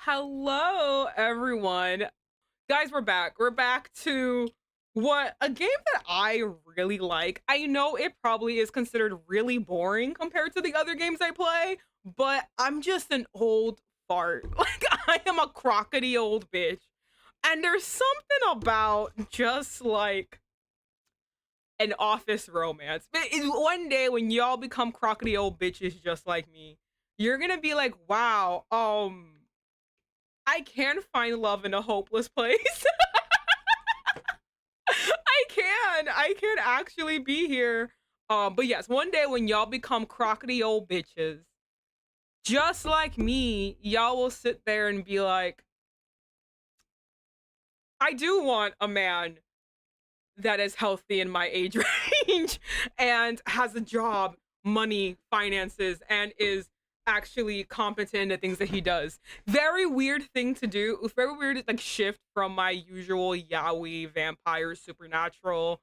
Hello, everyone. Guys, we're back. We're back to what a game that I really like. I know it probably is considered really boring compared to the other games I play, but I'm just an old fart. Like, I am a crockety old bitch. And there's something about just like an office romance. One day when y'all become crockety old bitches just like me, you're gonna be like, wow, I can find love in a hopeless place. I can actually be here. But yes, one day when y'all become crockety old bitches, just like me, y'all will sit there and be like, I do want a man that is healthy in my age range and has a job, money, finances, and is actually competent in the things that he does. Very weird thing to do. Very weird like shift from my usual yaoi, vampire, supernatural.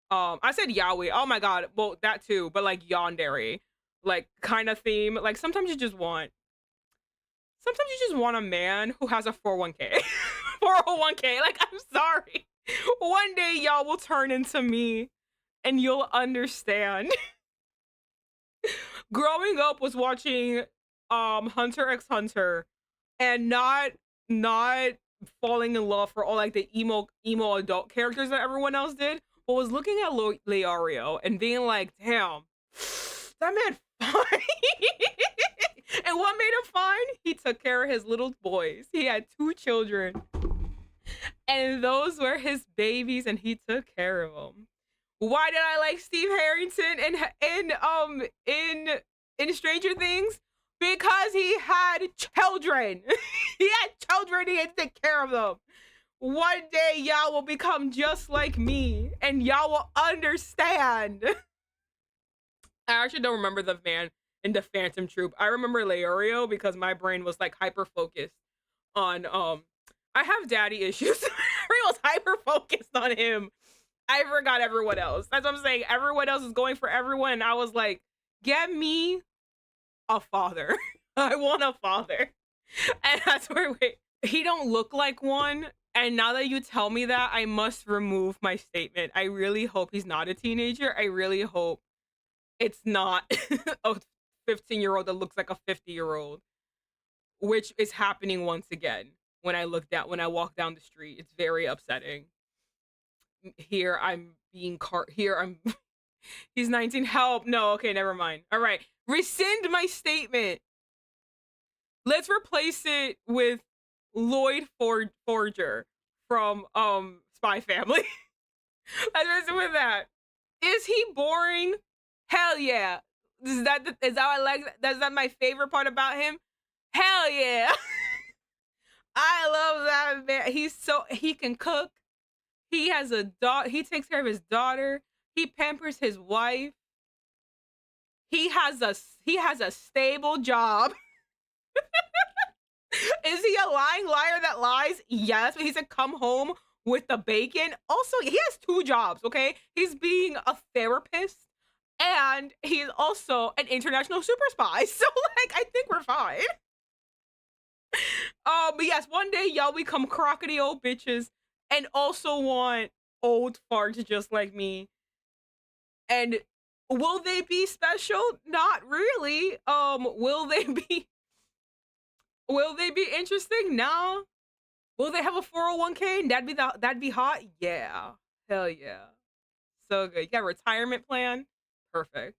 I said yaoi. Oh my god. Well, that too, but like yandere, like kind of theme. Like sometimes you just want a man who has a 401k. 401k. Like, I'm sorry. One day y'all will turn into me and you'll understand. Growing up was watching Hunter x Hunter and not falling in love for all like the emo adult characters that everyone else did, but was looking at Leario and being like, damn, that man fine. And what made him fine? He took care of his little boys. He had 2 children. And those were his babies and he took care of them. Why did I like Steve Harrington in Stranger Things? Because he had children. He had children, he had to take care of them. One day y'all will become just like me and y'all will understand. I actually don't remember the man in the Phantom Troop. I remember Leorio because my brain was like hyper focused on I have daddy issues. I was hyper focused on him. I forgot everyone else. That's what I'm saying. Everyone else is going for everyone. And I was like, get me a father. I want a father. And that's where he don't look like one. And now that you tell me that, I must remove my statement. I really hope he's not a teenager. I really hope it's not a 15-year-old that looks like a 50-year-old, which is happening once again. When I walk down the street, it's very upsetting. Here I'm being he's 19. Help. No, okay, never mind. All right. Rescind my statement. Let's replace it with Lloyd Forger from Spy Family. Let's replace it with that. Is he boring? Hell yeah. Is that I like that? Is that my favorite part about him? Hell yeah. I love that man. He can cook. He has a daughter. He takes care of his daughter. He pampers his wife. He has a stable job. Is he a lying liar that lies? Yes, but he's a come home with the bacon. Also, he has 2 jobs, okay? He's being a therapist and he's also an international super spy. So like I think we're fine. But yes, one day y'all become crockety old bitches and also want old farts just like me. And will they be special? Not really. Will they be interesting? Nah. Will they have a 401k? That'd be hot? Yeah. Hell yeah. So good. You got a retirement plan? Perfect.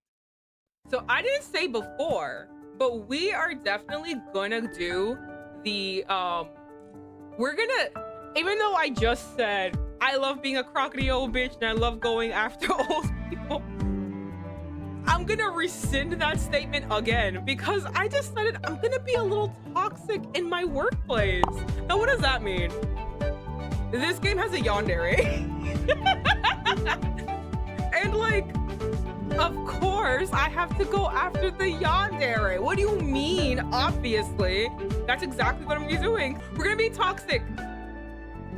So I didn't say before, but we are definitely gonna do the even though I just said I love being a crockety old bitch and I love going after old people, I'm gonna rescind that statement again because I decided I'm gonna be a little toxic in my workplace. Now what does that mean? This game has a yandere. And like, of course, I have to go after the yandere. What do you mean? Obviously, that's exactly what I'm gonna be doing. We're gonna be toxic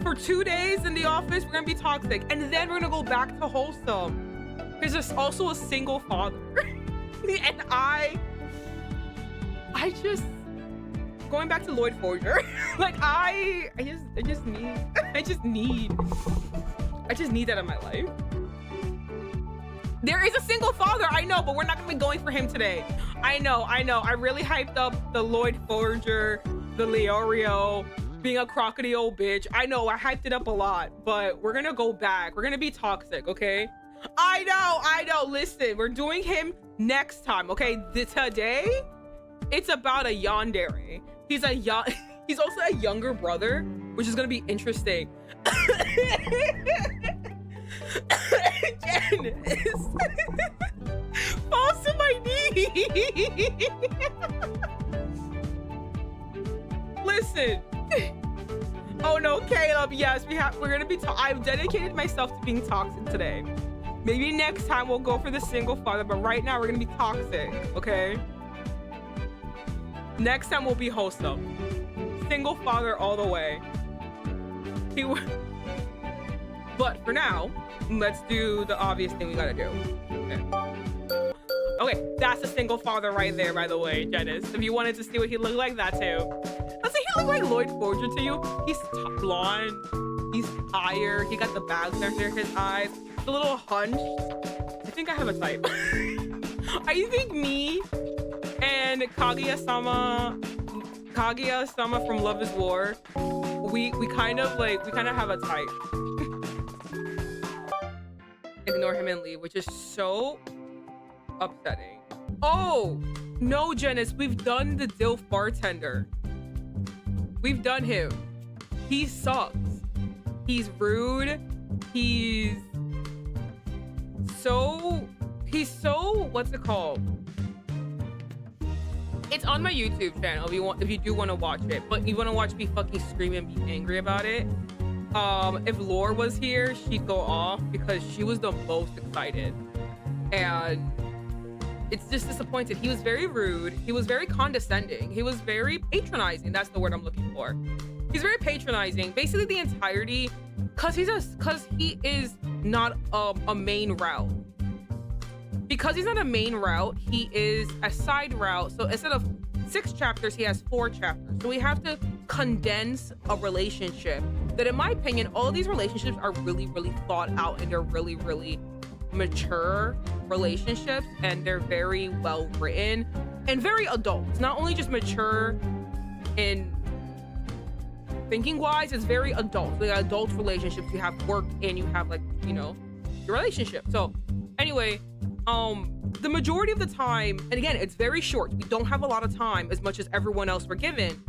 for 2 days in the office. We're gonna be toxic, and then we're gonna go back to wholesome. Because there's also a single father, and I just going back to Lloyd Forger, like I just need that in my life. There is a single father, I know, but we're not gonna be going for him today. I know. I really hyped up the Lloyd Forger, the Leorio, being a crocodile bitch. I know, I hyped it up a lot, but we're gonna go back. We're gonna be toxic, okay? I know. Listen, we're doing him next time, okay? Today, it's about a yandere. He's also a younger brother, which is gonna be interesting. Janice, falls to my knee. Listen. Oh no, Caleb. Yes, we're gonna be. I've dedicated myself to being toxic today. Maybe next time we'll go for the single father, but right now we're gonna be toxic. Okay. Next time we'll be wholesome. Single father all the way. But for now, let's do the obvious thing we gotta do. Okay, that's a single father right there, by the way, Janice. If you wanted to see what he looked like, that too. Doesn't he look like Lloyd Forger to you? He's blonde, he's higher, he got the bags under his eyes, a little hunched. I think I have a type. I think me and Kaguya-sama from Love is War, we kind of have a type. Ignore him and leave, which is so upsetting. Oh no, Janice, we've done the DILF bartender. We've done him. He sucks. He's rude. He's so what's it called? It's on my YouTube channel if you do want to watch it, but you want to watch me fucking scream and be angry about it. If Lore was here, she'd go off because she was the most excited. And it's just disappointed. He was very rude. He was very condescending. He was very patronizing. That's the word I'm looking for. He's very patronizing. Basically the entirety, cause he is not a main route. Because he's not a main route, he is a side route. So instead of 6 chapters, he has 4 chapters. So we have to condense a relationship that, in my opinion, all of these relationships are really, really thought out, and they're really, really mature relationships, and they're very well written and very adult. It's not only just mature in thinking wise, it's very adult. Like adult relationships, you have work and you have, like, you know, your relationship. So anyway, the majority of the time, and again, it's very short. We don't have a lot of time as much as everyone else we're given.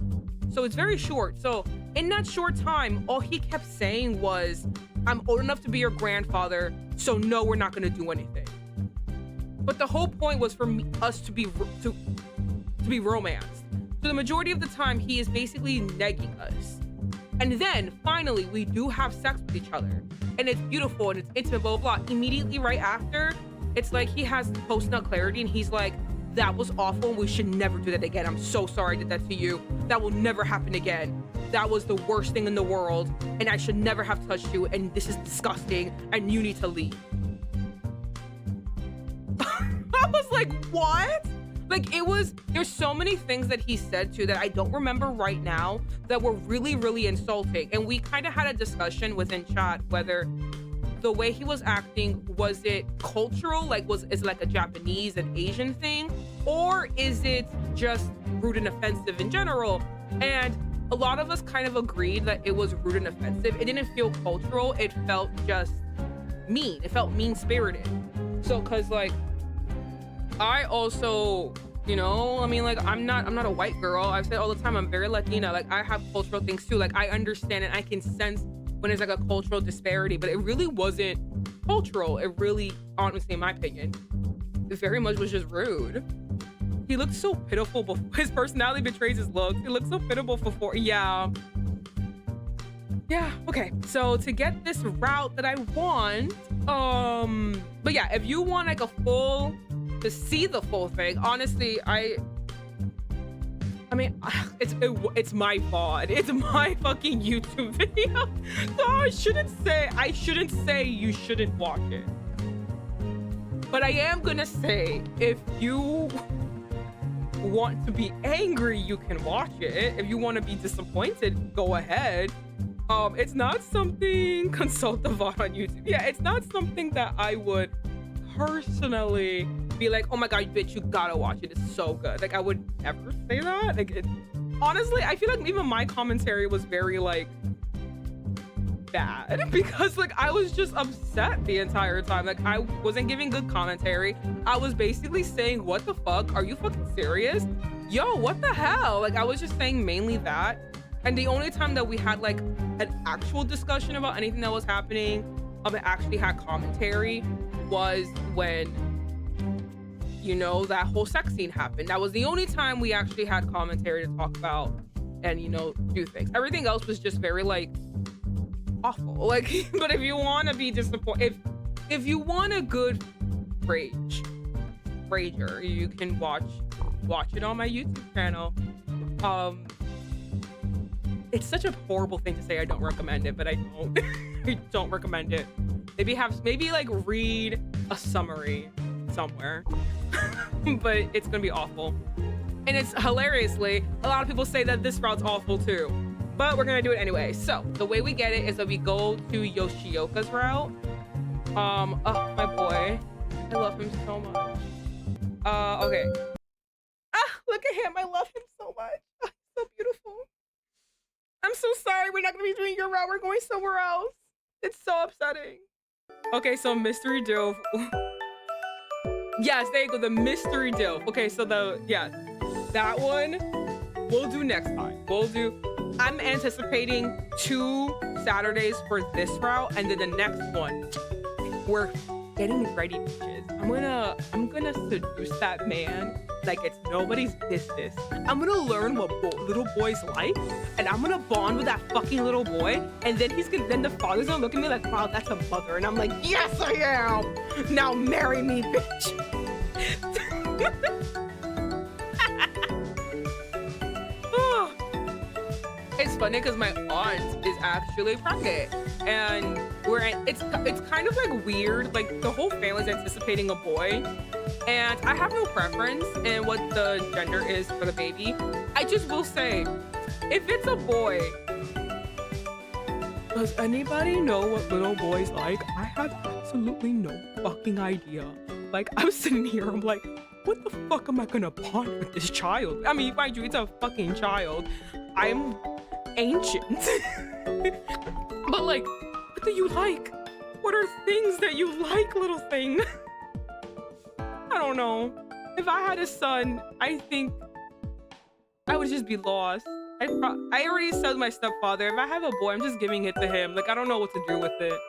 So it's very short. So in that short time, all he kept saying was, I'm old enough to be your grandfather, so no, we're not gonna do anything. But the whole point was for us to be romanced. So the majority of the time, he is basically negging us. And then finally, we do have sex with each other. And it's beautiful and it's intimate, blah, blah, blah. Immediately right after, it's like he has post-nut clarity and he's like, that was awful. We should never do that again. I'm so sorry I did that to you. That will never happen again. That was the worst thing in the world. And I should never have touched you. And this is disgusting. And you need to leave. I was like, what? Like, there's so many things that he said too that I don't remember right now that were really, really insulting. And we kind of had a discussion within chat whether the way he was acting, was it cultural? Like, is it like a Japanese and Asian thing? Or is it just rude and offensive in general? And a lot of us kind of agreed that it was rude and offensive. It didn't feel cultural. It felt just mean. It felt mean-spirited. So, cause like, I also, you know, I mean, like, I'm not a white girl. I've said all the time, I'm very Latina. Like, I have cultural things too. Like, I understand and I can sense when there's like a cultural disparity, but it really wasn't cultural. It really, honestly, in my opinion, it very much was just rude. He looked so pitiful before. His personality betrays his looks. He looked so pitiful before. Yeah, okay. So to get this route that I want, but yeah, if you want like to see the full thing, honestly, I mean, it's my VOD. It's my fucking YouTube video. So I shouldn't say you shouldn't watch it. But I am gonna say, if you want to be angry, you can watch it. If you want to be disappointed, go ahead. It's not something consult the VOD on YouTube. Yeah, it's not something that I would personally be like, oh my god, bitch, you gotta watch it. It's so good. Like, I would never say that. Like, honestly, I feel like even my commentary was very like bad because like I was just upset the entire time. Like, I wasn't giving good commentary. I was basically saying, what the fuck? Are you fucking serious? Yo, what the hell? Like, I was just saying mainly that. And the only time that we had like an actual discussion about anything that was happening, and actually had commentary, was when, you know, that whole sex scene happened. That was the only time we actually had commentary to talk about and, you know, do things. Everything else was just very like awful. Like, but if you want to be disappointed, if you want a good rager, you can watch it on my YouTube channel. It's such a horrible thing to say. I don't recommend it, but I don't. I don't recommend it. Maybe like read a summary somewhere, but it's gonna be awful. And it's hilariously, a lot of people say that this route's awful too, but we're gonna do it anyway. So the way we get it is that we go to Yoshioka's route. Oh, my boy, I love him so much. Okay. Look at him. I love him so much. Oh, he's so beautiful. I'm so sorry. We're not gonna be doing your route. We're going somewhere else. It's so upsetting. Okay, so mystery dilf. Yes, there you go. The mystery dilf. Okay, so that one we'll do next time. I'm anticipating 2 Saturdays for this route, and then the next one we're getting ready, bitches. I'm gonna seduce that man like it's nobody's business. I'm gonna learn what little boys like, and I'm gonna bond with that fucking little boy, and then then the father's gonna look at me like, wow, that's a mother, and I'm like, yes, I am. Now marry me, bitch. It's funny because my aunt is actually pregnant, and it's kind of like weird. Like, the whole family's anticipating a boy, and I have no preference in what the gender is for the baby. I just will say, if it's a boy, does anybody know what little boys like? I have absolutely no fucking idea. Like, I'm sitting here, I'm like, what the fuck am I gonna bond with this child? I mean, mind you, it's a fucking child. I'm ancient. But like, what do you like? What are things that you like, little thing? I don't know. If I had a son, I think I would just be lost. I already said to my stepfather, if I have a boy, I'm just giving it to him. Like, I don't know what to do with it.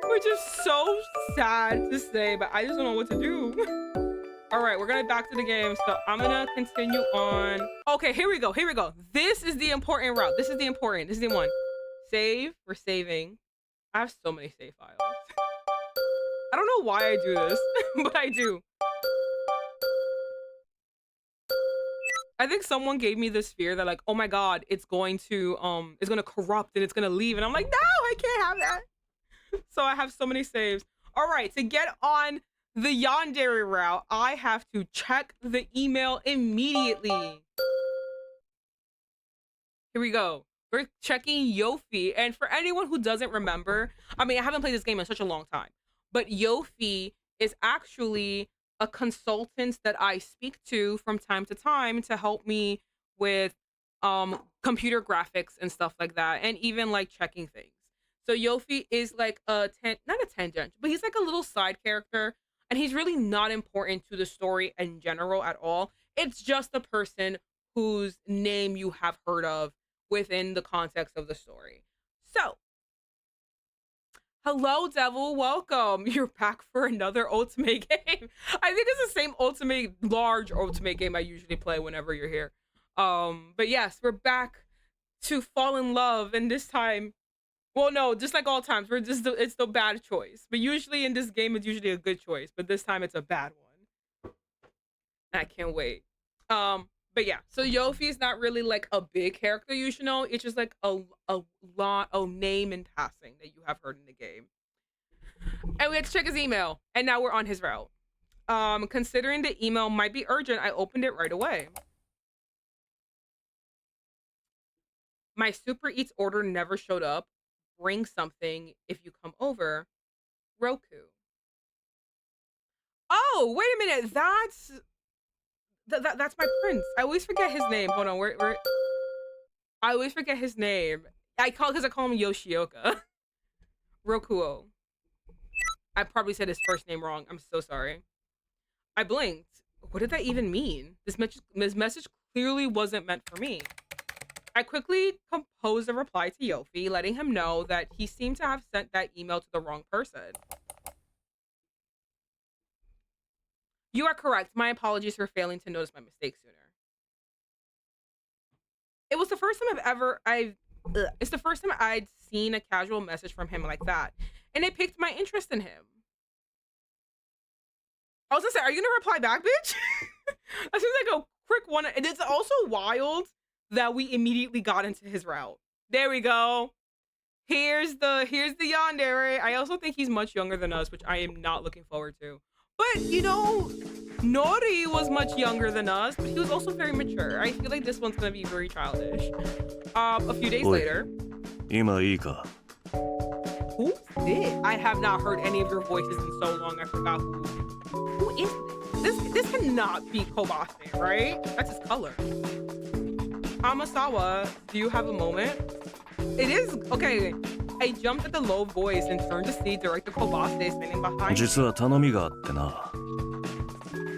Which is so sad to say, but I just don't know what to do. All right, we're gonna back to the game. So I'm gonna continue on. Okay, here we go. This is the important route. This is the one. Save. We're saving. I have so many save files. I don't know why I do this, but I do. I think someone gave me this fear that like, oh my god, it's gonna corrupt and it's gonna leave, and I'm like, no, I can't have that. So I have so many saves. All right, to get on the yandere route, I have to check the email immediately. Here we go. We're checking YOFY, and for anyone who doesn't remember, I mean, I haven't played this game in such a long time, but YOFY is actually a consultant that I speak to from time to time to help me with computer graphics and stuff like that, and even like checking things. So YOFY is like not a tangent, but he's like a little side character, and he's really not important to the story in general at all. It's just a person whose name you have heard of within the context of the story. So, hello, Devil. Welcome. You're back for another otome game. I think it's the same large otome game I usually play whenever you're here. But yes, we're back to fall in love, and this time, well, no, just like all times, it's the bad choice. But usually in this game, it's usually a good choice. But this time, it's a bad one. I can't wait. But yeah, so YOFY is not really like a big character you should know. It's just like a name in passing that you have heard in the game. And we had to check his email, and now we're on his route. Considering the email might be urgent, I opened it right away. My Super Eats order never showed up. Bring something if you come over. Roku. Oh, wait a minute. That's my prince. I always forget his name. Hold on. Where I always forget his name. I call him Yoshioka. Rokuo. I probably said his first name wrong. I'm so sorry. I blinked. What did that even mean? This message clearly wasn't meant for me. I quickly composed a reply to YOFY, letting him know that he seemed to have sent that email to the wrong person. You are correct. My apologies for failing to notice my mistake sooner. It was the first time it's the first time I'd seen a casual message from him like that, and it piqued my interest in him. I was gonna say, are you gonna reply back, bitch? That seems like a quick one, and it's also wild that we immediately got into his route. There we go. Here's the yandere. I also think he's much younger than us, which I am not looking forward to. But you know, Nori was much younger than us, but he was also very mature. I feel like this one's gonna be very childish. A few days later. Who's this? I have not heard any of your voices in so long. I forgot who is this? This cannot be Kobase, right? That's his color. Amasawa, do you have a moment? It is okay. I jumped at the low voice and turned to see Director Kobase standing behind me.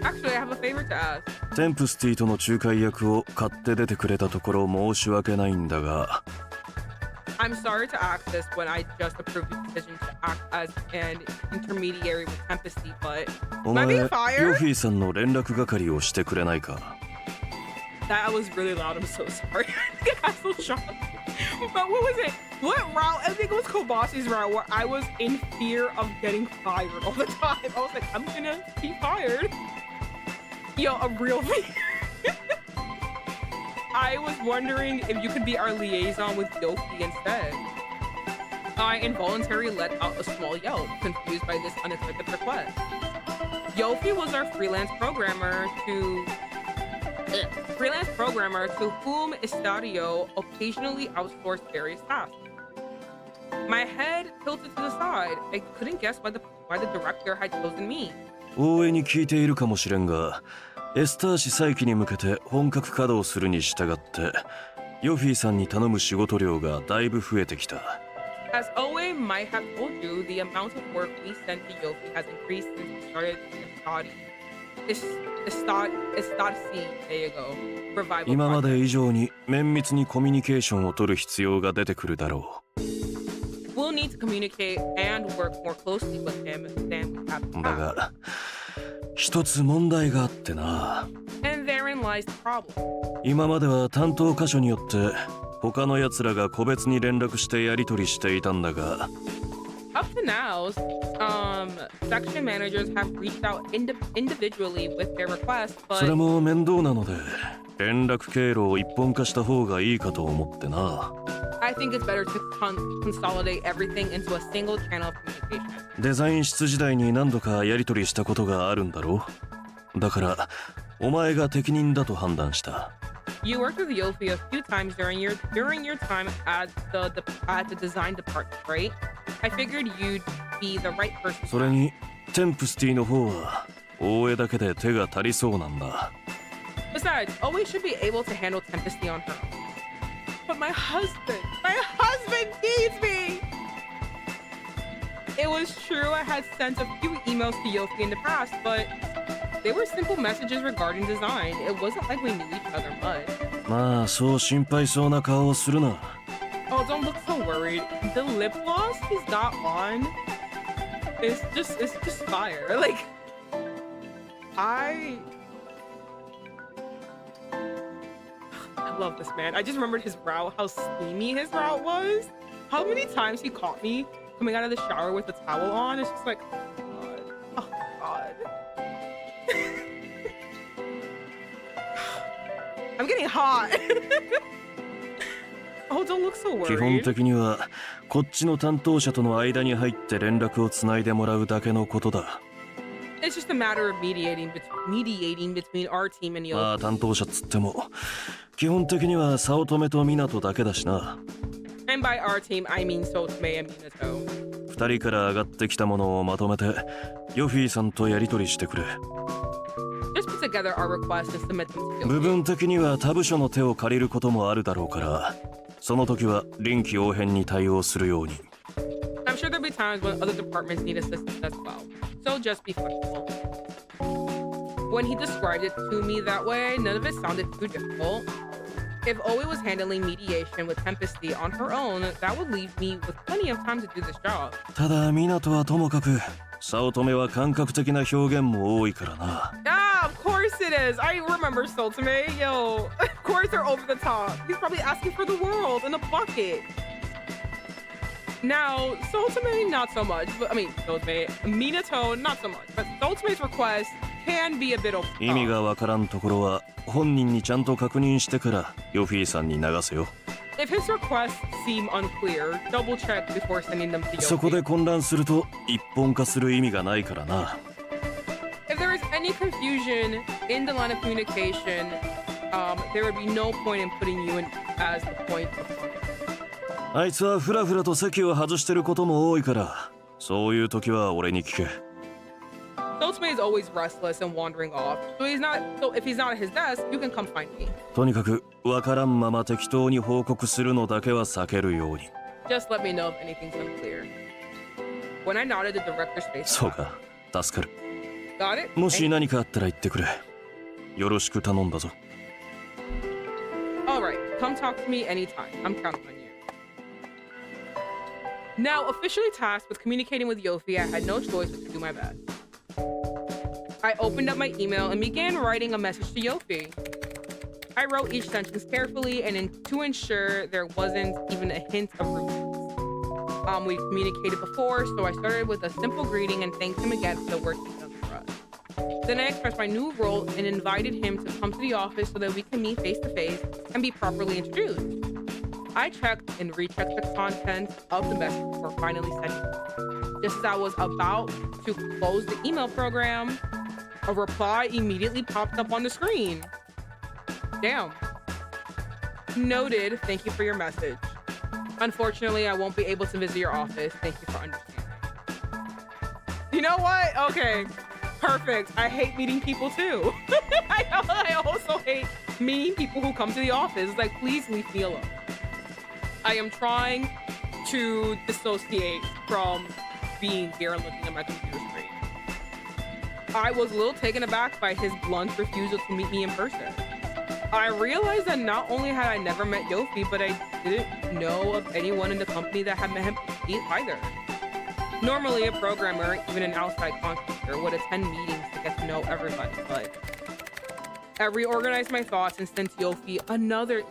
Actually, I have a favor to ask. Sympathy との仲介役を買って出てくれたところ申し訳ないんだが。I'm sorry to ask this when I just approved the decision to act as an intermediary with Sympathy, but am I being fired? YOFY さんの連絡係をしてくれないか? That was really loud. I'm so sorry. I got so shocked. But what was it? What route? I think it was Kobase's route where I was in fear of getting fired all the time. I was like, I'm gonna be fired. Yo, a real thing. I was wondering if you could be our liaison with YOFY instead. I involuntarily let out a small yelp, confused by this unexpected request. YOFY was our freelance programmer to whom Estadio occasionally outsourced various tasks. My head tilted to the side. I couldn't guess why the director had chosen me. 大江に聞いているかもしれんが、エスター氏再起に向けて本格稼働するに従って、YOFYさんに頼む仕事量がだいぶ増えてきた。As Oe might have told you, the amount of work we send to YOFY has increased since we started Revival 今まで以上に綿密にコミュニケーションを取る必要が出てくるだろう。We'll need to communicate and work more closely with him than we have to. だが、一つ問題があってな。And therein lies the problem. 今までは担当箇所によって他の奴らが個別に連絡してやり取りしていたんだが。Up to now, section managers have reached out individually with their requests, but それも面倒なので連絡経路を一本化した方がいいかと思ってな。I think it's better to consolidate everything into a single channel of communication. デザイン室時代に何度かやり取りしたことがあるんだろう。だからお前が適任だと判断した。You worked with YOFY a few times during your time at the design department, right? I figured you'd be the right person. それにテンプスティの方は大江だけで手が足りそうなんだ。Besides, Oe should be able to handle Sympathy on her own. But my husband needs me! It was true I had sent a few emails to YOFY in the past, but they were simple messages regarding design. It wasn't like we knew each other much. まあ、そう心配そうな顔をするな。Oh, don't look so worried. The lip gloss he's got on it's just fire. Like, I love this man. I just remembered his route, how steamy his route was. How many times he caught me coming out of the shower with the towel on. It's just like, oh God. I'm getting hot. Oh, don't look so worried. 基本的にはこっちの担当者との間に入って連絡をつないでもらうだけのことだ。It's just a matter of mediating between our team and まあ Yofi. 担当者っつっても基本的には早乙女と湊だけだしな。 And by our team, I mean Otome and Minato. 二人から上がってきたものをまとめてヨフィーさんとやり取りしてくれ。 Just put together our requests and submit them to 部 Yofi. 分的には他部署の手を借りることもあるだろうから、その時は臨機応変に対応するように。 I'm sure there'll be times when other departments need assistance as well. So just be flexible. When he described it to me that way, none of it sounded too difficult. If Oe was handling mediation with Sympathy on her own, that would leave me with plenty of time to do this job. ただ湊はともかく早乙女は感覚的な表現も多いからな。 Ah, of course it is. I remember Otome. Yo, of course they're over the top. He's probably asking for the world in a bucket. Now, Otome, not so much. But, I mean, Otome, Minato, not so much. But Otome's request can be a bit over. 意味がわからんところは本人にちゃんと確認してからヨフィーさんに流せよ。 If his requests seem unclear, double check before sending them to そこ Yofi. で混乱すると一本化する意味がないからな。 If there is any confusion in the line of communication, there would be no point in putting you in as the point of contact. あいつはフラフラと席を外してることも多いから、そういう時は俺に聞け。 Otome is always restless and wandering off. So if he's not at his desk, you can come find me. とにかくわからんまま適当に報告するのだけは避けるように。 Just let me know if anything's unclear. When I nodded, the director's face. そうか、助かる。 Got it? もし何かあったら言ってくれ。よろしく頼んだぞ。 All right, come talk to me anytime. I'm counting on you. Now, officially tasked with communicating with Yofi, I had no choice but to do my best. I opened up my email and began writing a message to Yofi. I wrote each sentence carefully and to ensure there wasn't even a hint of rudeness. We've communicated before, so I started with a simple greeting and thanked him again for the work he's done for us. Then I expressed my new role and invited him to come to the office so that we can meet face to face and be properly introduced. I checked and rechecked the content of the message before finally sending it. Just as I was about to close the email program, a reply immediately popped up on the screen. Damn. Noted, thank you for your message. Unfortunately, I won't be able to visit your office. Thank you for understanding. You know what? Okay, perfect. I hate meeting people too. I also hate meeting people who come to the office. It's like, please leave me alone. I am trying to dissociate from being here and looking at my computer screen. I was a little taken aback by his blunt refusal to meet me in person. I realized that not only had I never met Yofi, but I didn't know of anyone in the company that had met him either. Normally, a programmer, even an outside contractor, would attend meetings to get to know everybody, but I reorganized my thoughts and sent Yofi another email.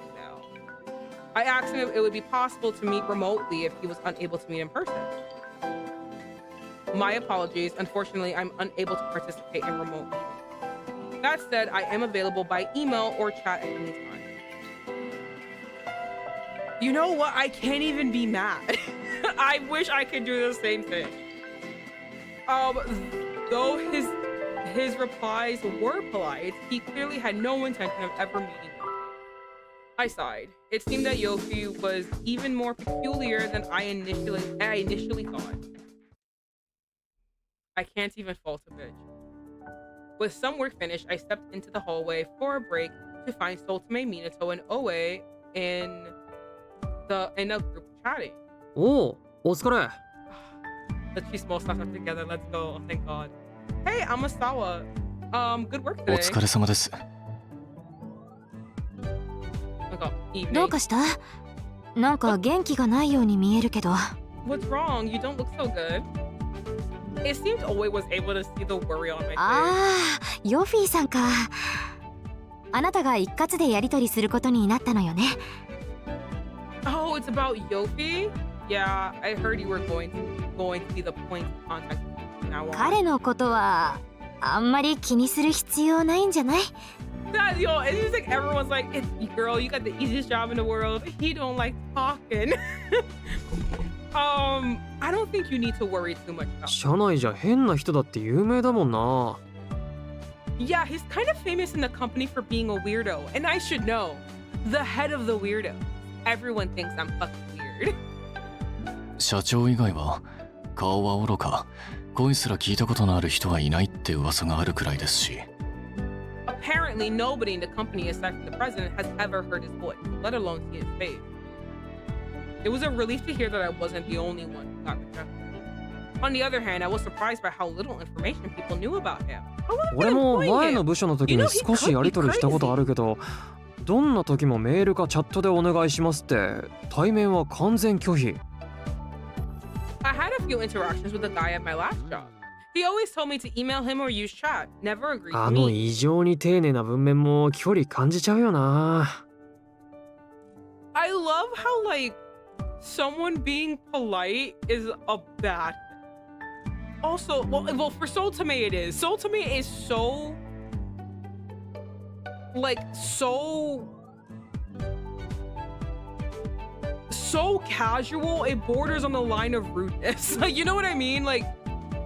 I asked him if it would be possible to meet remotely if he was unable to meet in person. My apologies. Unfortunately, I'm unable to participate in remote meetings. That said, I am available by email or chat at any time. You know what? I can't even be mad. I wish I could do the same thing. Though his replies were polite, he clearly had no intention of ever meeting me. I sighed. It seemed that Yofi was even more peculiar than I initially thought. I can't even fault a bitch. With some work finished, I stepped into the hallway for a break to find Otome, Minato, and Oe in a group chatting. Oh, お疲れ。 Let's see small stuff together. Let's go. Oh, thank God. Hey, Amasawa. Good work お today. 疲れ様です。 Evening. どうかした？なんか元気がないように見えるけど。What's wrong? You don't look so good. It seemed Oe was able to see the worry on my face. ああ、ヨフィーさんか。あなたが一括でやり取りすることになったのよね。Oh, it's about Yofi? Yeah, I heard you were going to be the point of contact from now on. 彼のことはあんまり気にする必要ないんじゃない？ That yo, it's just like everyone's like, it's girl, you got the easiest job in the world. He don't like talking. I don't think you need to worry too much about. 社内じゃ変な人だって有名だもんな。Yeah, he's kind of famous in the company for being a weirdo, and I should know. The head of the weirdo. Everyone thinks I'm fucking weird. 社長以外は顔は愚か声すら聞いたことのある人はいないって噂があるくらいですし。 Apparently, nobody in the company aside from the president has ever heard his voice, let alone see his face. It was a relief to hear that I wasn't the only one who got rejected. On the other hand, I was surprised by how little information people knew about him. I would've been 俺も employing 前 him. の部署の時に少しやり取りしたことあるけど、どんな時もメールかチャットでお願いしますって対面は完全拒否。 I had a few interactions with the guy at my last job. He always told me to email him or use chat. Never agreed あ to の meet. 異常に丁寧な文面も距離感じちゃうよな。 I love how like someone being polite is a bad thing. Also, well, for Soltame it is. Soltame is so like so casual. It borders on the line of rudeness. Like, you know what I mean? Like,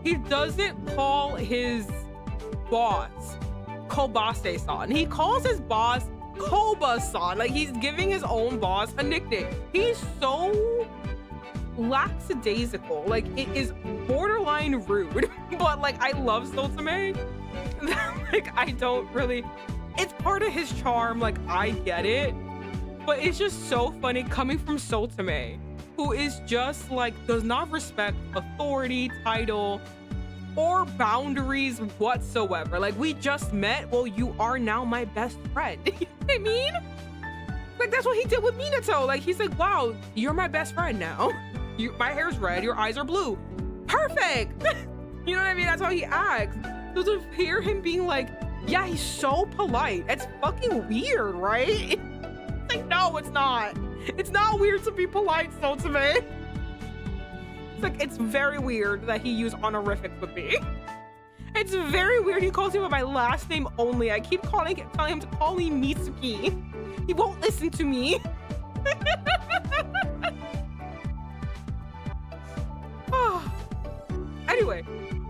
he doesn't call his boss Kobase-san. He calls his boss Koba-san. Like, he's giving his own boss a nickname. He's so lackadaisical. Like, it is borderline rude. But like, I love Soltame. Like, I don't really, it's part of his charm. Like, I get it. But it's just so funny coming from Soltame, who is just like, does not respect authority, title, or boundaries whatsoever. Like, we just met. Well, you are now my best friend. You know what I mean? Like, that's what he did with Minato. Like, he's like, wow, you're my best friend now. My hair's red, your eyes are blue. Perfect. You know what I mean? That's how he acts. So to hear him being like, yeah, he's so polite. It's fucking weird, right? It's like, no, it's not. It's not weird to be polite, Soltame. It's like, it's very weird that he used honorifics with me. It's very weird he calls me by my last name only. I keep telling him to call me Mitsuki. He won't listen to me. Anyway,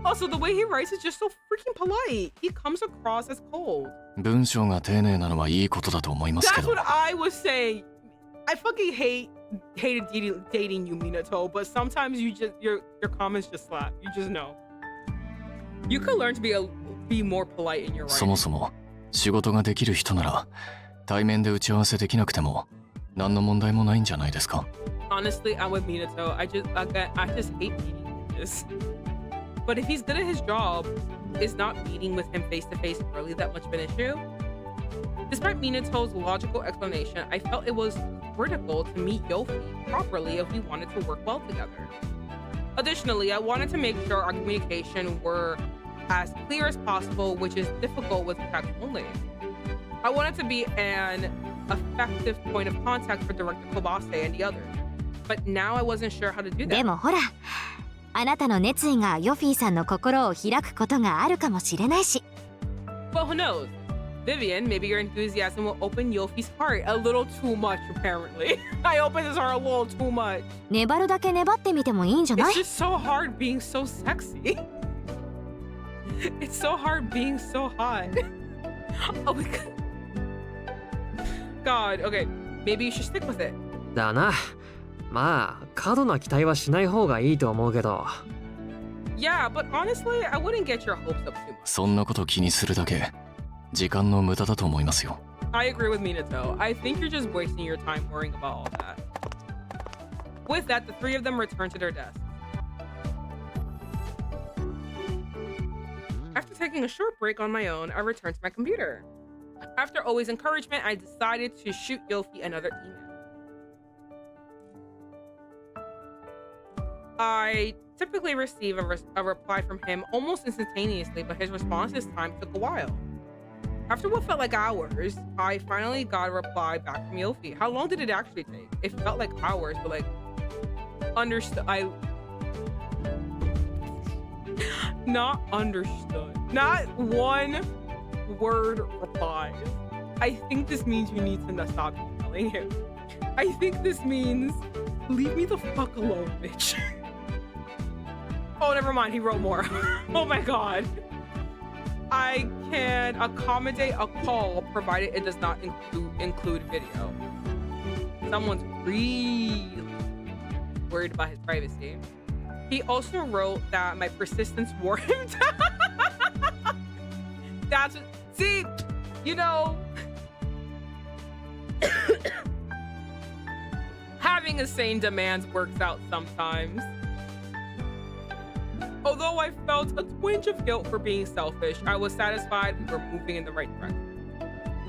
also the way he writes is just so freaking polite. He comes across as cold. 文章が丁寧なのはいいことだと思いますけ That's ど。 what I was saying. I fucking hated dating you, Minato, but sometimes your comments just slap. You just know. You could learn to be more polite in your writing. そもそも仕事ができる人なら対面で打ち合わせできなくても何の問題もないんじゃないですか。 Honestly, I'm with Minato. I just hate meeting this. But if he's good at his job, is not meeting with him face to face really that much of an issue? Despite Minato's logical explanation, I felt it was critical to meet YOFY properly if we wanted to work well together. Additionally, I wanted to make sure our communication were as clear as possible, which is difficult with text only. I wanted to be an effective point of contact for Director Kobase and the others, but now I wasn't sure how to do で that. もほら、あなたの熱意がヨフィーさんの心を開くことがあるかもしれないし。 Well, who knows? Vivian, maybe your enthusiasm will open Yofi's heart a little too much, apparently. I opened his heart a little too much. 粘るだけ粘ってみてもいいんじゃない？ It's just so hard being so sexy. It's so hard being so hot. Oh my god. God, okay. Maybe you should stick with it. だな。まあ過度な期待はしない方がいいと思うけど。 Yeah, but honestly, I wouldn't get your hopes up too much. そんなこと気にするだけ時間の無駄だと思いますよ。 I agree with Minato. I think you're just wasting your time worrying about all that. With that, the three of them returned to their desks. After taking a short break on my own, I returned to my computer. After always encouragement, I decided to shoot Yofi another email. I typically receive a reply from him almost instantaneously, but his response this time took a while. After what felt like hours, I finally got a reply back from Yofi. How long did it actually take? It felt like hours, but like, understood. Not understood. Not one word replies. I think this means you need to stop emailing him. I think this means leave me the fuck alone, bitch. Oh, never mind. He wrote more. Oh my god. I can accommodate a call provided it does not include video. Someone's really worried about his privacy. He also wrote that my persistence wore him down. That's what, see, you know, having insane demands works out sometimes. Although I felt a twinge of guilt for being selfish, I was satisfied we were moving in the right direction.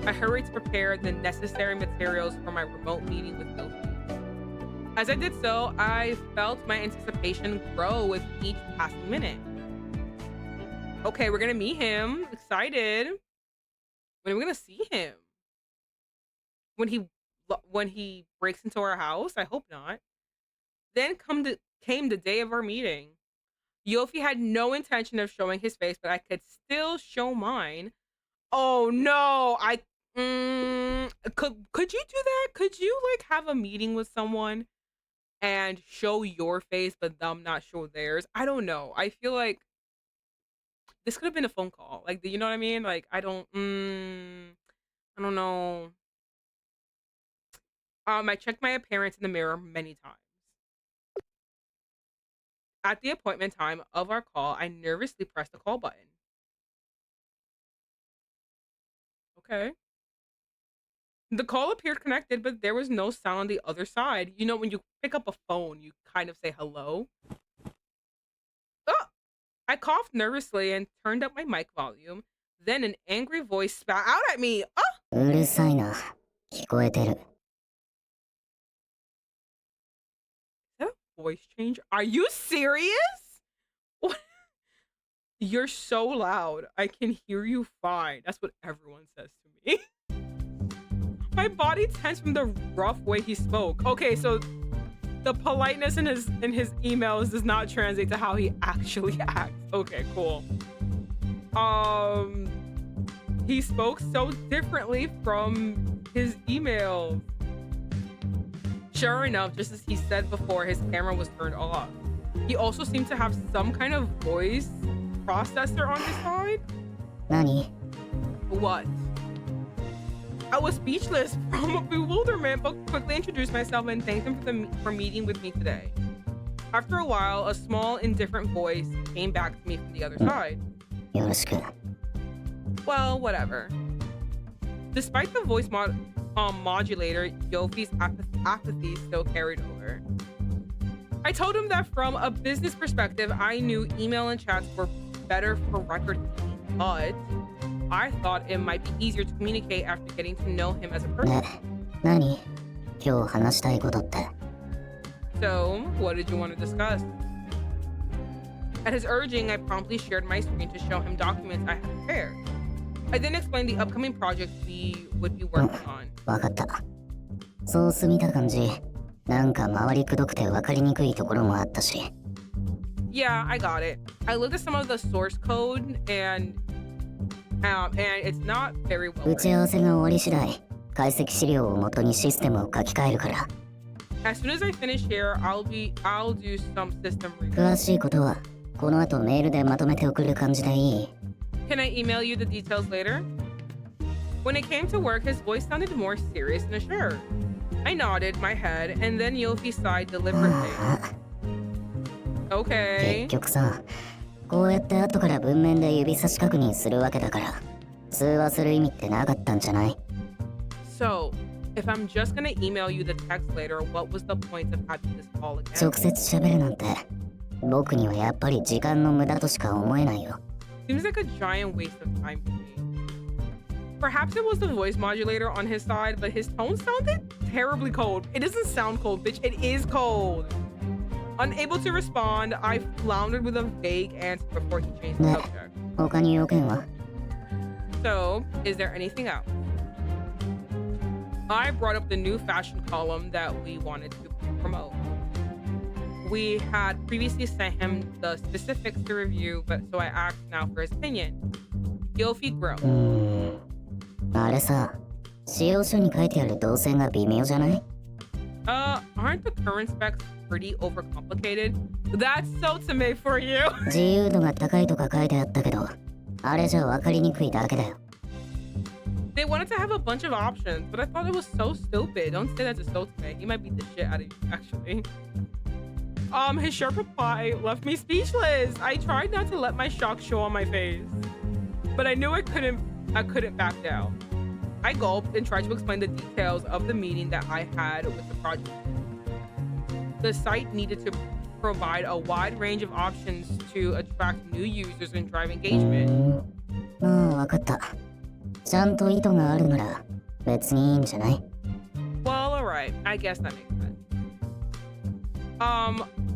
I hurried to prepare the necessary materials for my remote meeting with YOFY. As I did so, I felt my anticipation grow with each passing minute. Okay, we're gonna meet him. Excited. When are we gonna see him? When he breaks into our house? I hope not. Then came the day of our meeting. YOFY had no intention of showing his face, but I could still show mine. Oh no, could you do that? Could you like have a meeting with someone and show your face but them not show theirs? I don't know. I feel like this could have been a phone call. Like, you know what I mean? Like, I don't know. I checked my appearance in the mirror many times. At the appointment time of our call, I nervously pressed the call button. Okay. The call appeared connected, but there was no sound on the other side. You know, when you pick up a phone, you kind of say hello. Oh! I coughed nervously and turned up my mic volume. Then an angry voice spat out at me. Oh! うるさいな。聞こえてる。 Is that a voice change? Are you serious? What? You're so loud. I can hear you fine. That's what everyone says to me. My body tensed from the rough way he spoke. Okay, so the politeness in his emails does not translate to how he actually acts. Okay, cool. He spoke so differently from his emails. Sure enough, just as he said before, his camera was turned off. He also seemed to have some kind of voice processor on his side. 何？ What? I was speechless from bewilderment, but quickly introduced myself and thanked him for meeting with me today. After a while, a small, indifferent voice came back to me from the other side. よろしく。 Well, whatever. Despite the voice modulator, YOFY's apathy still carried over. I told him that from a business perspective, I knew email and chats were better for record keeping, but I thought it might be easier to communicate after getting to know him as a person. ね、何？今日話したいことって。 So, what did you want to discuss? At his urging, I promptly shared my screen to show him documents I had prepared. I then explained the upcoming project we would be working on. わかった。そうしてみた感じ。なんか回りくどくて分かりにくいところもあったし。 Yeah, I got it. I looked at some of the source code and it's not very well 打ち合 written. わせが終わり次第、解析資料をもとにシステムを書き換えるから。 As soon as I finish here, I'll do some system 詳 review. しいことはこの後メールでまとめて送る感じでいい？ Can I email you the details later? When it came to work, his voice sounded more serious and assured. I nodded my head, and then YOFY sighed deliberately. あ Okay. 結局さ、こうやって後から文面で指差し確認するわけだから、通話する意味ってなかったんじゃない？ So, if I'm just gonna email you the text later, what was the point of having this call again? 直接喋るなんて、僕にはやっぱり時間の無駄としか思えないよ。 Seems like a giant waste of time to me. Perhaps it was the voice modulator on his side, but his tone sounded terribly cold. It doesn't sound cold, bitch. It is cold. Unable to respond, I floundered with a vague answer before he changed the Nah. subject. 他に要件は？ So, is there anything else? I brought up the new fashion column that we wanted to promote. We had previously sent him the specifics to review, but so I asked now for his opinion. YOFY groaned. あれさ、使用書に書いてある動線が微妙じゃない？ Aren't the current specs pretty overcomplicated? That's otome for you. 自由度が高いとか書いてあったけど、あれじゃ分かりにくいだけだよ。They wanted to have a bunch of options, but I thought it was so stupid. Don't say that to Otome. He might beat the shit out of you, actually. His sharp reply left me speechless. I tried not to let my shock show on my face, but I knew I couldn't back down. I gulped and tried to explain the details of the meeting that I had with the project. The site needed to provide a wide range of options to attract new users and drive engagement. まあ分かった。ちゃんと意図があるなら別にいいんじゃない？ Well, alright. I guess that makes sense.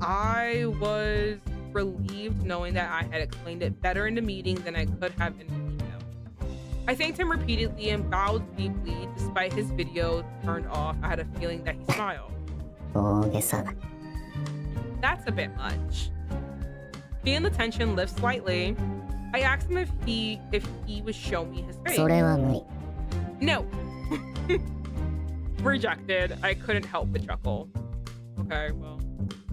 I was relieved knowing that I had explained it better in the meeting than I could have in an email. I thanked him repeatedly and bowed deeply. Despite his video turned off, I had a feeling that he smiled. 大げさ。 That's a bit much. Feeling the tension lift slightly, I asked him if he would show me his face. それは無理。 No. Rejected. I couldn't help but chuckle. Okay, well,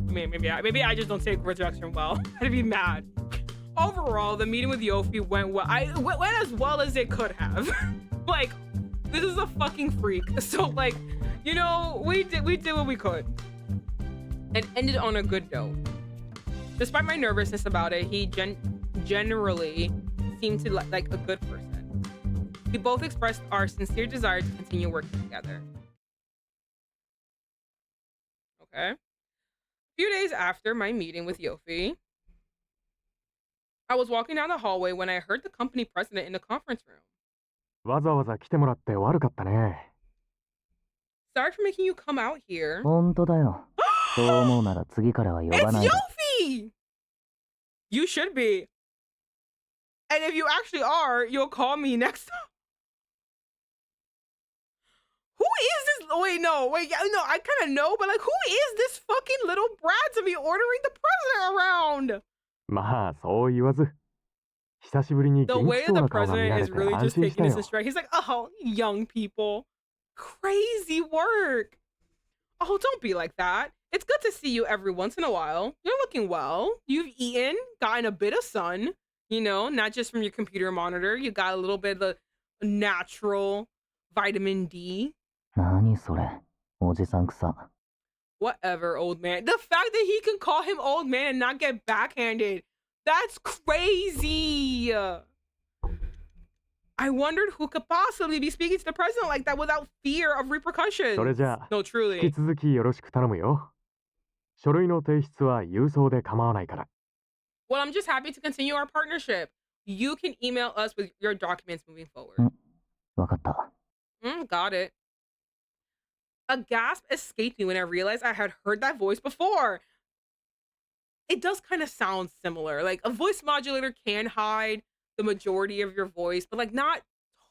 I mean, maybe I just don't take rejection well. I'd be mad. Overall, the meeting with YOFY went well. Went as well as it could have. Like, this is a fucking freak. So, like, you know, we did what we could. And ended on a good note. Despite my nervousness about it, he generally seemed to like a good person. We both expressed our sincere desire to continue working together. Okay. A few days after my meeting with YOFY, I was walking down the hallway when I heard the company president in the conference room. わざわざ来てもらって悪かったね。 Sorry for making you come out here. 本当だよ。そう思うなら次からは呼ばない It's で。 YOFY! You should be. And if you actually are, you'll call me next time. Who is this? Wait, no, I kind of know, but like, who is this fucking little brat to be ordering the president around? まあそう言わず。久しぶりに The 元 way 気そう the な顔が見 president られ is て really 安 just 心し taking た this よ in。stride. He's like, oh, young people. Crazy work. Oh, don't be like that. It's good to see you every once in a while. You're looking well. You've eaten, gotten a bit of sun, you know, not just from your computer monitor. You got a little bit of natural vitamin D. 何それ？おじさん草。 Whatever, old man. The fact that he can call him old man and not get backhanded. That's crazy. I wondered who could possibly be speaking to the president like that without fear of repercussions. それじゃあ、 No, 引 truly. き続きよろしく頼むよ。書類の提出は郵送で構わないから。 Well, I'm just happy to continue our partnership. You can email us with your documents moving forward. わかった。 Got it. A gasp escaped me when I realized I had heard that voice before. It does kind of sound similar. Like, a voice modulator can hide the majority of your voice, but like not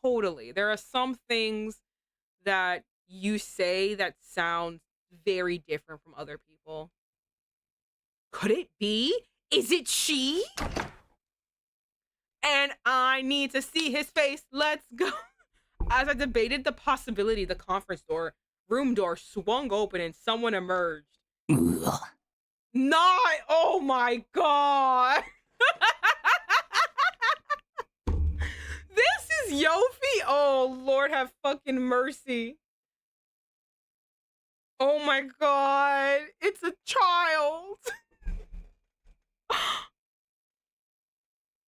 totally. There are some things that you say that sound very different from other people. Could it be? Is it she? And I need to see his face. Let's go. As I debated the possibility, the conference room door swung open and someone emerged. Not, oh my god. This is YOFY? Oh, Lord have fucking mercy. Oh my god. It's a child.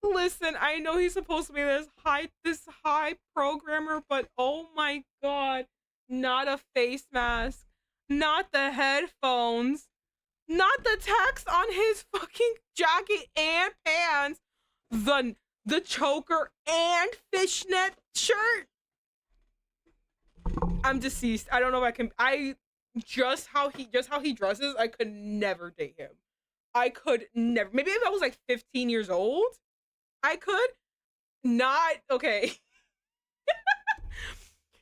Listen, I know he's supposed to be this high programmer, but oh my god. Not a face mask. Not the headphones. Not the text on his fucking jacket and pants. The choker and fishnet shirt. I'm deceased. I don't know if just how he dresses, I could never date him. I could never. Maybe if I was like 15 years old, I could. Not okay.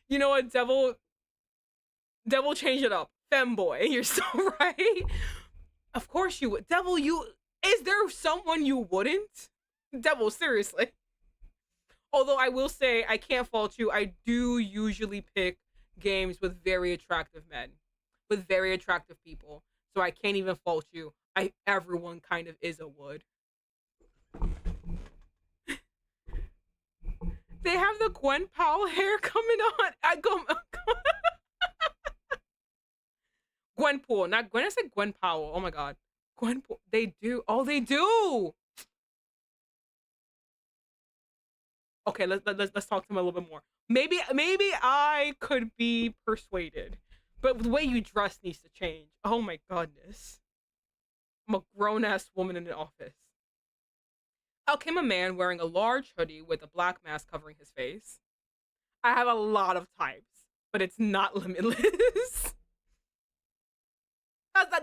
You know what, devil change it up. Femboy, you're so right. Of course you would. Devil, is there someone you wouldn't? Devil, seriously. Although I will say, I can't fault you. I do usually pick games with very attractive men, with very attractive people. So I can't even fault you. Everyone kind of is a wood. They have the Gwen Powell hair coming on. Gwenpool, not Gwen. I said Gwen Powell. Oh my god, Gwenpool. They do. Oh, they do. Okay, let's talk to them a little bit more. Maybe I could be persuaded, but the way you dress needs to change. Oh my goodness, I'm a grown ass woman in the office. Out came a man wearing a large hoodie with a black mask covering his face. I have a lot of types, but it's not limitless.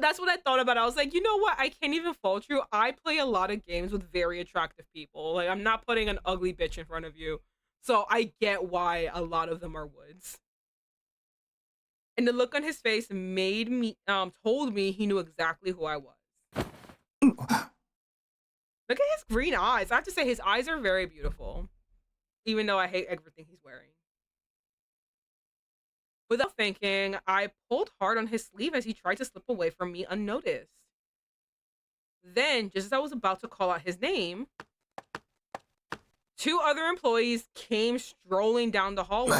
That's what I thought about. I was like, you know what? I can't even fault you. I play a lot of games with very attractive people. Like, I'm not putting an ugly bitch in front of you. So I get why a lot of them are woods. And the look on his face made me, told me he knew exactly who I was. Look at his green eyes. I have to say, his eyes are very beautiful. Even though I hate everything he's wearing. Without thinking, I pulled hard on his sleeve as he tried to slip away from me unnoticed. Then, just as I was about to call out his name, two other employees came strolling down the hallway.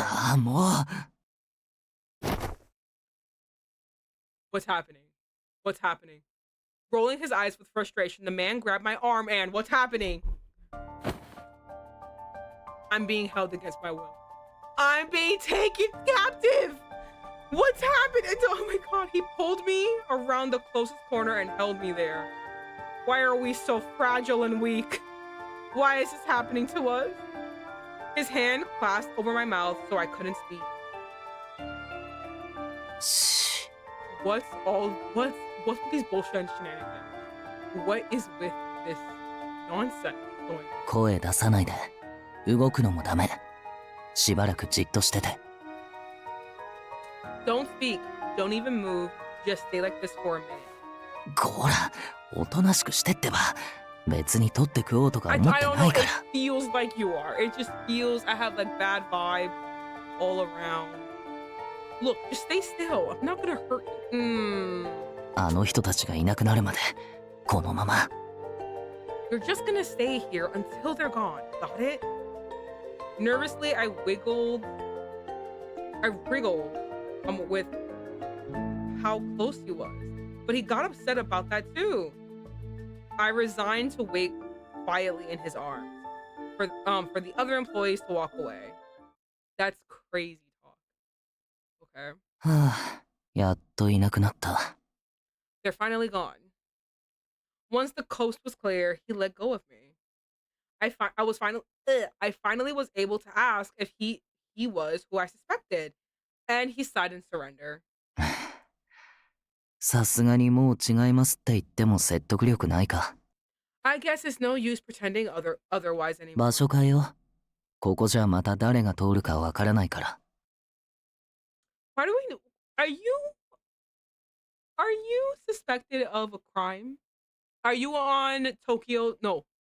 What's happening? What's happening? Rolling his eyes with frustration, the man grabbed my arm and what's happening? I'm being held against my will. I'm being taken captive. What's happening? Oh my god, he pulled me around the closest corner and held me there. Why are we so fragile and weak? Why is this happening to us? His hand clasped over my mouth so I couldn't speak. Shh. What's with these bullshit and shenanigans? What is with this nonsense going on? 声出さないで。動くのもダメ。しばらくじっとしてて。Don't speak. Don't even move. Just stay like this for a minute. こら、おとなしくしてってば。別に取って食おうとか I 思って don't な know. いから。It feels like you are. It just feels I have like bad vibes all around. Look, just stay still. I'm not gonna hurt you. あの人たちがいなくなるまで、このまま。You're just gonna stay here until they're gone. Got it? Nervously, I wriggled with how close he was. But he got upset about that too. I resigned to wait quietly in his arms for the other employees to walk away. That's crazy talk. Okay. はあ、やっといなくなった。They're finally gone. Once the coast was clear, he let go of me. I finally was able to ask if he was who I suspected, and he sighed in surrender. さすがにもう違いますって言っても説得力ないか。I guess it's no use pretending otherwise anymore. 場所変えよう。ここじゃまた誰が通るかわからないから。Why do we know? Are you suspected of a crime? Are you on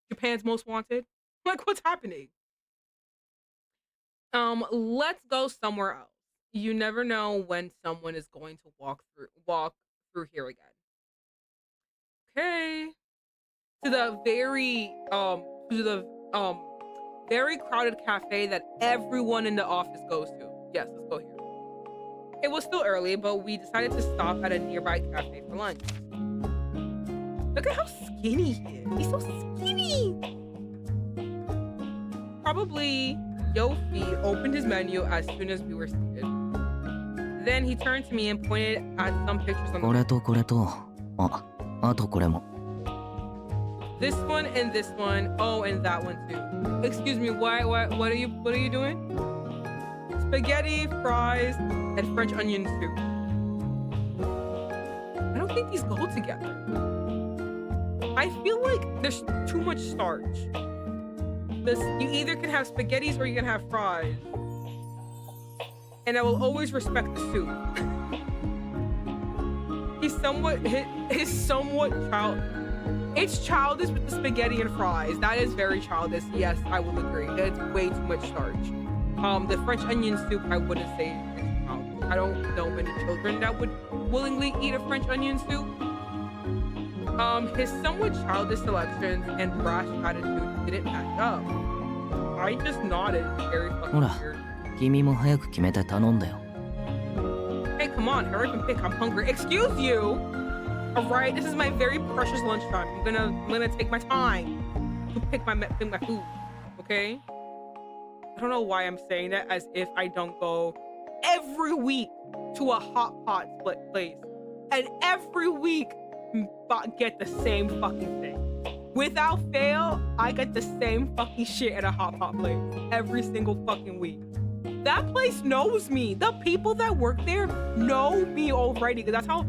Japan's Most Wanted? Like, what's happening? Let's go somewhere else. You never know when someone is going to walk through here again. Okay. To the very crowded cafe that everyone in the office goes to. Yes, let's go here. It was still early, but we decided to stop at a nearby cafe for lunch. Look at how skinny he is. He's so skinny. Probably YOFY opened his menu as soon as we were seated. Then he turned to me and pointed at some pictures on the これとこれと、あとこれも。This one and this one. Oh, and that one too. Excuse me, what are you doing? Spaghetti, fries, and French onion soup. I don't think these go together. I feel like there's too much starch. You either can have spaghettis or you can have fries. And I will always respect the soup. He's somewhat It's childish with the spaghetti and fries. That is very childish. Yes, I will agree. It's way too much starch. The French onion soup, I wouldn't say it's childish. I don't know many children that would willingly eat a French onion soup. His somewhat childish selections and brash attitude didn't match up. I just nodded. Very fucking weird. 君も早く決めて頼んだよ。 Hey, come on, hurry up and pick. I'm hungry. Excuse you. All right, this is my very precious lunchtime. I'm gonna take my time to pick my food. Okay. I don't know why I'm saying that as if I don't go every week to a hot pot split place and every week get the same fucking thing. Without fail, I get the same fucking shit at a hot pot place every single fucking week. That place knows me. The people that work there know me already because that's how.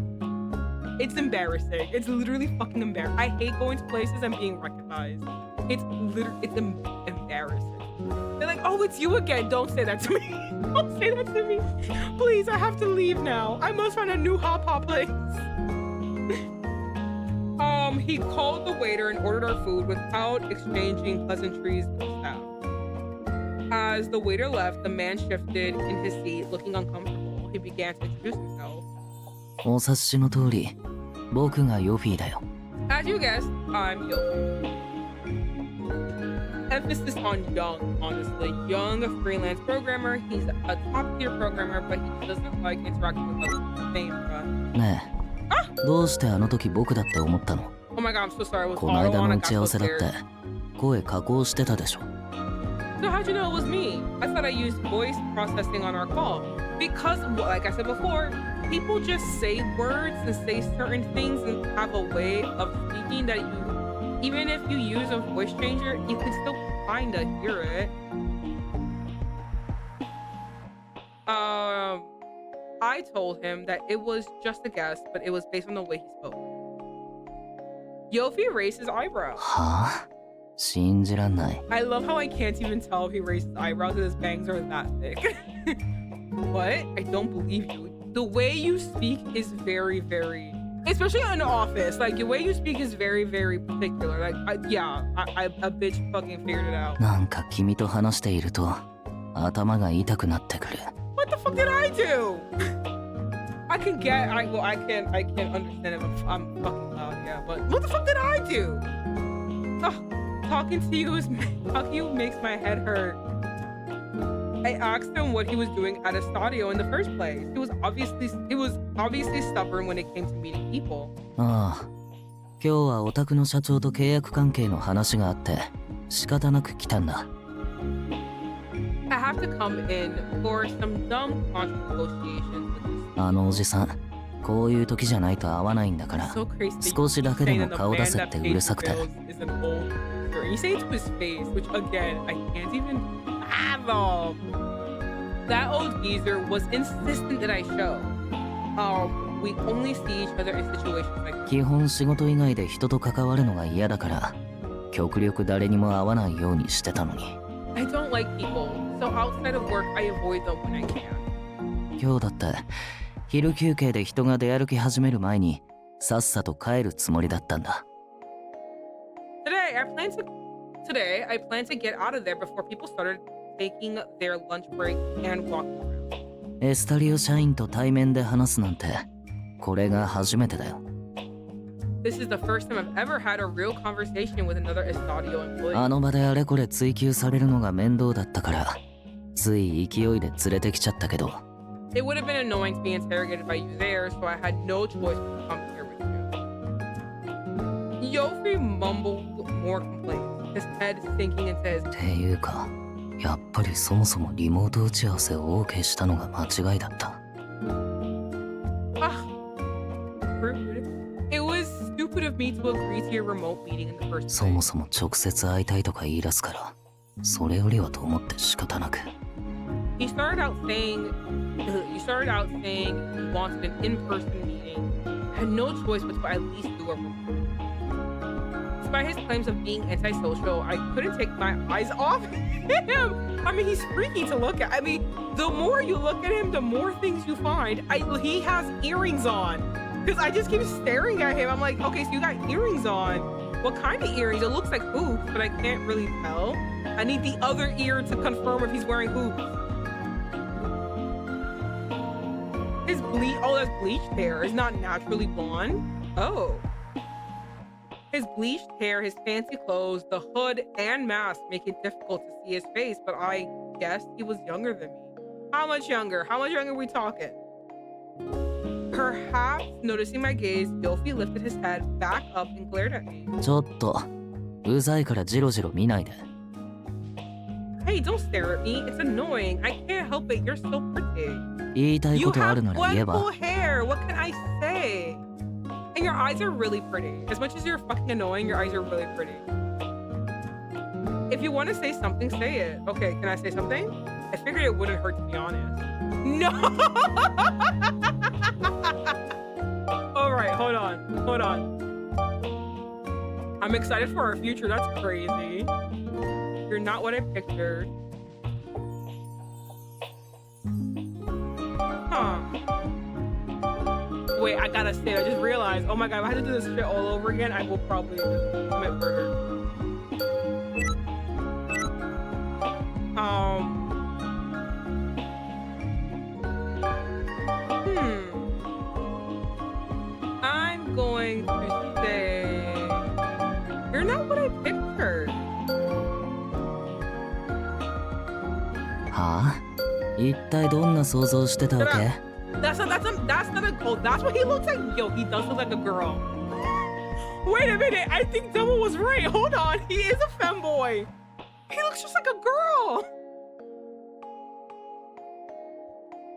It's embarrassing. It's literally fucking embarrassing. I hate going to places and being recognized. It's embarrassing. They're like, oh, it's you again. Don't say that to me. Don't say that to me. Please, I have to leave now. I must find a new hot pot place. He called the waiter and ordered our food without exchanging pleasantries with the staff. As the waiter left, the man shifted in his seat, looking uncomfortable. He began to introduce himself. お察しの通り、僕がヨフィーだよ。 As you guessed, I'm young. Emphasis on young, honestly. Young freelance programmer. He's a top-tier programmer, but he doesn't like interacting with others. Same, bruh. ねえ、どうしてあの時僕だって思ったの？ Oh my god, I'm so sorry. この間の打ち合わせだっ So て声加工してたでしょ。 how'd you know it was me? I thought I used voice processing on our call. Because, like I said before, people just say words and say certain things and have a way of speaking that you, even if you use a voice changer, you can still kind of hear it. I told him that it was just a guess, but it was based on the way he spoke. Yofi raised his eyebrows. はあ？信じらんない。 I love how I can't even tell if he raised his eyebrows and his bangs are that thick. What? I don't believe you. The way you speak is very, very, especially in the office. Like, the way you speak is very, very particular. Like, I a bitch fucking figured it out. なんか君と話していると頭が痛くなってくる。 What the fuck did I do? I can understand if I'm fucking loud, yeah. But what the fuck did I do? Talking to you makes my head hurt. I asked him what he was doing at a studio in the first place. He was obviously stubborn when it came to meeting people. ああ、今日はお宅の社長と契約関係の話があって仕方なく来たんだ。 I have to come in for some dumb contract negotiations with this. あのおじさん、こういう時じゃないと合わないんだから、 So crazy that 少しだけで saying も that the 顔出 man せっ that てう pays るさくて。 bills is an old actor. And you say it to his face, which again, I can't even fathom. That old geezer was insistent that I show. We only see each other in situations like this. 基本仕事以外で人と関わるのが嫌だから、極力誰にも会わないようにしてたのに。 I don't like people, so outside of work, I avoid them when I can. 今日だって昼休憩で人が出歩き始める前にさっさと帰るつもりだったんだ。 Today, I plan to get out of there before people started taking their lunch break and walking around. エスタリオ社員と対面で話すなんてこれが初めてだよ。 This is the first time I've ever had a real conversation with another Estadio employee. あの場であれこれ追及されるのが面倒だったからつい勢いで連れてきちゃったけど。 It would have been annoying to be interrogated by you there, so I had no choice but to come here with you. Yofi mumbled more complaints, his head sinking into his... っていうか、やっぱりそもそもリモート打ち合わせを OK したのが間違いだった。 Rude. It was stupid of me to agree to your remote meeting in the first place. そもそも直接会いたいとか言い出すから、それよりはと思って仕方なく。 You started out saying you wanted an in-person meeting. I had no choice but to at least do a remote. Despite his claims of being antisocial, I couldn't take my eyes off him. I mean, he's freaky to look at. I mean, the more you look at him, the more things you find. He has earrings on. Because I just keep staring at him. I'm like, okay, so you got earrings on. What kind of earrings? It looks like hoops, but I can't really tell. I need the other ear to confirm if he's wearing hoops. His that's bleached hair. It's not naturally blonde. Oh. His bleached hair, his fancy clothes, the hood and mask make it difficult to see his face, but I guessed he was younger than me. How much younger? How much younger are we talking? Perhaps noticing my gaze, Yofi lifted his head back up and glared at me. ちょっとうざいからジロジロ見ないで。 Hey, don't stare at me. It's annoying. I can't help it. You're so pretty. 言いたい You ことあ have るなら言えば。 wonderful hair. What can I say? And your eyes are really pretty. As much as you're fucking annoying, your eyes are really pretty. If you want to say something, say it. Okay, can I say something? I figured it wouldn't hurt, to be honest. No! All right, hold on. Hold on. I'm excited for our future. That's crazy. You're not what I pictured. Huh. Wait, I gotta say, I just realized, oh my god, if I had to do this shit all over again, I will probably commit murder. I'm going to say, you're not what I pictured. はあ？一体どんな想像してたわけ？ That's not a oh, that's what he looks like. Yo, he does look like a girl. Wait a minute, I think Double was right. Hold on, he is a femboy. He looks just like a girl.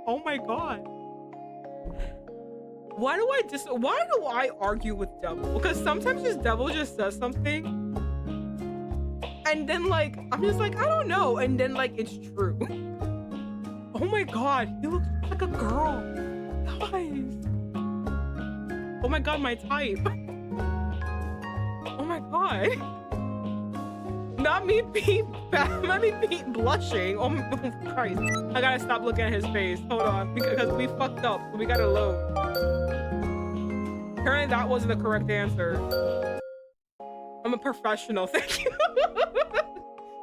Oh my god. Why do I argue with Devil? Because sometimes just Devil just says something and then like I'm just like, I don't know, and then like it's true. Oh my god, he looks like a girl. Guys. Oh my god, my type. Oh my god. Not me being bad, not me being blushing. Oh Christ. I gotta stop looking at his face. Hold on, because we fucked up. We gotta load. Apparently that wasn't the correct answer. I'm a professional, thank you.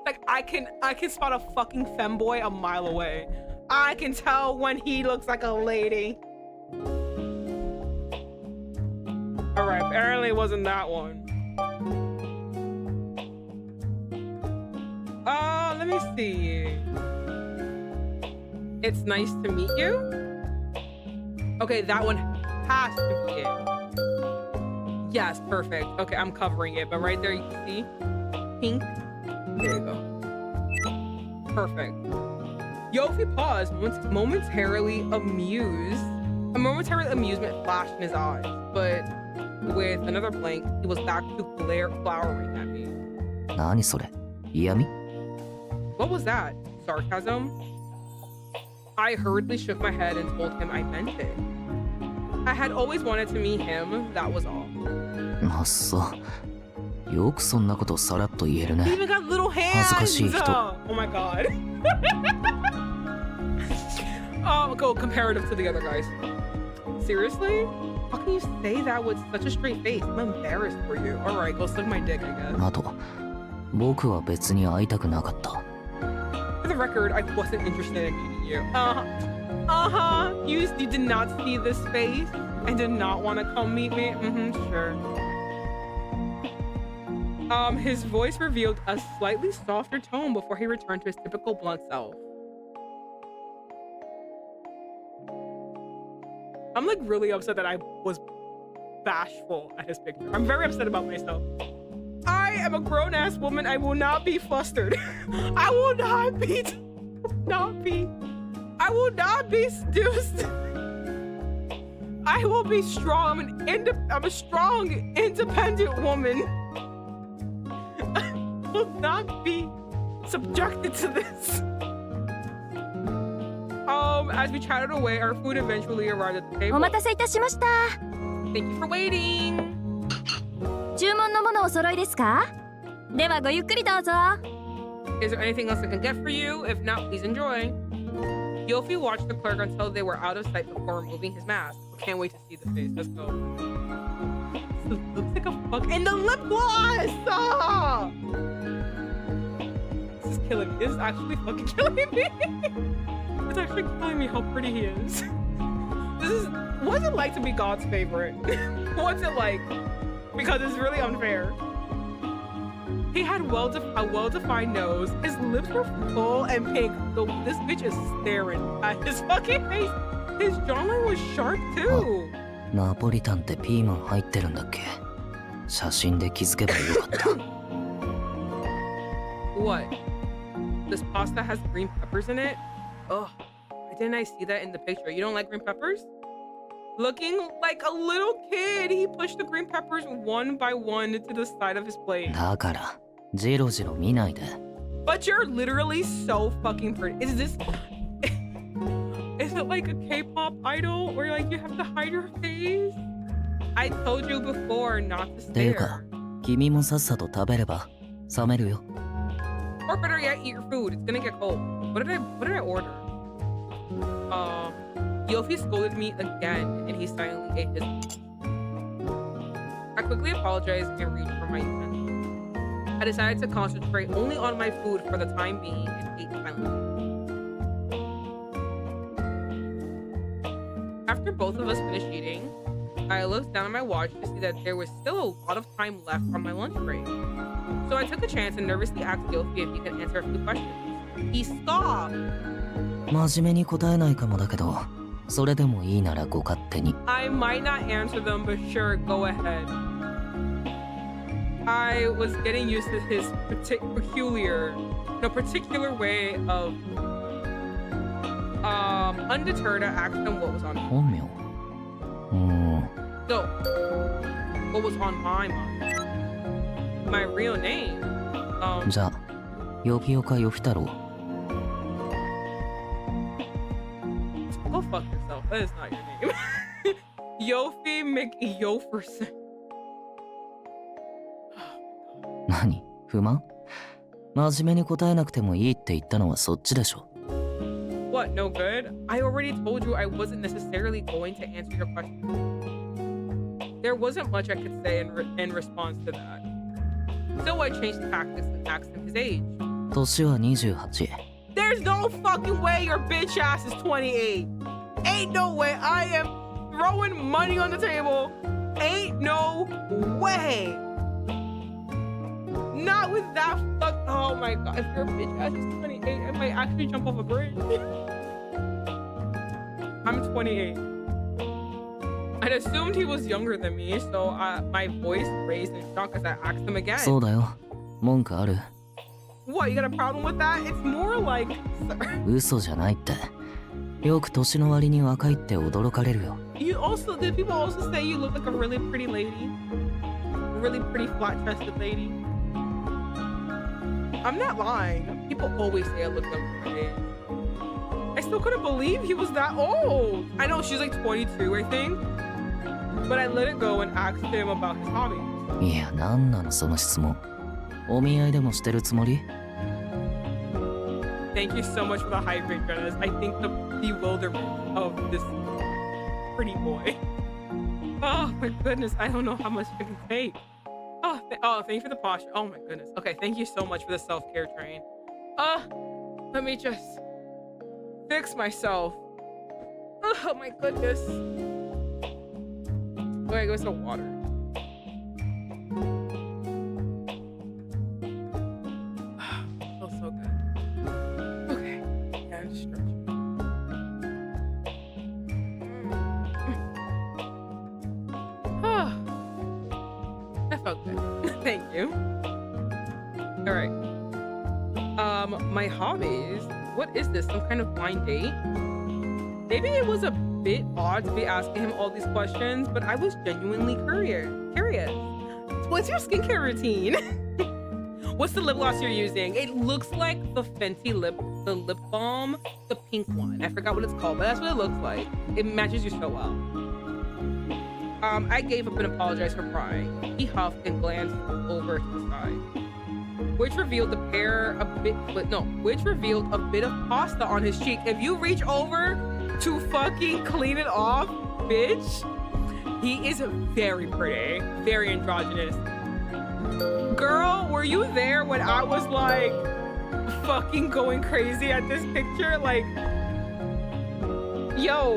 Like I can spot a fucking femboy a mile away. I can tell when he looks like a lady. Alright, apparently it wasn't that one. Let me see. It's nice to meet you. Okay, that one has to be it. Yes, perfect. Okay, I'm covering it, but right there you can see pink. There you go. Perfect. Yofi paused, momentarily amused. A momentary amusement flashed in his eyes, but with another blank, he was back to glowering at me. 何それ？嫌味？ What was that? Sarcasm? I hurriedly shook my head and told him I meant it. I had always wanted to meet him, that was all. あっそう。よくそんなことさらっと言えるね。 He even got little hands! 恥ずかしい人。 Oh my god. Go comparative to the other guys. Seriously? How can you say that with such a straight face? I'm embarrassed for you. Alright, go suck my dick, I guess. あと、僕は別に会いたくなかった。 For the record, I wasn't interested in meeting you. You did not see this face and did not want to come meet me? Sure. His voice revealed a slightly softer tone before he returned to his typical blunt self. I'm like really upset that I was bashful at his picture. I'm very upset about myself. I am a grown-ass woman. I will not be flustered. I will not be seduced. I will be strong. I'm a strong, independent woman. I will not be subjected to this. As we chatted away, our food eventually arrived at the table. お待たせいたしました。 Thank you for waiting. 注文のものお揃いですか？ではごゆっくりどうぞ。 Is there anything else I can get for you? If not, please enjoy. Yofi watched the clerk until they were out of sight before removing his mask. Can't wait to see the face. Let's go. This looks like a fuck? And the lip gloss! Ah! This is killing me. This is actually fucking killing me. It's actually killing me how pretty he is. What's it like to be God's favorite? What's it like? Because it's really unfair. He had a well-defined nose. His lips were full and pink. This bitch is staring at his fucking face. His jawline was sharp too. ナポリタンってピーマン入ってるんだっけ？写真で気づけばよかった。What? This pasta has green peppers in it? Ugh. Why didn't I see that in the picture? You don't like green peppers? Looking like a little kid, he pushed the green peppers one by one to the side of his plate. だから、ジロジロ見ないで。But you're literally so fucking pretty. Is it like a K-pop idol where like you have to hide your face? I told you before not to ていうか、 stare. 君もさっさと食べれば冷めるよ。 Or better yet, eat your food. It's gonna get cold. What did I order? Yofi scolded me again, and he silently ate his lunch. I quickly apologized and reached for my utensils. I decided to concentrate only on my food for the time being and ate silently. After both of us finished eating, I looked down at my watch to see that there was still a lot of time left on my lunch break. So I took a chance and nervously asked Yofi if he could answer a few questions. He stopped. 真面目に答えないかもだけど、それでもいいならご勝手に。 I might not answer them, but sure, go ahead. I was getting used to his particular way of undeterred, I asked him what was on his 本名？ So, what was on my mind? My real name? じゃあ、ヨピオかヨフィ太郎。 Go fuck yourself. That is not your name. Yofi McYoferson. 何？不満？真面目に答えなくてもいいって言ったのはそっちでしょ。 What, no good? I already told you I wasn't necessarily going to answer your question. There wasn't much I could say in response to that. So I changed tactics and asked him his age. 年は28。 There's no fucking way your bitch ass is 28. Ain't no way. I am throwing money on the table. Ain't no way. Not with that fuck. Oh my god. If your bitch ass is 28, I might actually jump off a bridge. I'm 28. I assumed he was younger than me, so my voice raised in shock as I asked him again. そうだよ。文句ある？ What, you got a problem with that? It's more like... 嘘じゃないって。よく年の割に若いって驚かれるよ。Did people also say you look like a really pretty lady? A really pretty flat-chested lady? I'm not lying. People always say I look like my age. I still couldn't believe he was that old. I know she's like 22, I think. But I let it go and asked him about his hobbies. いや、なんなのその質問。お見合いでもしてるつもり？ Thank you so much for the hydrate, Dennis. I think the bewilderment of this pretty boy. Oh my goodness, I don't know how much I can take. Oh, thank you for the posture. Oh my goodness. Okay, thank you so much for the self-care train. Let me just fix myself. Oh my goodness. Wait, go some water. Feels so good. Okay, yeah, I'm just stretching. That felt good. Thank you. All right. My hobbies. What is this? Some kind of blind date? Maybe it was a bit odd to be asking him all these questions, but I was genuinely curious. What's your skincare routine? What's the lip gloss you're using? It looks like the Fenty lip balm, the pink one. I forgot what it's called, but that's what it looks like. It matches you so well. I gave up and apologized for prying. He huffed and glanced over to the side, which revealed a bit of pasta on his cheek. If you reach over to fucking clean it off, bitch, He is very pretty, very androgynous. Girl, were you there when I was like fucking going crazy at this picture? Like, yo.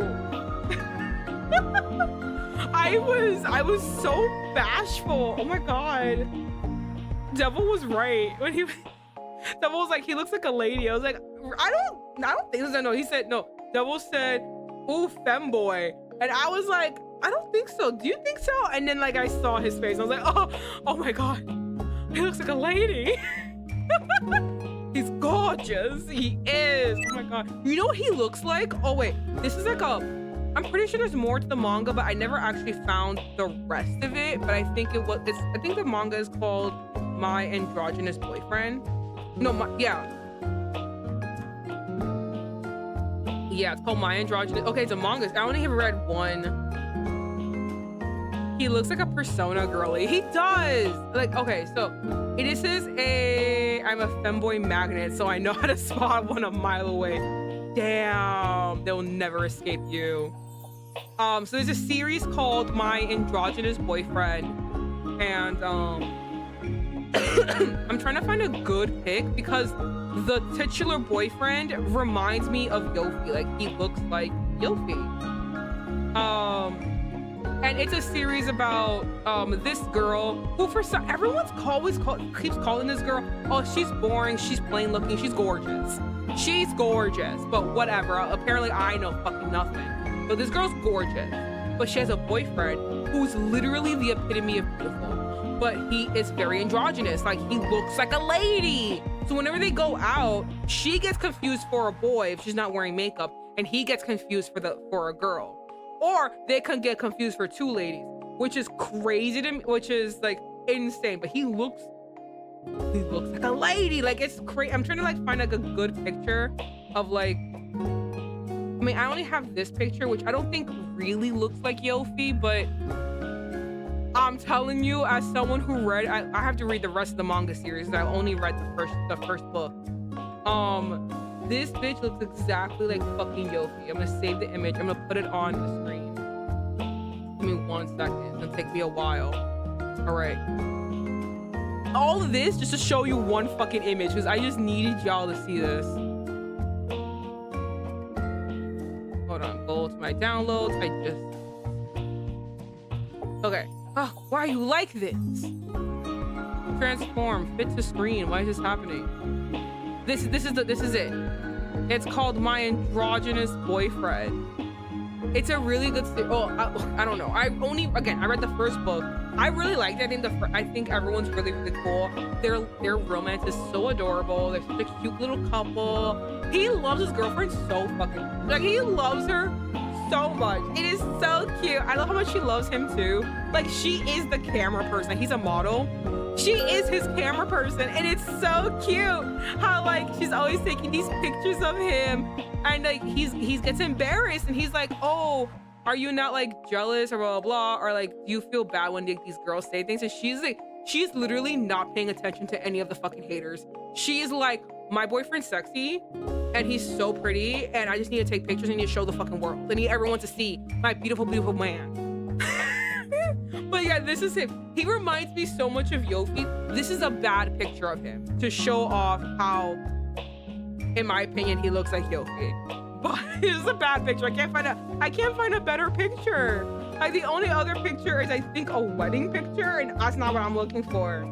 I was so bashful. Oh my god. Devil was right when Devil was like, he looks like a lady. I was like, I don't think so. No, he said no. Devil said, ooh, femboy. And I was like, I don't think so. Do you think so? And then like I saw his face. I was like, oh my god. He looks like a lady. He's gorgeous. He is. Oh my god. You know what he looks like? Oh wait, this is like I'm pretty sure there's more to the manga, but I never actually found the rest of it. But I think I think the manga is called My Androgynous Boyfriend. No, yeah, it's called My Androgynous. Okay, it's a manga. I only have read one. He looks like a Persona girly. He does. Like, okay, so this is I'm a femboy magnet, so I know how to spot one a mile away. Damn, they'll never escape you. So there's a series called My Androgynous Boyfriend, and I'm trying to find a good pic because the titular boyfriend reminds me of YOFY. Like, he looks like YOFY. And it's a series about this girl who keeps calling this girl, oh, she's boring, she's plain looking, she's gorgeous. She's gorgeous, but whatever. Apparently I know fucking nothing. But this girl's gorgeous, but she has a boyfriend who's literally the epitome of beautiful, but he is very androgynous. Like, he looks like a lady. So whenever they go out, she gets confused for a boy if she's not wearing makeup, and he gets confused for a girl. Or they can get confused for two ladies, which is crazy to me, which is like insane. But he looks like a lady. Like, it's crazy. I'm trying to like find like a good picture of like, I mean, I only have this picture, which I don't think really looks like YOFY, but I'm telling you, as someone who read, I have to read the rest of the manga series. I only read the first book. This bitch looks exactly like fucking YOFY. I'm gonna save the image. I'm gonna put it on the screen. Give me 1 second. It's gonna take me a while. All right. All of this just to show you one fucking image because I just needed y'all to see this. Hold on. Go to my downloads. Okay. Oh, why are you like this? Transform. Fit to screen. Why is this happening? This is it. It's called My Androgynous Boyfriend. It's a really good series. Oh, I don't know. I read the first book. I really liked it. I think everyone's really, really cool. Their romance is so adorable. They're such a cute little couple. He loves his girlfriend so fucking, like, he loves her so much. It is so cute. I love how much she loves him too. Like, she is the camera person. He's a model. She is his camera person, and it's so cute how like she's always taking these pictures of him, and like he gets embarrassed, and he's like, oh, are you not like jealous or blah blah blah, or like do you feel bad when these girls say things? And she's literally not paying attention to any of the fucking haters. She's like, my boyfriend's sexy and he's so pretty, and I just need to take pictures and need to show the fucking world. I need everyone to see my beautiful, beautiful man. But yeah, this is him. He reminds me so much of YOFY. This is a bad picture of him to show off how, in my opinion, he looks like YOFY. But this is a bad picture. I can't find a better picture. Like, the only other picture is, I think, a wedding picture, and that's not what I'm looking for.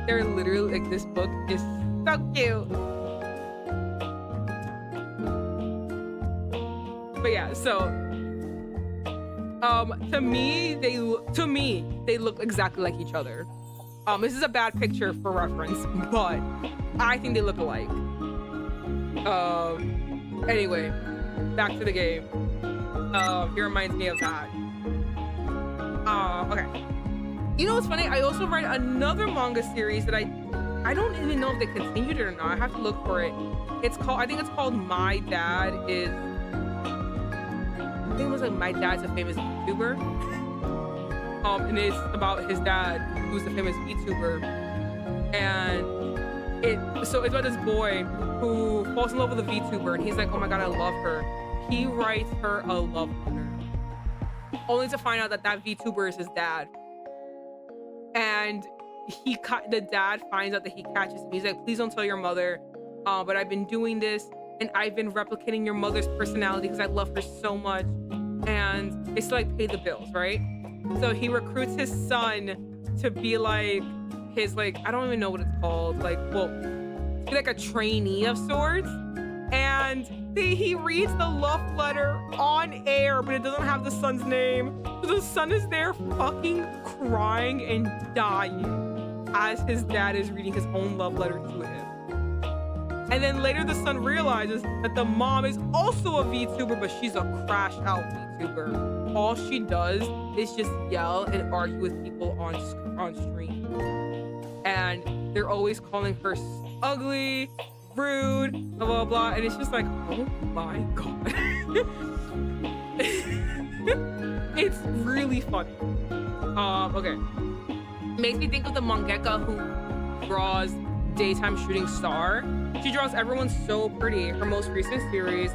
They're literally like, this book is so cute. But yeah, so to me they look exactly like each other. This is a bad picture for reference, but I think they look alike. Anyway, back to the game. It reminds me of that. Okay. You know what's funny? I also read another manga series that I don't even know if they continued it or not. I have to look for it. I think it's called My Dad Is, I think it was like My Dad's a Famous VTuber. And it's about his dad, who's a famous VTuber. And it's about this boy who falls in love with a VTuber, and he's like, oh my god, I love her. He writes her a love letter. only to find out that that VTuber is his dad. And the dad finds out that he catches him. He's like, please don't tell your mother, but I've been doing this and I've been replicating your mother's personality because I love her so much, and it's to like pay the bills, right? So he recruits his son to be like his, like, I don't even know what it's called, like, well, to be like a trainee of sorts. And he reads the love letter on air, but it doesn't have the son's name. So the son is there fucking crying and dying as his dad is reading his own love letter to him. And then later the son realizes that the mom is also a VTuber, but she's a crashed out VTuber. All she does is just yell and argue with people on stream. And they're always calling her ugly, rude, blah, blah, blah. And it's just like, oh my God. It's really funny. Okay. Makes me think of the mangaka who draws Daytime Shooting Star. She draws everyone so pretty. Her most recent series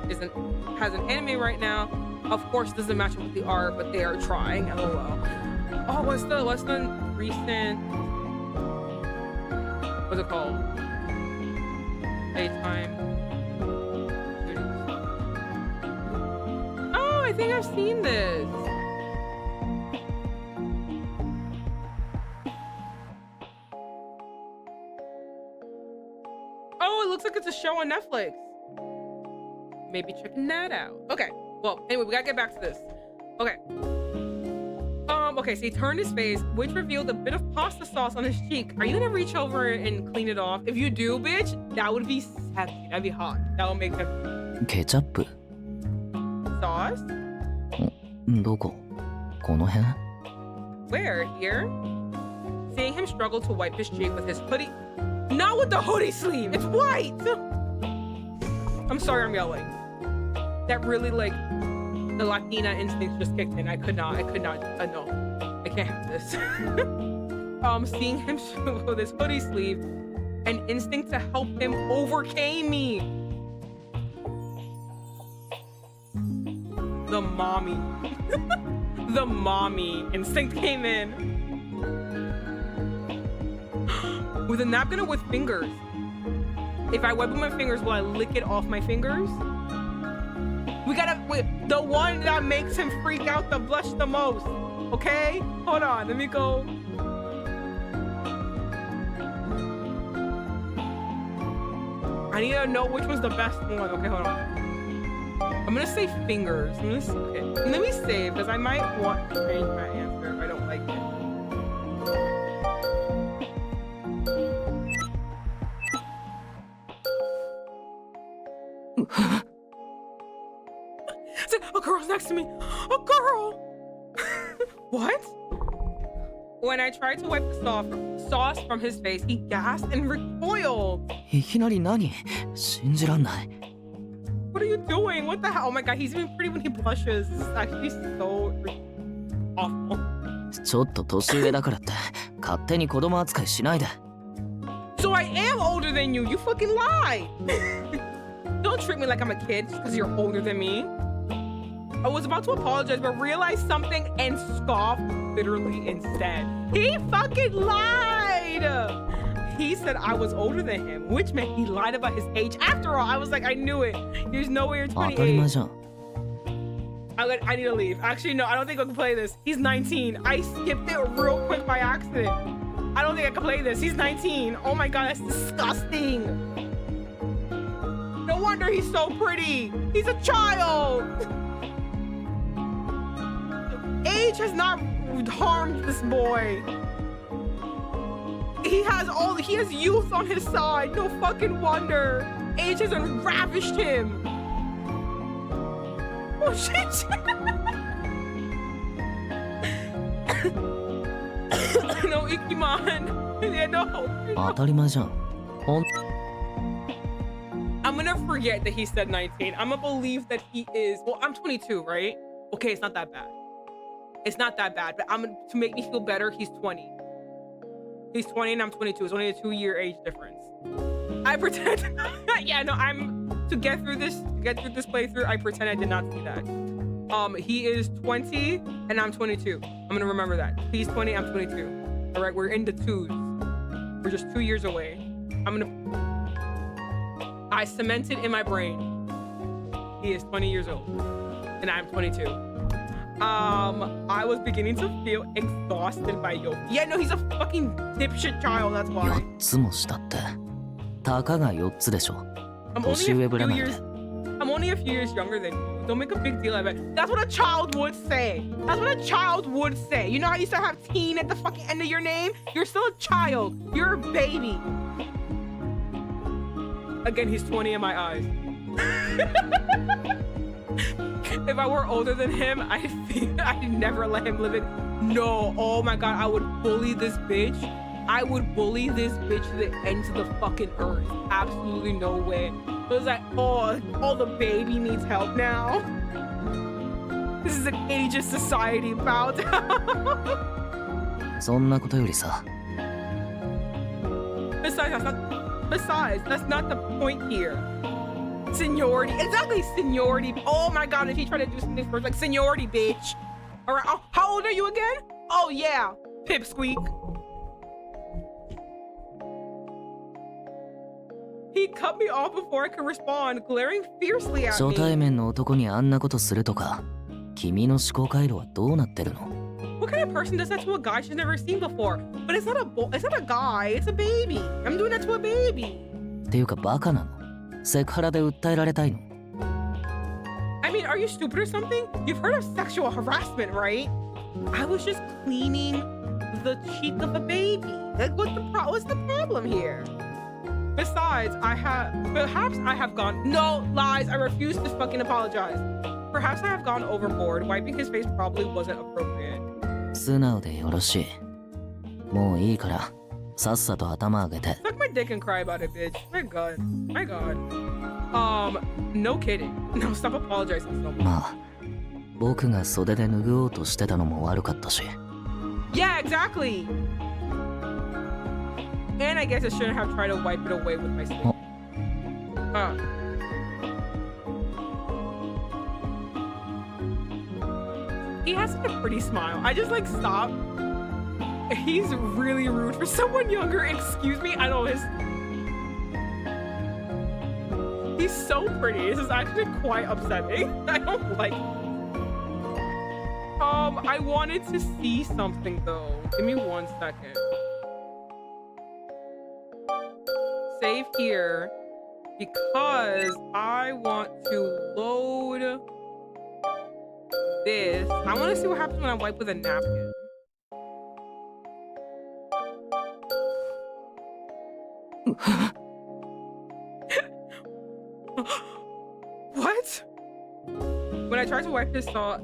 has an anime right now. Of course, it doesn't match up with the art, but they are trying. LOL. Oh, what's the recent? What's it called? Daytime Shooting Star. Oh, I think I've seen this. Oh, it looks like it's a show on Netflix. Maybe checking that out. Okay. Well, anyway, we gotta get back to this. Okay. Okay, so he turned his face, which revealed a bit of pasta sauce on his cheek. Are you gonna reach over and clean it off? If you do, bitch, that would be sexy. That'd be hot. That would make him. ケチャップ Sauce? どここの辺 Where? Here? Seeing him struggle to wipe his cheek with his hoodie. Not with the hoodie sleeve. It's white. I'm sorry I'm yelling. That really, like, the Latina instinct just kicked in. I could not, no. I can't have this. Seeing him struggle with his hoodie sleeve, an instinct to help him overcame me. The mommy. The mommy instinct came in. With a napkin or with fingers? If I wipe with my fingers, will I lick it off my fingers? We gotta, wait, the one that makes him freak out, the blush the most. Okay? Hold on, let me go. I need to know which was the best one. Okay, hold on. I'm gonna say fingers. Okay. Let me save, because I might want to change my answer if I don't like it. A girl's next to me. A girl. What? When I tried to wipe the sauce from his face, he gasped and recoiled. いきなり何信じらんない What are you doing? What the hell? Oh my God, he's even pretty when he blushes. This is actually so awful. ちょっと年上だからって勝手に子供扱いしないで So I am older than you. You fucking lied. Don't treat me like I'm a kid because you're older than me. I was about to apologize, but realized something and scoffed bitterly instead. He fucking lied. He said I was older than him, which meant he lied about his age. After all, I was like, I knew it. There's no way you're 当たり前 28. じゃん I need to leave. Actually, no, I don't think I can play this. He's 19. I skipped it real quick by accident. I don't think I can play this. He's 19. Oh my God, that's disgusting. No wonder he's so pretty. He's a child. Age has not harmed this boy. He has youth on his side. No fucking wonder. Age hasn't ravished him. Oh shit. No, Ikiman. Yeah, no. 当たり前じゃんほん I'm gonna forget that he said 19. I'm gonna believe that he is. Well, I'm 22, right? Okay, it's not that bad. It's not that bad, but to make me feel better, he's 20. He's 20 and I'm 22. It's only a 2-year age difference. I pretend. Yeah, no, to get through this playthrough, I pretend I did not see that. He is 20 and I'm 22. I'm gonna remember that. He's 20, I'm 22. All right, we're in the twos. We're just 2 years away. I cemented in my brain. He is 20 years old and I'm 22. I was beginning to feel exhausted by Yofi. Yeah, no, he's a fucking dipshit child, that's why. 4つも下ってたかが4つでしょ I'm 年上ぶらないで I'm only a few years younger than you. Don't make a big deal of it. That's what a child would say. That's what a child would say. You know how you still have teen at the fucking end of your name? You're still a child. You're a baby. Again, he's 20 in my eyes. If I were older than him, I'd never let him live it. No, oh my god, I would bully this bitch. I would bully this bitch to the ends of the fucking earth. Absolutely no way. It was like, oh, the baby needs help now. This is an ageist society about. そんなことよりさ Besides, that's not the point here. Seniority. Exactly, seniority. Oh my god, if he tried to do something first, like seniority, bitch. All right, oh, how old are you again? Oh yeah, pipsqueak. He cut me off before I could respond, glaring fiercely at 初 me. 対面の男にあんなことするとか君の思考回路はどうなってるの What kind of person does that to a guy she's never seen before? But it's not a guy, it's a baby. I'm doing that to a baby. っていうかバカなのセクハラで訴えられたいの I mean, are you stupid or something? You've heard of sexual harassment, right? I was just cleaning the cheek of a baby. Like, what's the problem here? Besides, perhaps I have gone, no, lies, I refuse to fucking apologize. Perhaps I have gone overboard. Wiping his face probably wasn't appropriate. 素直でよろしいもういいからさっさと頭上げて Suck my dick and cry about it, bitch. My god. My god. No kidding. No, stop apologizing so much. まあ僕が袖で拭おうとしてたのも悪かったし Yeah, exactly. And I guess I shouldn't have tried to wipe it away with my sleeve. He has such a pretty smile. I just like stop. He's really rude for someone younger. Excuse me. I know he's so pretty. This is actually quite upsetting. I don't like it. I wanted to see something though. Give me 1 second. Save here because I want to load this. I want to see what happens when I wipe with a napkin. What? When I tried to wipe the sauce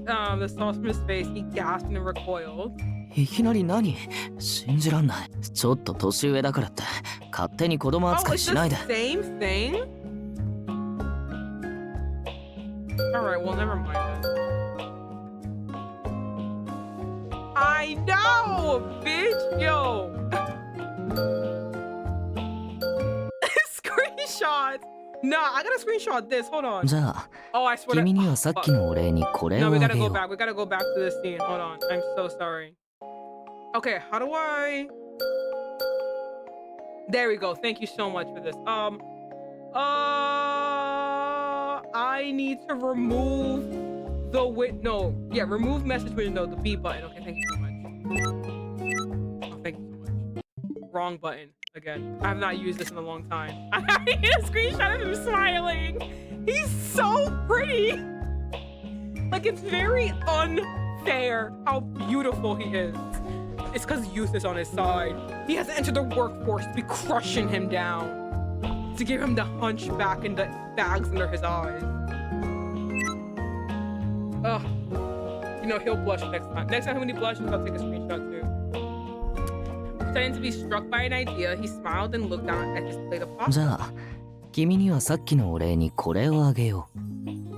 from his face, he gasped and recoiled. いきなり何信じらんないちょっと年上だからって勝手に子供 Oh, 扱い it's しないで the same thing? Alright, well, never mind then. I know, bitch! Yo! Screenshots! Nah, I gotta screenshot this. Hold on. じゃあ Oh, I swear to... 君にはさっきのお礼にこれ No, を we あ gotta げ go よう back. We gotta go back to this scene. Hold on. I'm so sorry. Okay, how do I... There we go. Thank you so much for this. I need to remove the remove message window, the B button. Okay, thank you so much. Oh, thank you so much. Wrong button again. I have not used this in a long time. I need a screenshot of him smiling. He's so pretty. Like, it's very unfair how beautiful he is. It's because youth is on his side. He has entered the workforce to be crushing him down. To give him the hunchback and the bags under his eyes. Ugh. You know, he'll blush next time. Next time when he blushes, I'll take a screenshot too. Pretending to be struck by an idea, he smiled and looked down at his plate of じ pasta. ゃあ君にはさっきのお礼にこれをあげよ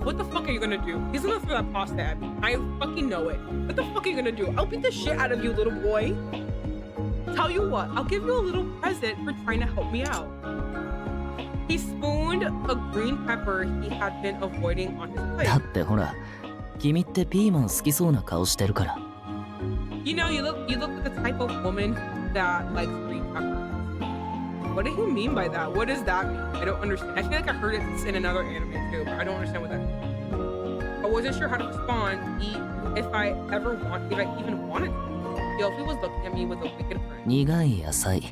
What the fuck are you gonna do? He's gonna throw that pasta at me. I fucking know it. What the fuck are you gonna do? I'll beat the shit out of you, little boy. Tell you what, I'll give you a little present for trying to help me out. He spooned a green pepper he had been avoiding on his う plate. だってほら君ってピーマン好きそうな顔してるから。 You know, you look like the type of woman that likes green peppers. What did he mean by that? What does that mean? I don't understand. I feel like I heard it in another anime too, but I don't understand what that means. I wasn't sure how to respond if I even wanted to. Yofi was looking at me with a wicked grin. 苦い野菜。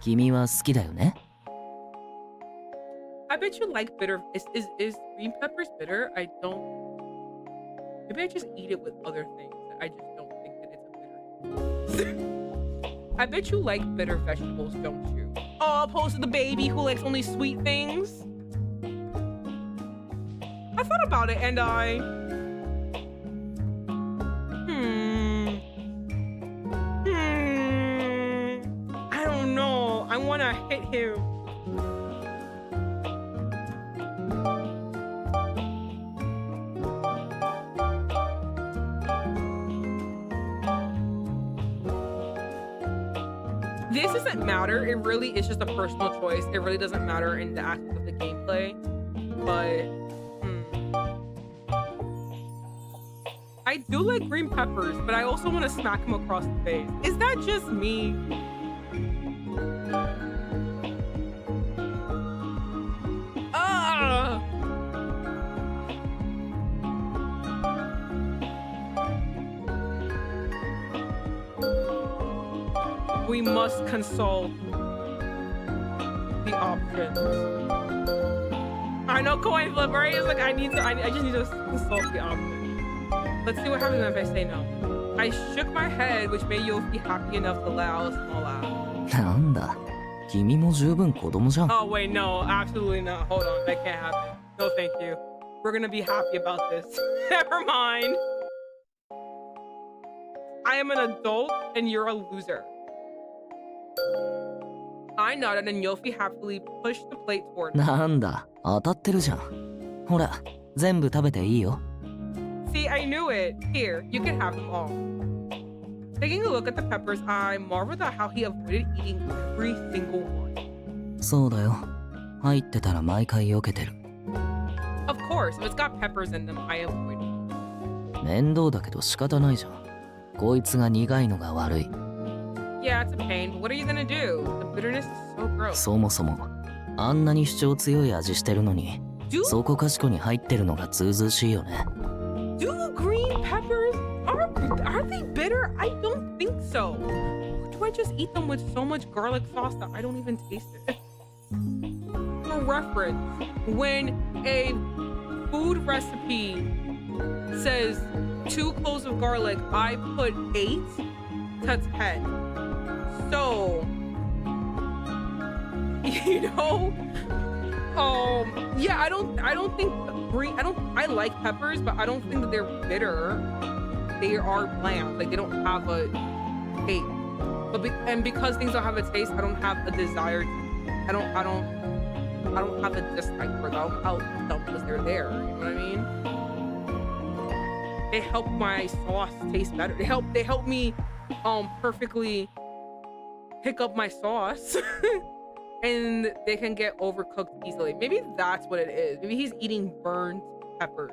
君は好きだよね。 I bet you like bitter. Is green peppers bitter? I don't. Maybe I just eat it with other things. I just don't think that it's a bitter. I bet you like bitter vegetables, don't you? Oh, opposed to the baby who likes only sweet things. I thought about it and I don't know. I want to hit him. This doesn't matter. It really is just a personal choice. It really doesn't matter in the aspect of the gameplay. But I do like green peppers, but I also want to smack him across the face. Is that just me? Ah! We must consult the options. I know coin flip, right? It's like I just need to consult the options. Let's see what happens if I say no. I shook my head, which made Yofi happy enough to let out a small laugh. なんだ、君も十分子供じゃん。 Oh wait, no, absolutely not. Hold on, that can't happen. No, thank you. We're gonna be happy about this. Never mind. I am an adult and you're a loser. I nodded and Yofi happily pushed the plate toward me. なんだ、当たってるじゃん。ほら、全部食べていいよ。 See, I knew it. Here, you can have them all. Taking a look at the peppers, I marveled at how he avoided eating every single one. そうだよ。入ってたら毎回避けてる。 Of course, if it's got peppers in them, I avoid them. 面倒だけど仕方ないじゃん。こいつが苦いのが悪い。 Yeah, it's a pain, but what are you gonna do? The bitterness is so gross. そもそも、あんなに主張強い味してるのに、そこかしこに入ってるのがずうずうしいよね。 Do green peppers are they bitter? I don't think so. Do I just eat them with so much garlic sauce that I don't even taste it? For reference, when a food recipe says 2 cloves of garlic, I put 8 to 10. So, you know, yeah, I don't think green. I like peppers, but I don't think that they're bitter. They are bland. Like they don't have a taste. But because things don't have a taste, I don't have a desire. I don't have a dislike for them. I'll eat them because they're there. You know what I mean? They help my sauce taste better. They help me perfectly pick up my sauce. And they can get overcooked easily. Maybe that's what it is. Maybe he's eating burnt peppers.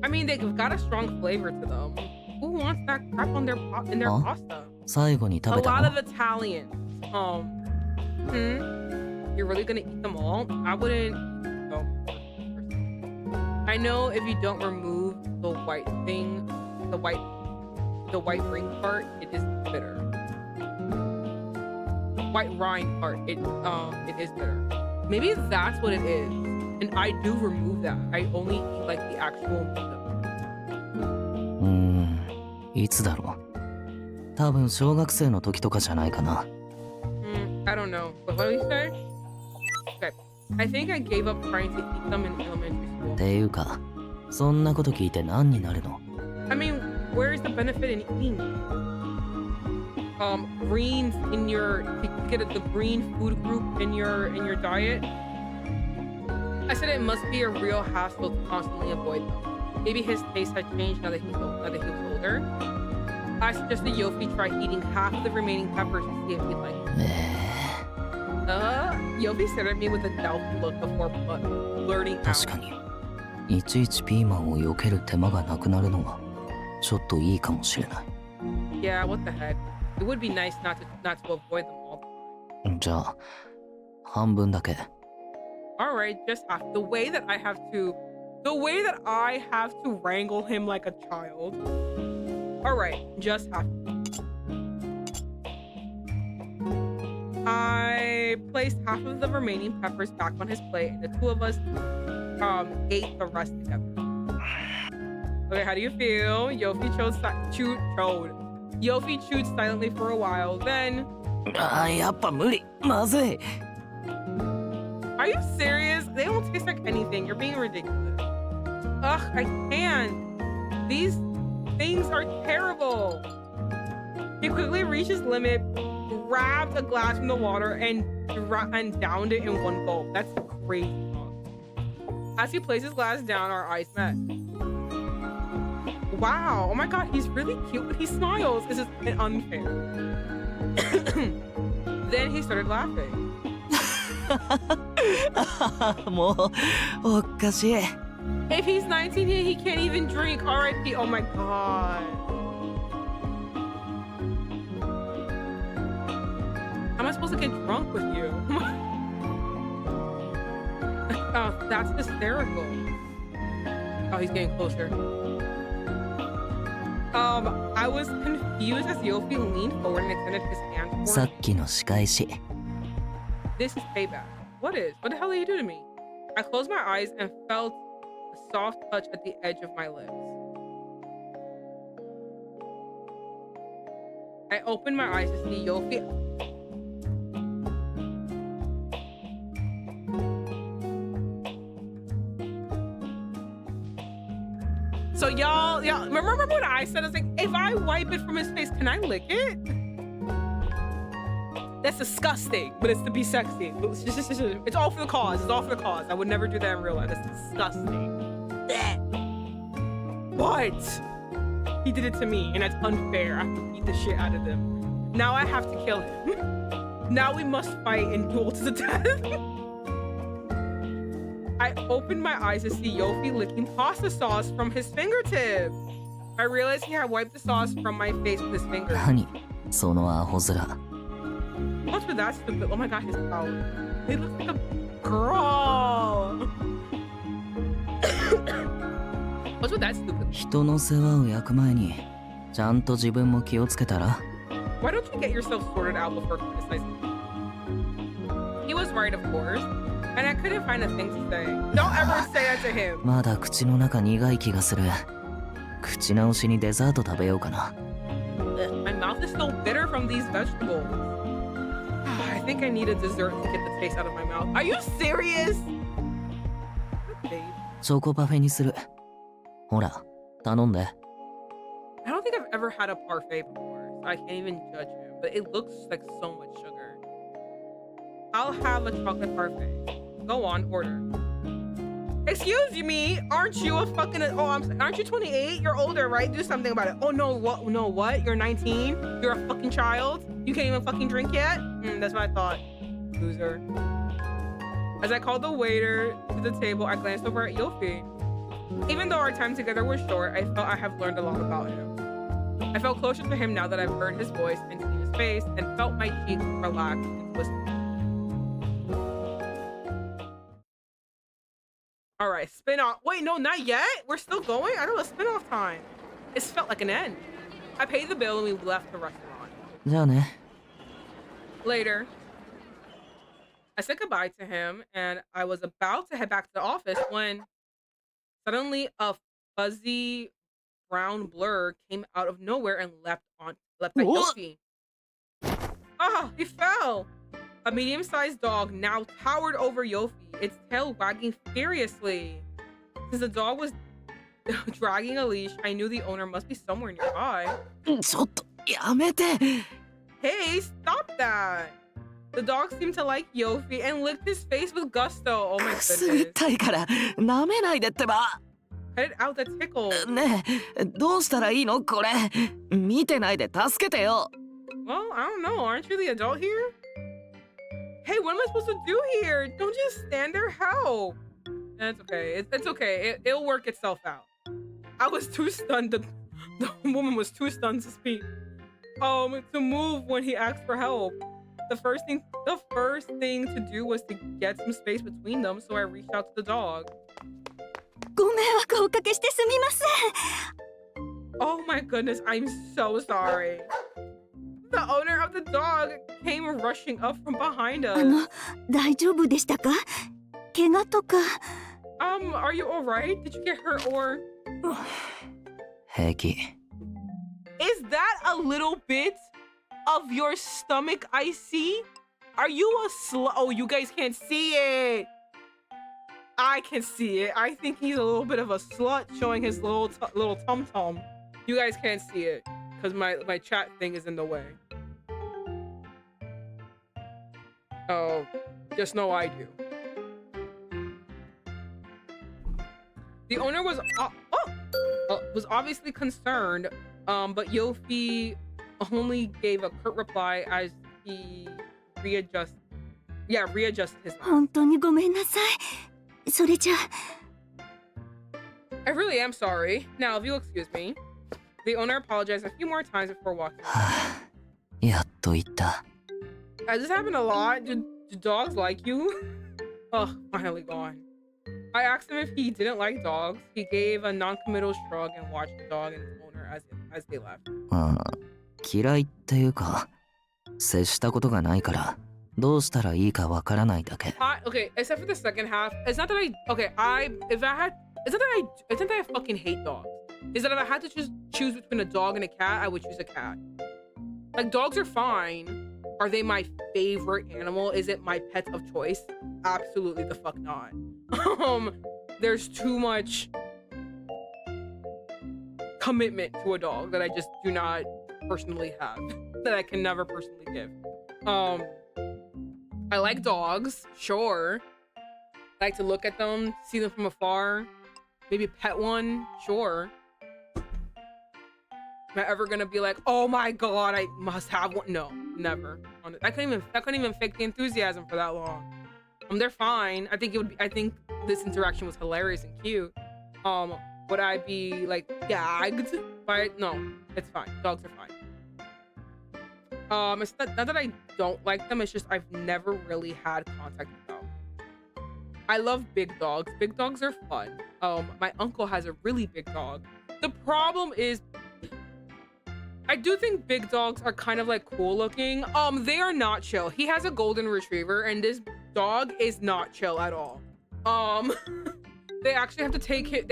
I mean, they've got a strong flavor to them. Who wants that crap on their pasta? 最後に食 A べた lot の of Italians. You're really gonna eat them all? I wouldn't eat them. I know if you don't remove the white thing, the white ring part, it is bitter. White rind part, it is bitter. Maybe that's what it is, and I do remove that. I only eat like the actual meat. いつだろう。多分小学生の時とかじゃないかな。I don't know. But what did he say? Okay. I think I gave up trying to eat them in elementary school. っていうか、そんなこと聞いて何になるの？ I mean, where's the benefit in eating greens in your to get the green food group in your diet? I said it must be a real hassle to constantly avoid them. Maybe his taste had changed now that he was older. I suggested Yofi try eating half of the remaining peppers to see if he'd like it. Yofi stared at me with a doubtful look before blurting out. 確かにいちいちピーマンを避ける手間がなくなるのはちょっといいかもしれない。 Yeah, what the heck? It would be nice not to avoid them all the time. じゃあ半分だけ。 Alright, just half. The way that I have to wrangle him like a child. Alright, just half. I placed half of the remaining peppers back on his plate, and the two of us ate the rest together. Okay, how do you feel? Yofi chewed silently for a while, then... あー、やっぱ無理。まずい。 Are you serious? They don't taste like anything. You're being ridiculous. Ugh, I can't. These things are terrible. He quickly reached his limit, grabbed a glass from the water, and downed it in one gulp. That's crazy. As he placed his glass down, our eyes met. Wow. Oh my god, he's really cute when he smiles. This is unfair. Then he started laughing. もうおかしい。 If he's 19, he can't even drink. R.I.P. Oh my god. How am I supposed to get drunk with you? Oh, that's hysterical. Oh, he's getting closer. I was confused as Yofi leaned forward and extended his hand toward さっきの仕返し。 This is payback. What the hell did you do to me? I closed my eyes and felt a soft touch at the edge of my lips. I opened my eyes to see Yofi. So y'all, remember what I said? I was like, if I wipe it from his face, can I lick it? That's disgusting, but it's to be sexy. It's all for the cause. It's all for the cause. I would never do that in real life. That's disgusting. What? He did it to me, and that's unfair. I have to beat the shit out of him. Now I have to kill him. Now we must fight and duel to the death. I opened my eyes to see Yofi licking pasta sauce from his fingertips. I realized he had wiped the sauce from my face with his fingers. 何そのアホ面。 What's with that stupid? Oh my god, his mouth. He looks like a girl. What's with that stupid? 人の世話を焼く前にちゃんと自分も気をつけたら。 Why don't you get yourself sorted out before criticizing? He was right, of course, and I couldn't find a thing to say. Don't ever say that to him. まだ口の中苦い気がする。口直しにデザート食べようかな。 My mouth is still bitter from these vegetables. I think I need a dessert to get the taste out of my mouth. Are you serious? Babe. チョコパフェにする。ほら、頼んで。 I don't think I've ever had a parfait before, so I can't even judge him, but it looks like so much sugar. I'll have a chocolate parfait. Go on, order. Excuse me, aren't you a fucking... aren't you 28? You're older, right? Do something about it. Oh, no, what? No, what? You're 19? You're a fucking child? You can't even fucking drink yet? That's what I thought. Loser. As I called the waiter to the table, I glanced over at Yofi. Even though our time together was short, I felt I have learned a lot about him. I felt closer to him now that I've heard his voice and seen his face, and felt my cheeks relax and twist. All right, spin-off. Wait, no, not yet. We're still going? I know it's spin-off time. It's felt like an end. I paid the bill and we left the restaurant. じゃあね。 Later, I said goodbye to him and I was about to head back to the office when suddenly a fuzzy brown blur came out of nowhere and leapt at Yofi. Ah, he fell. A medium-sized dog now towered over Yofi, its tail wagging furiously. Since the dog was dragging a leash, I knew the owner must be somewhere nearby. ちょっとやめて。 Hey, stop that! The dog seemed to like Yofi and licked his face with gusto. Oh my くす goodness. ったいから舐めないでってば。 Cut it out, that tickle. ねえ、どうしたらいいのこれ。見てないで助けてよ。 Well, I don't know. Aren't you the adult here? Hey, what am I supposed to do here? Don't just stand there. Help. It's okay. It's okay. It'll work itself out. I was too stunned. The woman was too stunned to speak. To move when he asked for help. The first thing to do was to get some space between them, so I reached out to the dog. ご迷惑をおかけしてすみません。 Oh my goodness, I'm so sorry. The owner of the dog came rushing up from behind us. 大丈夫でしたか？怪我とか。Are you alright? Did you get hurt or? 平気。 Is that a little bit of your stomach I see? Are you a slut? Oh, you guys can't see it. I can see it. I think he's a little bit of a slut showing his little tum-tum. You guys can't see it because my chat thing is in the way. Oh, just know I do. The owner was obviously concerned, but YOFY only gave a curt reply as he readjusted his mouth. 本当にごめんなさい。それじゃ。I really am sorry. Now, if you'll excuse me. The owner apologized a few more times before walking. やっと言った。 Has this happened a lot? Do dogs like you? Ugh, finally gone. I asked him if he didn't like dogs. He gave a non-committal shrug and watched the dog and its owner as they left. 嫌いっていうか、接したことがないから、どうしたらいいかわからないだけ。Okay, except for the second half. It's not that I fucking hate dogs. Is that if I had to choose between a dog and a cat, I would choose a cat. Like, dogs are fine. Are they my favorite animal? Is it my pet of choice? Absolutely the fuck not. There's too much commitment to a dog that I just do not personally have, that I can never personally give. I like dogs, sure. I like to look at them, see them from afar, maybe pet one, sure. Am I ever gonna be like, oh my god, I must have one? No, never. I couldn't even fake the enthusiasm for that long. They're fine. I think this interaction was hilarious and cute. Would I be like gagged by it? No, it's fine. Dogs are fine. It's not that I don't like them, it's just I've never really had contact with them. I love big dogs. Big dogs are fun. My uncle has a really big dog. The problem is, I do think big dogs are kind of like cool looking. They are not chill. He has a golden retriever and this dog is not chill at all. They actually have to take him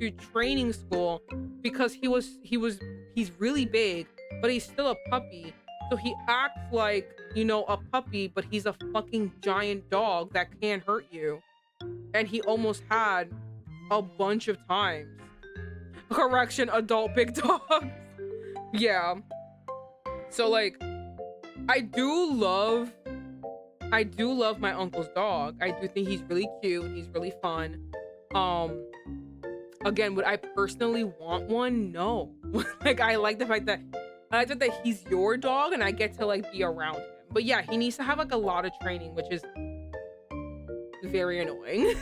to training school because he's really big, but he's still a puppy. So he acts like, you know, a puppy, but he's a fucking giant dog that can't hurt you. And he almost had a bunch of times. Correction, adult big dogs. Yeah. So like, I do love my uncle's dog. I do think he's really cute. He's really fun. Again, would I personally want one? No. Like, I like the fact that he's your dog and I get to like be around him. But yeah, he needs to have like a lot of training, which is very annoying.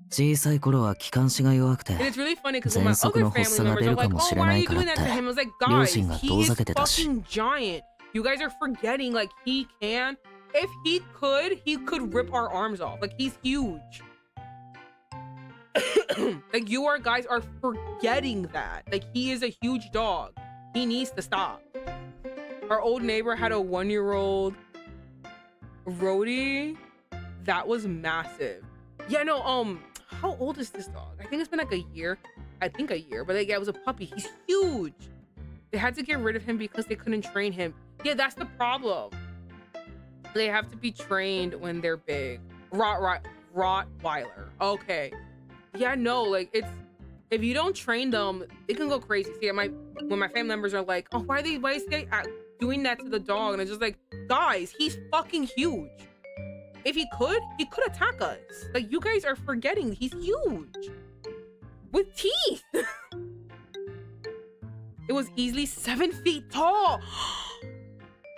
小さい頃は気管支が弱くて、 And it's really funny because when my 喘息 other の発 family 作が members 出 are るか like, も oh, しれ why な are い you から doing っ that て to him? I was like, 両 guys, 親が遠 he's ざけてたし。 fucking giant. You guys are forgetting, like, he can, if he could rip our arms off. Like, he's huge. Like, you guys are forgetting that. Like, he is a huge dog. He needs to stop. Our old neighbor had a 1-year-old roadie that was massive. Yeah, no, how old is this dog? I think it's been like a year. I think a year, but like, yeah, it was a puppy. He's huge. They had to get rid of him because they couldn't train him. Yeah, that's the problem. They have to be trained when they're big. Rottweiler. Okay. Yeah, no, like, it's, if you don't train them, it can go crazy. See, when my family members are like, oh, why is he doing that to the dog? And it's just like, guys, he's fucking huge. If he could attack us. Like, you guys are forgetting he's huge. With teeth. It was easily 7 feet tall.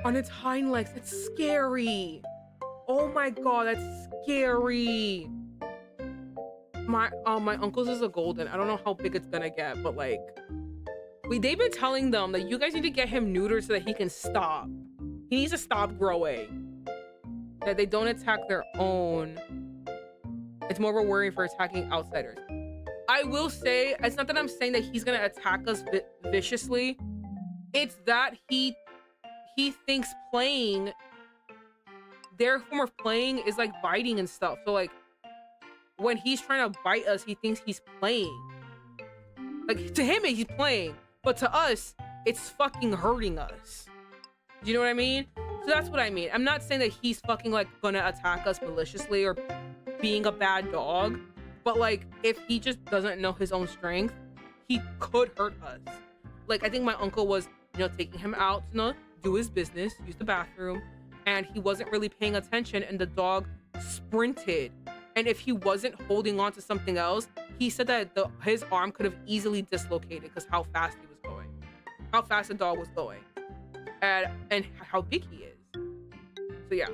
On its hind legs. It's scary. Oh my god, that's scary. My uncle's is a golden. I don't know how big it's gonna get, but like they've been telling them that you guys need to get him neutered so that he can stop. He needs to stop growing. That they don't attack their own. It's more of a worry for attacking outsiders. I will say, it's not that I'm saying that he's gonna attack us viciously. It's that he thinks playing, their form of playing is like biting and stuff. So like when he's trying to bite us, he thinks he's playing. Like to him, he's playing, but to us, it's fucking hurting us. Do you know what I mean? So that's what I mean. I'm not saying that he's fucking like gonna attack us maliciously or being a bad dog, but like if he just doesn't know his own strength, he could hurt us. Like I think my uncle was, you know, taking him out to, you know, do his business, use the bathroom, and he wasn't really paying attention, and the dog sprinted. And if he wasn't holding on to something else, he said that his arm could have easily dislocated because how fast he was going, how fast the dog was going, and how big he is. So yeah,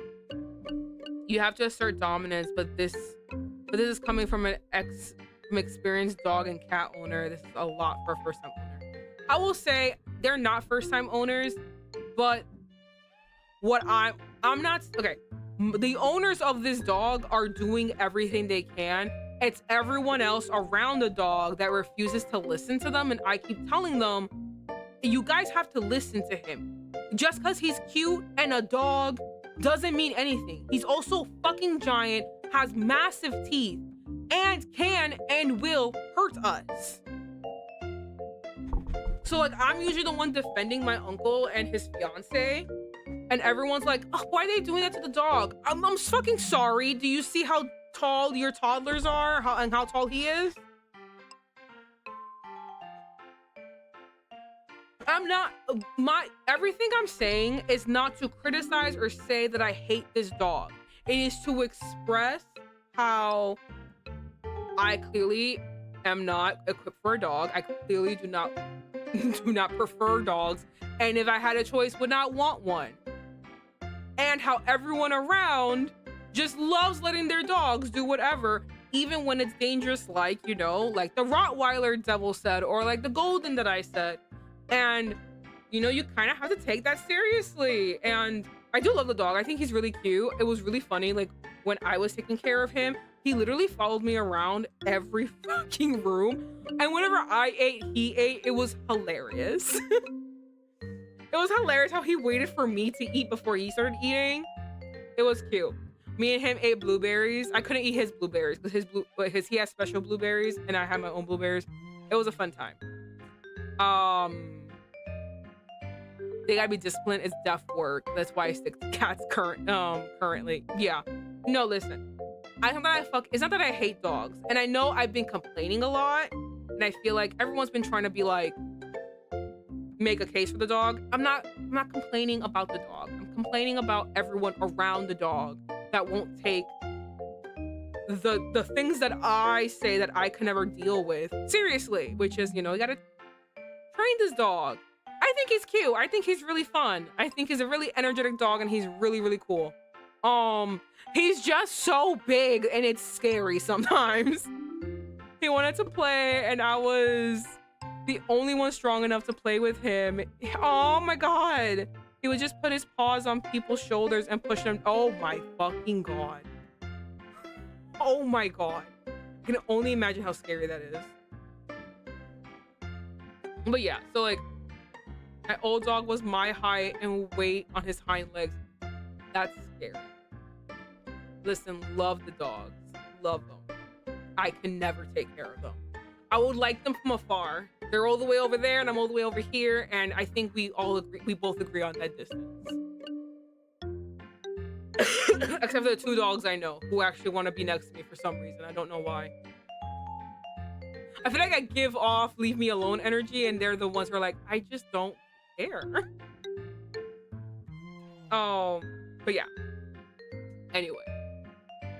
you have to assert dominance, but this is coming from an experienced dog and cat owner. This is a lot for a first-time owner. I will say they're not first-time owners, but what I'm not okay. The owners of this dog are doing everything they can. It's everyone else around the dog that refuses to listen to them, and I keep telling them, you guys have to listen to him. Just because he's cute and a dog doesn't mean anything. He's also fucking giant, has massive teeth, and can and will hurt us. So like I'm usually the one defending my uncle and his fiance, and everyone's like, oh, why are they doing that to the dog? I'm fucking sorry. Do you see how tall your toddlers are and how tall he is? Everything I'm saying is not to criticize or say that I hate this dog. It is to express how I clearly am not equipped for a dog. I clearly do not prefer dogs, and if I had a choice, would not want one. And how everyone around just loves letting their dogs do whatever, even when it's dangerous, like, you know, like the Rottweiler Devil said, or like the Golden that I said. And, you know, you kind of have to take that seriously. And I do love the dog. I think he's really cute. It was really funny. Like when I was taking care of him, he literally followed me around every fucking room. And whenever I ate, he ate. It was hilarious. It was hilarious how he waited for me to eat before he started eating. It was cute. Me and him ate blueberries. I couldn't eat his blueberries because he has special blueberries and I have my own blueberries. It was a fun time. They gotta be disciplined. It's deaf work. That's why I stick to cats currently. Yeah. No, listen. It's not that I hate dogs. And I know I've been complaining a lot. And I feel like everyone's been trying to be like, make a case for the dog. I'm not complaining about the dog. I'm complaining about everyone around the dog that won't take the things that I say that I can never deal with seriously, which is, you know, you gotta train this dog. I think he's cute. I think he's really fun. I think he's a really energetic dog and he's really, really cool. He's just so big and it's scary sometimes. He wanted to play and I was the only one strong enough to play with him. Oh my god. He would just put his paws on people's shoulders and push them. Oh my fucking god. Oh my god. I can only imagine how scary that is. But yeah, so like my old dog was my height and weight on his hind legs. That's scary. Listen, love the dogs. Love them. I can never take care of them. I would like them from afar. They're all the way over there and I'm all the way over here, and I think we both agree on that distance. Except for the two dogs I know who actually want to be next to me for some reason. I don't know why. I feel like I give off leave me alone energy, and they're the ones who are like, I just don't care. But yeah. Anyway,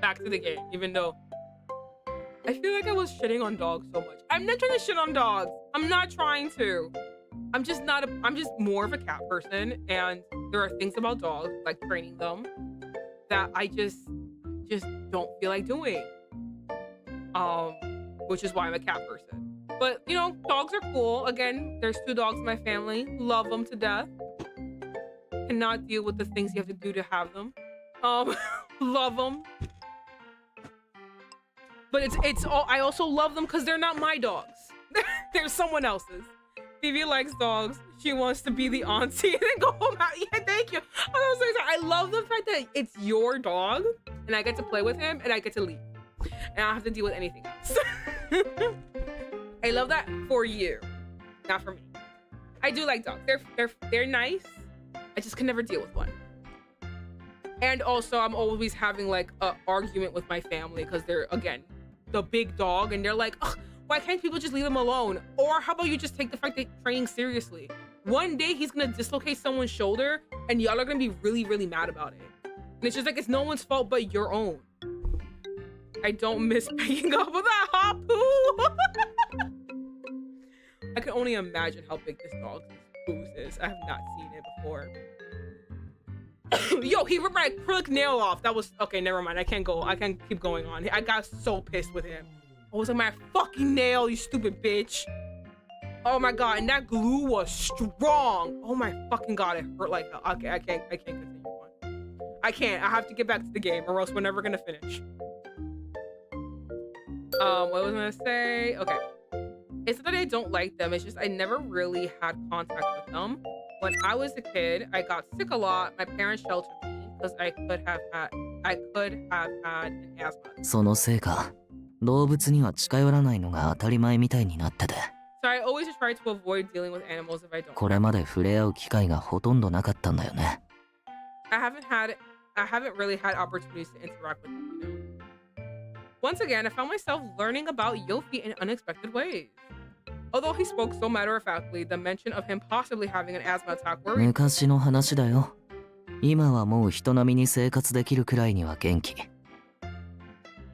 back to the game, even though I feel like I was shitting on dogs so much. I'm not trying to shit on dogs. I'm not trying to. I'm just more of a cat person, and there are things about dogs, like training them, that I just don't feel like doing. Which is why I'm a cat person. But you know, dogs are cool. Again, there's 2 dogs in my family. Love them to death. Cannot deal with the things you have to do to have them. Love them. But it's all, I also love them because they're not my dogs. They're someone else's. Phoebe likes dogs. She wants to be the auntie and then go home out. Yeah, thank you. I love the fact that it's your dog and I get to play with him and I get to leave. And I don't have to deal with anything else. I love that for you, not for me. I do like dogs. They're nice. I just can never deal with one. And also, I'm always having like an argument with my family because they're, again, the big dog, and they're like, ugh, why can't people just leave them alone? Or how about you just take the fact that training seriously? One day he's gonna dislocate someone's shoulder, and y'all are gonna be really, really mad about it. And it's just like, it's no one's fault but your own. I don't miss picking up with a Hapu. I can only imagine how big this dog's booze is. I have not seen it before. Yo, he ripped my acrylic nail off. That was okay. Never mind. I can't keep going on. I got so pissed with him. I was like, my fucking nail, you stupid bitch. Oh my god, and that glue was strong. Oh my fucking god, it hurt like hell. Okay, I can't continue on. I can't. I have to get back to the game, or else we're never gonna finish. What was I gonna say? Okay. It's not that I don't like them. It's just I never really had contact with them. When I was a kid, I got sick a lot. My parents sheltered me because I could have had an asthma. そのせいか、動物には近寄らないのが当たり前みたいになってて。So I always try to avoid dealing with animals if I don't. これまで触れ合う機会がほとんどなかったんだよね。I haven't really had opportunities to interact with them, you know. Once again, I found myself learning about YOFY in unexpected ways. Although he spoke so matter-of-factly, the mention of him possibly having an asthma attack worried me. 昔の話だよ。今はもう人並みに生活できるくらいには元気。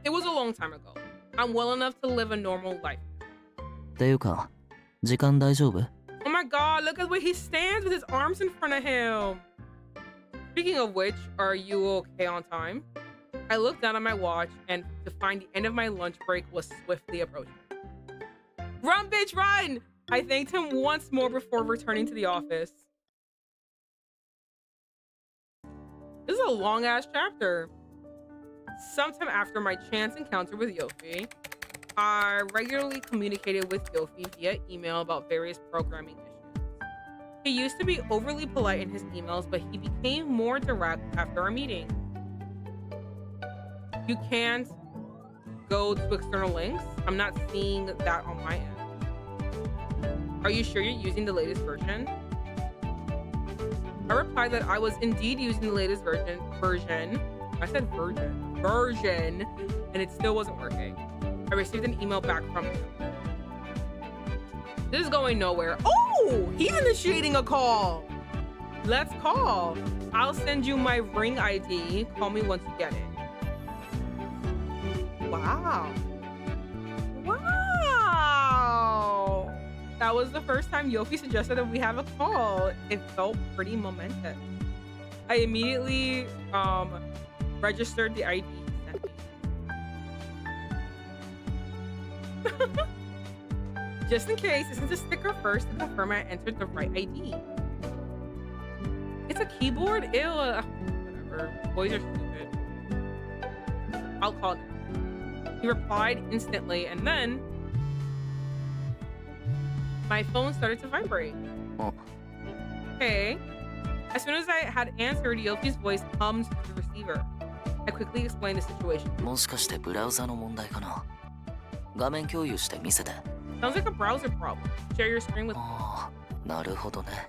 It was a long time ago. I'm well enough to live a normal life. っていうか、時間大丈夫？ Oh my god, look at the way he stands with his arms in front of him. Speaking of which, are you okay on time? I looked down at my watch and to find the end of my lunch break was swiftly approaching. Run, bitch, run! I thanked him once more before returning to the office. This is a long-ass chapter. Sometime after my chance encounter with YOFY, I regularly communicated with YOFY via email about various programming issues. He used to be overly polite in his emails, but he became more direct after our meeting. You can't go to external links. I'm not seeing that on my end. Are you sure you're using the latest version? I replied that I was indeed using the latest version. I said version, and it still wasn't working. I received an email back from him. This is going nowhere. Oh, he's initiating a call. Let's call. I'll send you my ring ID. Call me once you get it. Wow. That was the first time YOFY suggested that we have a call. It felt pretty momentous. I immediately registered the ID he sent me. Just in case, this is a sticker first to confirm I entered the right ID. It's a keyboard? Ew. Whatever. Boys are stupid. I'll call now. He replied instantly, and then my phone started to vibrate. Oh. Hey. As soon as I had answered, YOFY's voice hummed to the receiver. I quickly explained the situation. もしかしてブラウザの問題かな。画面共有して見せて。Sounds like a browser problem. Share your screen with me. ああ、なるほどね。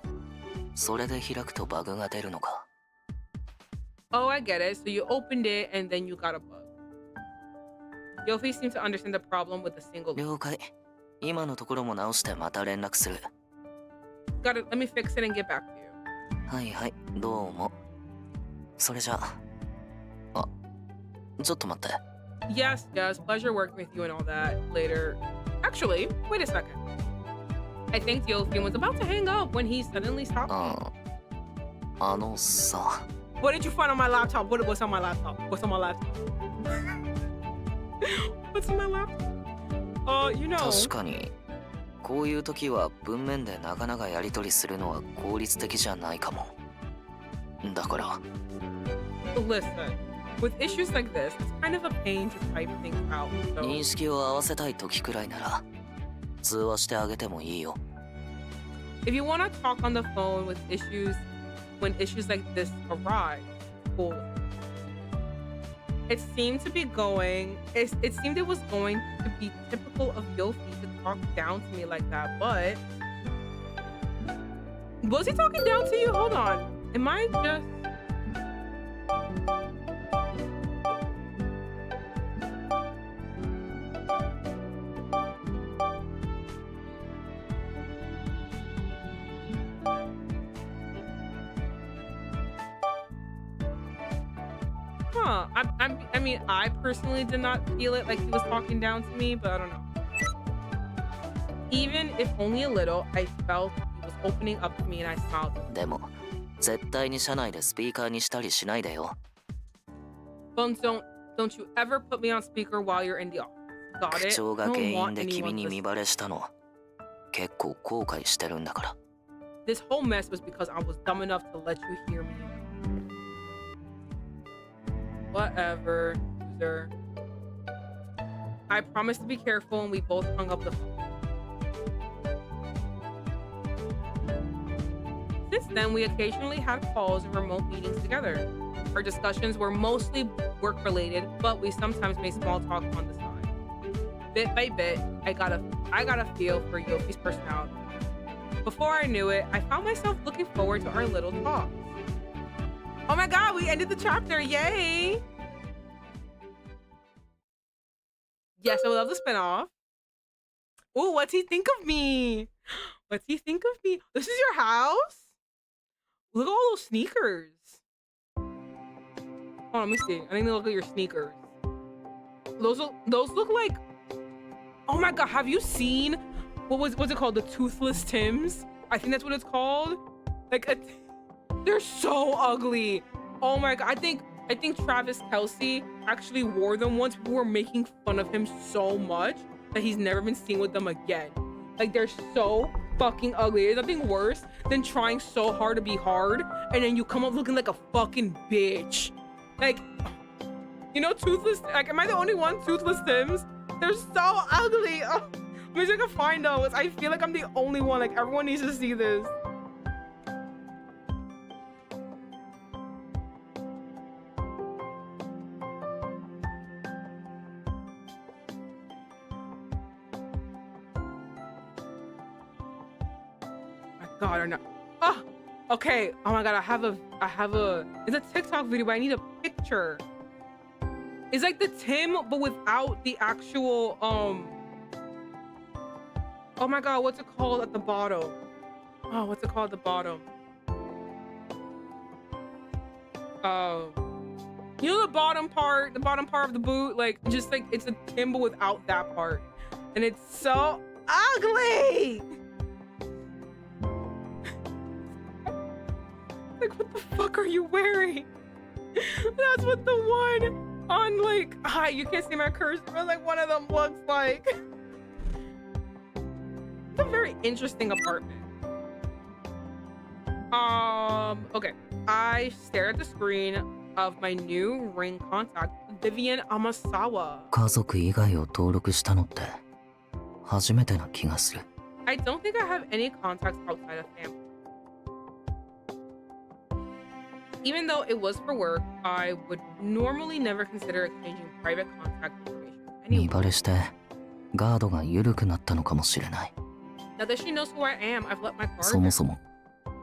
それで開くとバグが出るのか。Oh, I get it. So you opened it and then you got a bug. YOFY seemed to understand the problem with a single. 了解。今のところも直してまた連絡する。Got it. Let me fix it and get back to you. はいはい、どうも。それじゃあ、ちょっと待って。Yes, pleasure working with you and all that. Later. Actually, wait a second. I think YOFY was about to hang up when he suddenly stopped. さ。What did you find on my laptop? What's on my laptop? What's on my laptop? What's on my laptop? You know. 確かにこういう時は文面で長々やり取りするのは効率的じゃないかも。だから Listen, with issues like this, it's kind of a pain to type things out. So. 認識を合わせたい時くらいなら通話してあげてもいいよ。If you want to talk on the phone with issues, when issues like this arise, cool. It seemed to be going. It seemed it was going to be typical of YOFY to talk down to me like that, but was he talking down to you? Hold on. Am I just? Huh. I mean, I personally did not feel it like he was talking down to me, but I don't know. Even if only a little, I felt he was opening up to me and I smiled. でも絶対に車内でスピーカーにしたりしないでよ。Don't you ever put me on speaker while you're in the office. Got 口 it? 調が Don't 原 want 因で君 anyone に listening. 見バレしたの結構後悔してるんだから。This whole mess was because I was dumb enough to let you hear me. Whatever, loser. I promised to be careful and we both hung up the phone. Since then, we occasionally had calls and remote meetings together. Our discussions were mostly work-related, but we sometimes made small talk on the side. Bit by bit, I got a feel for YOFY's personality. Before I knew it, I found myself looking forward to our little talks. Oh my god, we ended the chapter, yay! Yes, I would love the spinoff. Ooh, what's he think of me? What's he think of me? This is your house? Look at all those sneakers. Hold on, let me see. I think they look at your sneakers. Those look like... Oh my god, have you seen... What's it called? The Toothless Tims? I think that's what it's called. Like, they're so ugly. Oh my god, I think Travis Kelce actually wore them once. People were making fun of him so much that he's never been seen with them again. Like, they're so fucking ugly. There's nothing worse than trying so hard to be hard and then you come up looking like a fucking bitch. Like, you know, Toothless, like, am I the only one? Toothless Tims? They're so ugly. Oh, let me see if I can find those. I feel like I'm the only one. Like, everyone needs to see this. God, or not. Oh, okay. Oh my god, I have a it's a TikTok video, but I need a picture. It's like the Tim, but without the actual oh my god, what's it called at the bottom? Oh, what's it called at the bottom? You know the bottom part of the boot, like just like it's a Tim but without that part. And it's so ugly. Like, what the fuck are you wearing? That's what the one on, like, you can't see my cursor, but like one of them looks like. It's a very interesting apartment. Okay. I stare at the screen of my new ring contact, Vivian Amasawa. 家族以外を登録したのって初めてな気がする。I don't think I have any contacts outside of family. Even though it was for work, I would normally never consider exchanging private contact information with 見 anyone. バレしてガードが緩くなったのかもしれない。 Now that she knows who I am, I've let my guard そも down. そも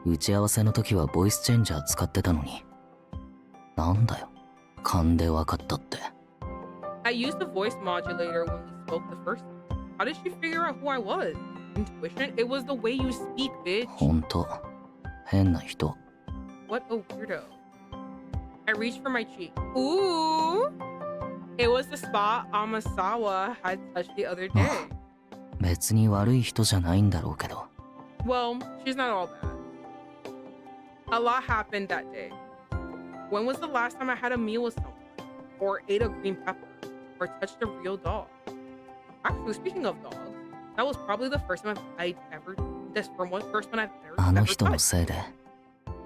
打ち合わせの時はボイスチェンジャー使ってたのに。なんだよ、勘で分かったって。I used the voice modulator when we spoke the first time. How did she figure out who I was? Intuition? It was the way you speak, bitch. ほんと、変な人。What a weirdo. I reached for my cheek. Ooh! It was the spot Amasawa had touched the other day. 別に悪い人じゃないんだろうけど。Well, she's not all bad. A lot happened that day. When was the last time I had a meal with someone, or ate a green pepper, or touched a real dog? Actually, speaking of dogs, that was probably the first time I've ever. This from one first one I've あの ever 人の touched. せいで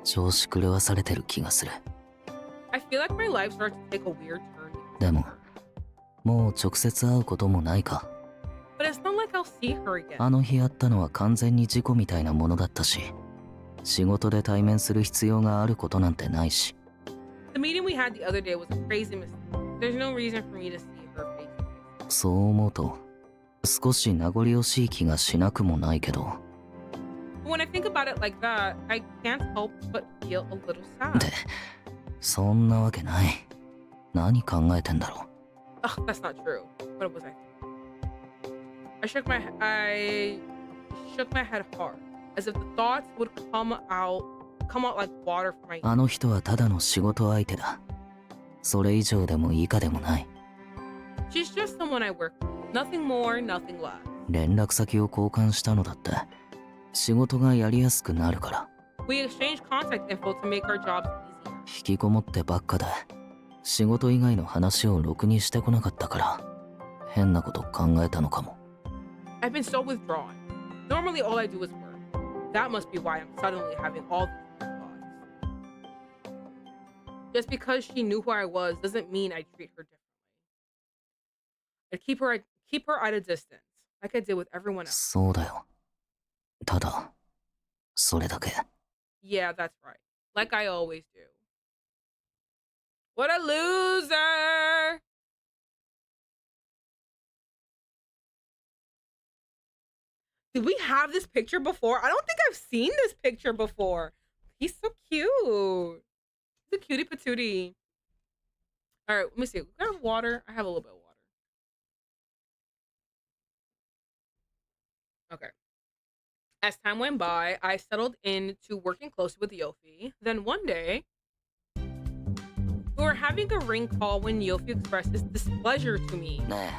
調子狂わされてる気がする。 I feel like my life starts to take a weird turn. でももう直接会うこともないか。 But it's not like I'll see her again. あの日会ったのは完全に事故みたいなものだったし、仕事で対面する必要があることなんてないし。 The meeting we had the other day was a crazy mistake. There's no reason for me to see her face to face. そう思うと少し名残惜しい気がしなくもないけど。 But when I think about it like that, I can't help but feel a little で sad. そんなわけない。何考えてんだろう。 Ugh, that's not true. What was I thinking? I shook my head hard, as if the thoughts would come out like water from my. あの人はただの仕事相手だ。それ以上でも以下でもない。 She's just someone I work with. Nothing more, nothing less. 連絡先を交換したのだって仕事がやりやすくなるから。 We exchanged contact info to make our jobs easier. 引きこもってばっかで仕事以外の話をろくにしてこなかったから変なこと考えたのかも。 I've been so withdrawn. Normally, all I do is work. That must be why I'm suddenly having all these weird thoughts. Just because she knew who I was doesn't mean I treat her differently. I'd keep her at a distance, like I did with everyone else. そうだよ。ただそれだけ。 Yeah, that's right. Like I always do. What a loser! Did we have this picture before? I don't think I've seen this picture before. He's so cute. He's a cutie patootie. All right, let me see. Do I have water? I have a little bit of water. Okay. As time went by, I settled into working closely with YOFY. Then one day, we were having a ring call when YOFY expressed his displeasure to me. ね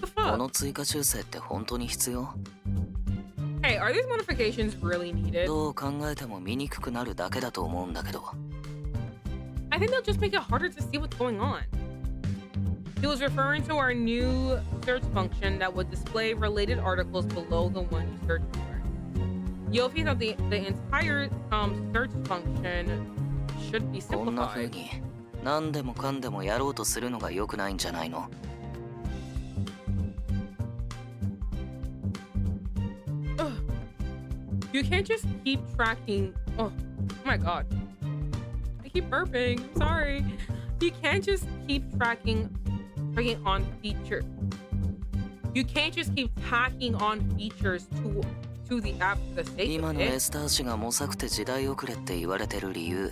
What the え、こ fuck? の追加修正って本当に必要？ Hey, are these modifications really needed? どう考えても見にくくなるだけだと思うんだけど。 I think they'll just make it harder to see what's going on. He was referring to our new search function that would display related articles below the one you searched for. YOFY thought the entire search function should be こんな風 simplified. に何でもかんでもやろうとするのが良くないんじゃないの？ Ugh. You can't just keep tracking. Oh my god. I keep burping. I'm sorry. You can't just keep tracking on feature. You can't just keep tacking on features to the app for the sake 今 of のエ it. スター氏が模索って時代遅れって言われてる理由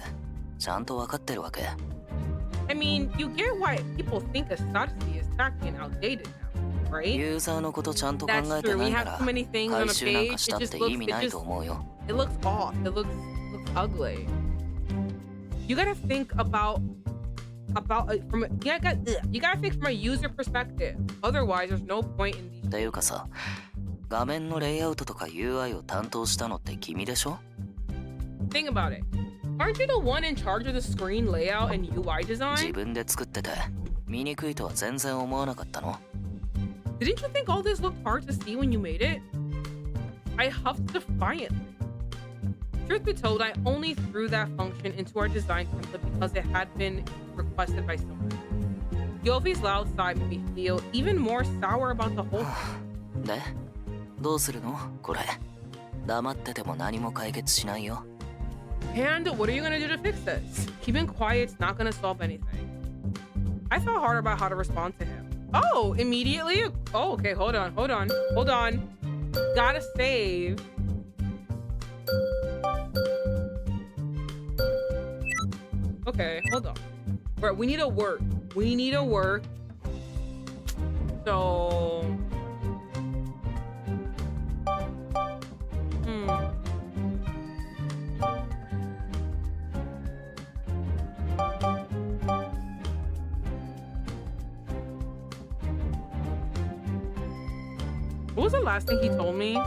ちゃんと分かってるわけ。 I mean, you get why people think Sympathy is tacky and outdated now, right? ユーザーのことちゃんと考 That's えて true. な We いな have ら too many things on 回 a 収なんか page. した It って just 意味ないと思うよ。 it looks off. It looks ugly. You gotta think about from you gotta think from a user perspective. Otherwise, there's no point in these. っていうかさ、画面のレイアウトとか UI を担当したのって君でしょ？ Think about it. Aren't you the one in charge of the screen layout and UI 自 design? 分で作ってて見にくいとは全然思わなかったの？ Didn't you think all this looked hard to see when you made it? I huffed defiantly. Truth be told, I only threw that function into our design template because it had been requested by someone. YOFY's loud side made me feel even more sour about the whole thing. で、どうするの？これ。黙ってても何も解決しないよ。 And what are you gonna do to fix this? Keeping quiet's not gonna solve anything. I thought hard about how to respond to him. Oh, immediately? Oh, okay, hold on. Gotta save. Okay, hold on. Right, we need to work. So... What was the last thing he told me?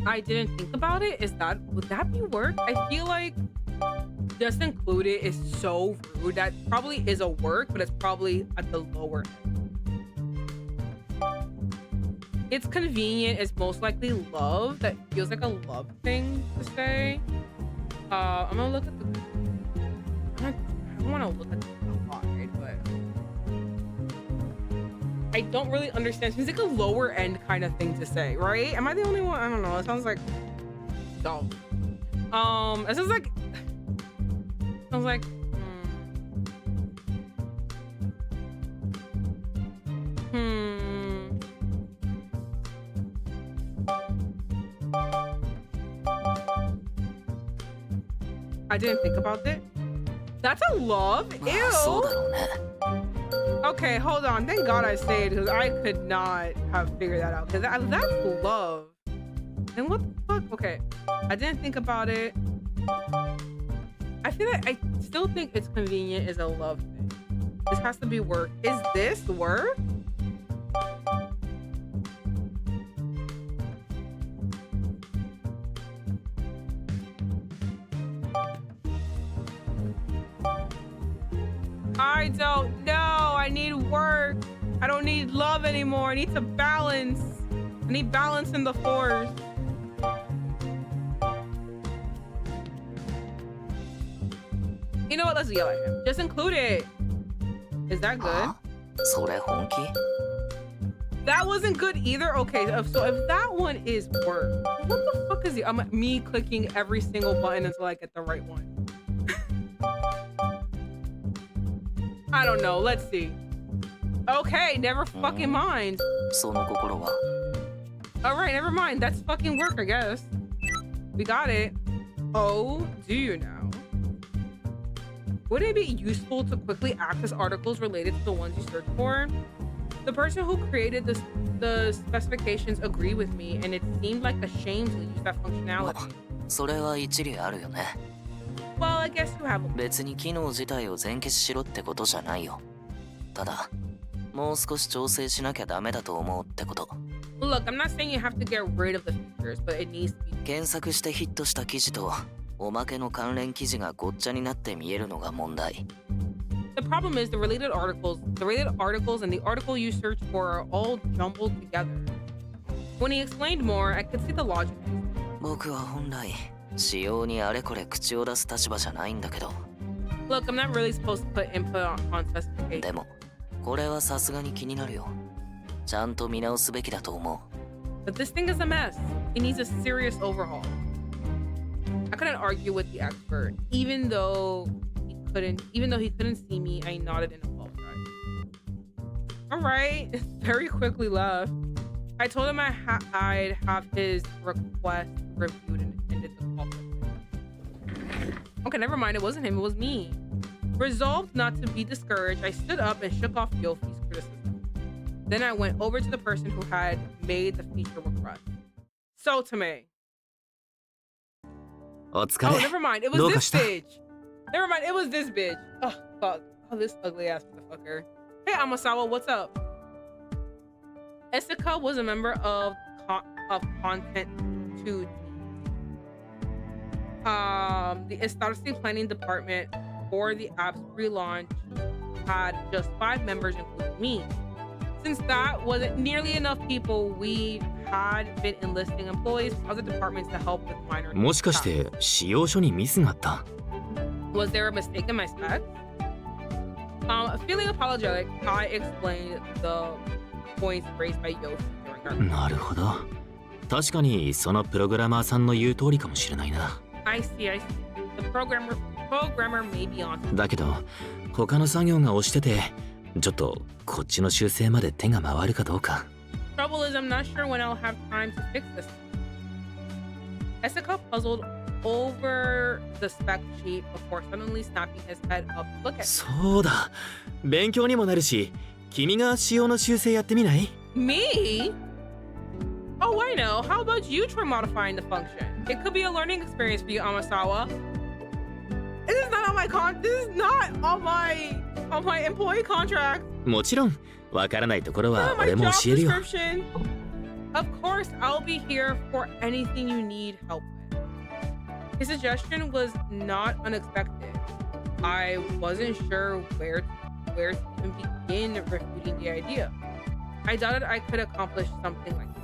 I didn't think about it. Would that be work? I feel like just included is so rude. That probably is a work, but it's probably at the lower end. It's convenient. It's most likely love. That feels like a love thing to say. I'm gonna look at the. I don't want to look at the wide, but I don't really understand. It seems like a lower end kind of thing to say, right? Am I the only one? I don't know. It sounds like dumb. It sounds like. Sounds like. I didn't think about it. That's a love? Ew. Okay, hold on. Thank God I say it because I could not have figured that out. Because that's love. And what the fuck? Okay. I didn't think about it. I feel like I still think it's convenient is a love thing. This has to be work. Is this work? I don't know. I need work. I don't need love anymore. I need to balance. I need balance in the force. You know what? Let's yell at him. Just include it. Is that good? That wasn't good either. Okay, so if that one is work, what the fuck is it? Me clicking every single button until I get the right one. I don't know. Let's see. Okay, never fucking mind. All right, never mind. That's fucking work, I guess. We got it. Oh, do you now? Would it be useful to quickly access articles related to the ones you search for? The person who created the specifications agree with me, and it seemed like a shame to use that functionality. Well, I guess you have. 別に機能自体を全消ししろってことじゃないよ。ただ、もう少し調整しなきゃダメだと思うってこと。Look, I'm not saying you have to get rid of the features, but it needs to be. 検索してヒットした記事とおまけの関連記事がごっちゃになって見えるのが問題。The problem is the related articles and the article you search for are all jumbled together. When he explained more, I could see the logic. 僕は本来使用にあれこれ口を出す立場じゃないんだけど。Look, I'm not really supposed to put input on specifications. でも、これはさすがに気になるよ。ちゃんと見直すべきだと思う。But this thing is a mess. It needs a serious overhaul. I couldn't argue with the expert, even though he couldn't see me. I nodded and apologized. All right, very quickly left. I told him I'd have his request reviewed and ended the call. Okay, never mind. It wasn't him. It was me. Resolved not to be discouraged, I stood up and shook off YOFY's criticism. Then I went over to the person who had made the feature request. Otome. Oh, never mind. It was this bitch. Never mind. It was this bitch. Oh, fuck. Oh, this ugly ass motherfucker. Hey, Amasawa, what's up? Esika was a member of Content 2. The strategy planning department for the app's relaunch had just 5 members, including me. Since that wasn't nearly enough people, we had been enlisting employees from other departments to help with minor. もしかして使用書にミスがあった？ Was there a mistake in my specs? Feeling apologetic, I explained the points raised by YOFY during our. なるほど。確かにそのプログラマーさんの言う通りかもしれないな。I see. The programmer may be on. だけど他の作業が押してて、ちょっとこっちの修正まで手が回るかどうか。Trouble is, I'm not sure when I'll have time to fix this. Esika puzzled over the spec sheet before suddenly snapping his head up. Look at. そうだ。勉強にもなるし、君が仕様の修正やってみない？ Me? Oh, I know. How about you try modifying the function? It could be a learning experience for you, Amasawa. This is not on my employee contract. もちろん、わからないところは俺も教えるよ。Of course, I'll be here for anything you need help with. His suggestion was not unexpected. I wasn't sure where to even begin refuting the idea. I doubted I could accomplish something like this.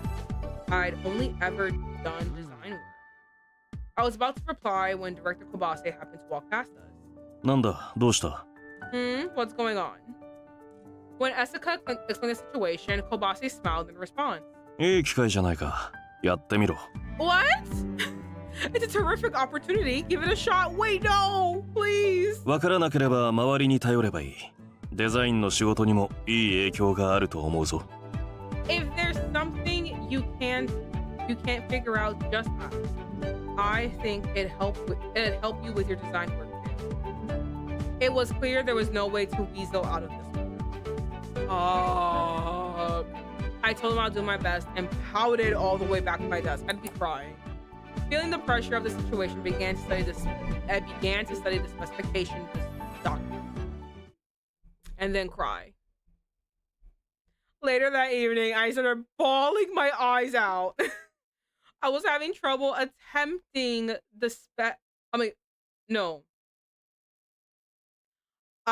I'd only ever done design work. I was about to reply when Director Kobase happened to walk past us. なんだ、どうした？ What's going on? When Esuka explained the situation, Kobase smiled in response. いい機会じゃないか。やってみろ。 What? It's a terrific opportunity. Give it a shot. Wait, no, please. わからなければ周りに頼ればいい。デザインの仕事にもいい影響があると思うぞ。 If there's something you can't figure out, just ask. I think it'd help you with your design work too. It was clear there was no way to weasel out of this one. I told him I'll do my best and pouted all the way back to my desk. I'd be crying. Feeling the pressure of the situation, I began to study the specification of this document. And then cry. Later that evening, I started bawling my eyes out. I was having trouble I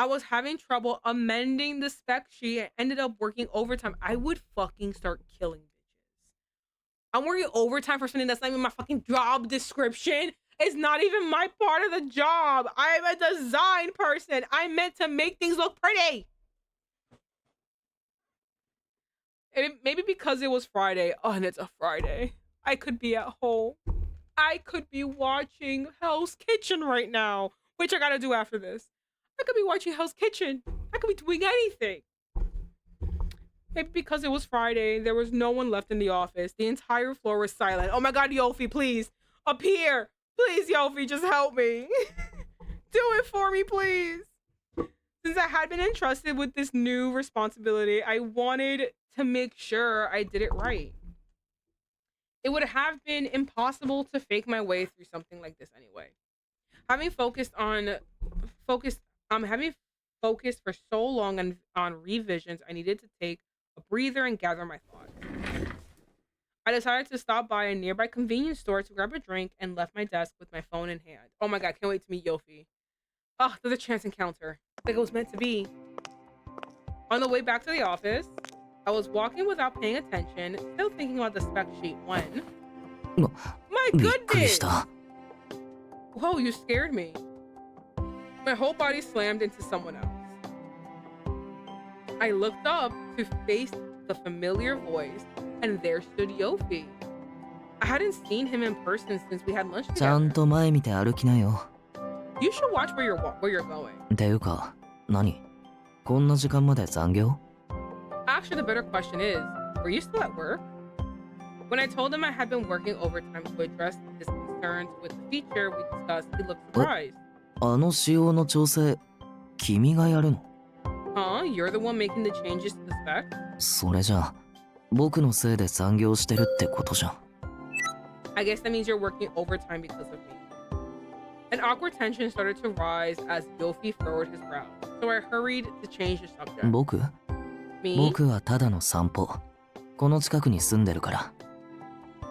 was having trouble amending the spec sheet and ended up working overtime. I would fucking start killing bitches. I'm working overtime for something that's not even my fucking job description. It's not even my part of the job. I'm a design person. I'm meant to make things look pretty. And maybe because it was Friday. Oh, and it's a Friday. I could be at home. I could be watching Hell's Kitchen right now, which I gotta do after this. I could be watching Hell's Kitchen. I could be doing anything. Maybe because it was Friday, there was no one left in the office. The entire floor was silent. Oh my god, YOFY, please. Appear. Please, YOFY, just help me. Do it for me, please. Since I had been entrusted with this new responsibility, I wanted to make sure I did it right. It would have been impossible to fake my way through something like this anyway. Having focused for so long on revisions, I needed to take a breather and gather my thoughts. I decided to stop by a nearby convenience store to grab a drink and left my desk with my phone in hand. Oh my god, can't wait to meet YOFY. Oh, there's a chance encounter. Like it was meant to be. On the way back to the office, I was walking without paying attention, still thinking about the spec sheet when... My goodness! Whoa, you scared me. My whole body slammed into someone else. I looked up to face the familiar voice, and there stood YOFY. I hadn't seen him in person since we had lunch together. You should watch where you're going. Actually, the better question is, were you still at work? When I told him I had been working overtime to address his concerns with the feature we discussed, he looked surprised. Huh? You're the one making the changes to the spec? I guess that means you're working overtime because of me. An awkward tension started to rise as YOFY furrowed his brow, so I hurried to change the subject. Me?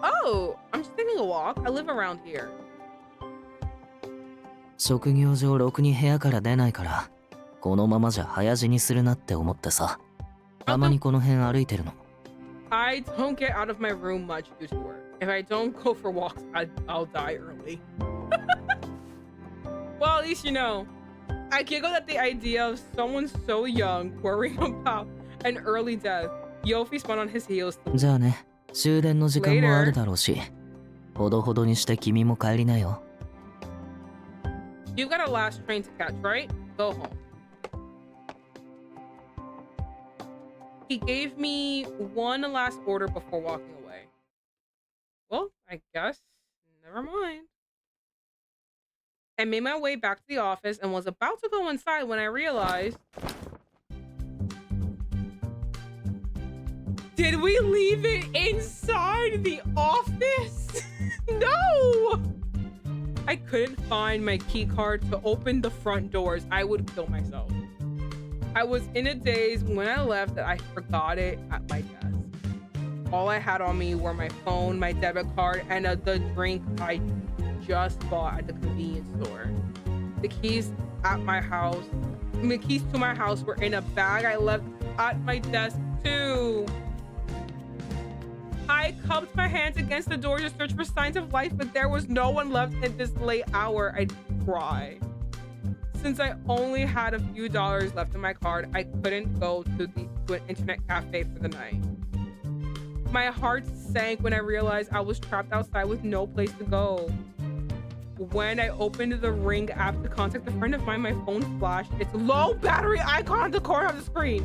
Oh, I'm just taking a walk. I live around here. I don't get out of my room much due to work. If I don't go for walks, I'll die early. Well, at least you know. I giggled at the idea of someone so young worrying about an early death. YOFY spun on his heels. Later. You've got a last train to catch, right? Go home. He gave me one last order before walking away. Well, I guess never mind. I made my way back to the office and was about to go inside when I realized... Did we leave it inside the office? No! I couldn't find my key card to open the front doors. I would kill myself. I was in a daze when I left that I forgot it at my desk. All I had on me were my phone, my debit card, and the drink I just bought at the convenience store. The keys at my house, the keys to my house were in a bag I left at my desk too. I cupped my hands against the door to search for signs of life, but there was no one left at this late hour. I'd cry. Since I only had a few dollars left in my card, I couldn't go to an internet cafe for the night. My heart sank when I realized I was trapped outside with no place to go. When I opened the Ring app to contact a friend of mine, my phone flashed its low battery icon at the corner of the screen.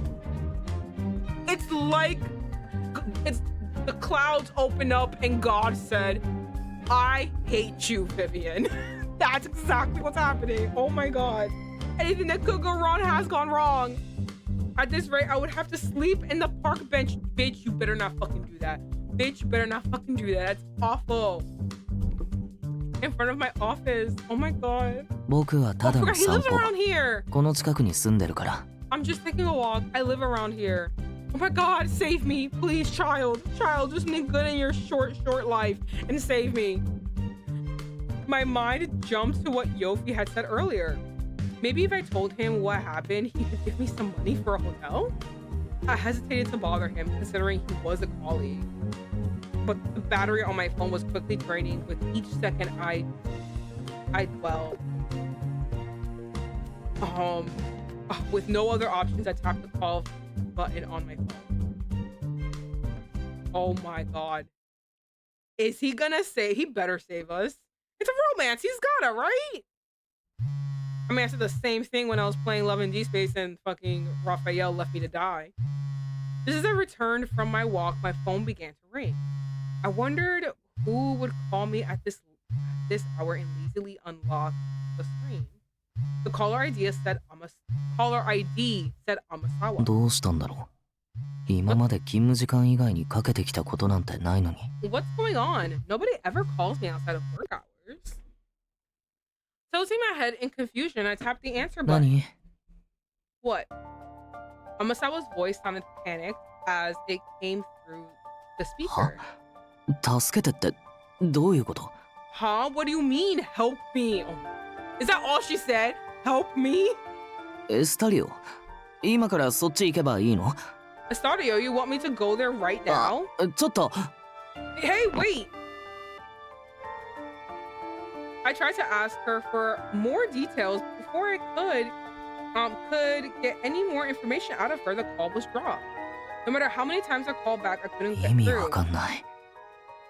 It's like the clouds opened up and God said, I hate you, Vivian. That's exactly what's happening. Oh my God. Anything that could go wrong has gone wrong. At this rate, I would have to sleep in the park bench. Bitch, you better not fucking do that. Bitch, you better not fucking do that. That's awful. In front of my office. Oh my God. 僕はた Oh, だ I の forgot he 散 lives 歩。 around here. この近くに住んでるから。 I'm just taking a walk. I live around here. Oh my God, save me. Please, child. Child, just make good in your short life and save me. My mind jumped to what YOFY had said earlier. Maybe if I told him what happened, he could give me some money for a hotel? I hesitated to bother him, considering he was a colleague. But the battery on my phone was quickly draining with each second I dwelled. With no other options, I tapped the call button on my phone. Oh my God. Is he gonna say? He better save us. It's a romance. He's gotta, right? I mean, I said the same thing when I was playing Love in D-Space and fucking Raphael left me to die. Just as I returned from my walk, my phone began to ring. I wondered who would call me at this hour and lazily unlock the screen. The caller ID said Amasawa. どうしたんだろう。今まで勤務時間以外にかけてきたことなんてないのに。 What's going on? Nobody ever calls me outside of work hours. Tilting my head in confusion, I tapped the answer button. 何？ What? Amasawa's voice sounded panicked as it came through the speaker. 助けてってどういうこと？ Huh? What do you mean, help me? Oh, is that all she said? Help me? エスタリオ、今からそっち行けばいいの？ Estadio, you want me to go there right now? ちょっと。 Hey, wait! I tried to ask her for more details before I could get any more information out of her. The call was dropped. No matter how many times I called back, I couldn't get 意味 through. わかんない。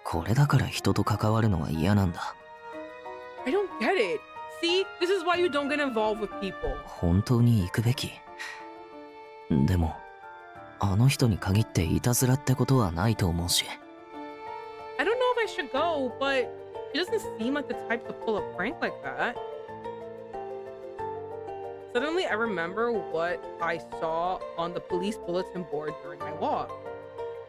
これだから人と関わるのは嫌なんだ。 I don't get it. See, this is why you don't get involved with people. 本当に行くべき。でも、あの人に限っていたずらってことはないと思うし。 I don't know if I should go, but she doesn't seem like the type to pull a prank like that. Suddenly, I remember what I saw on the police bulletin board during my walk.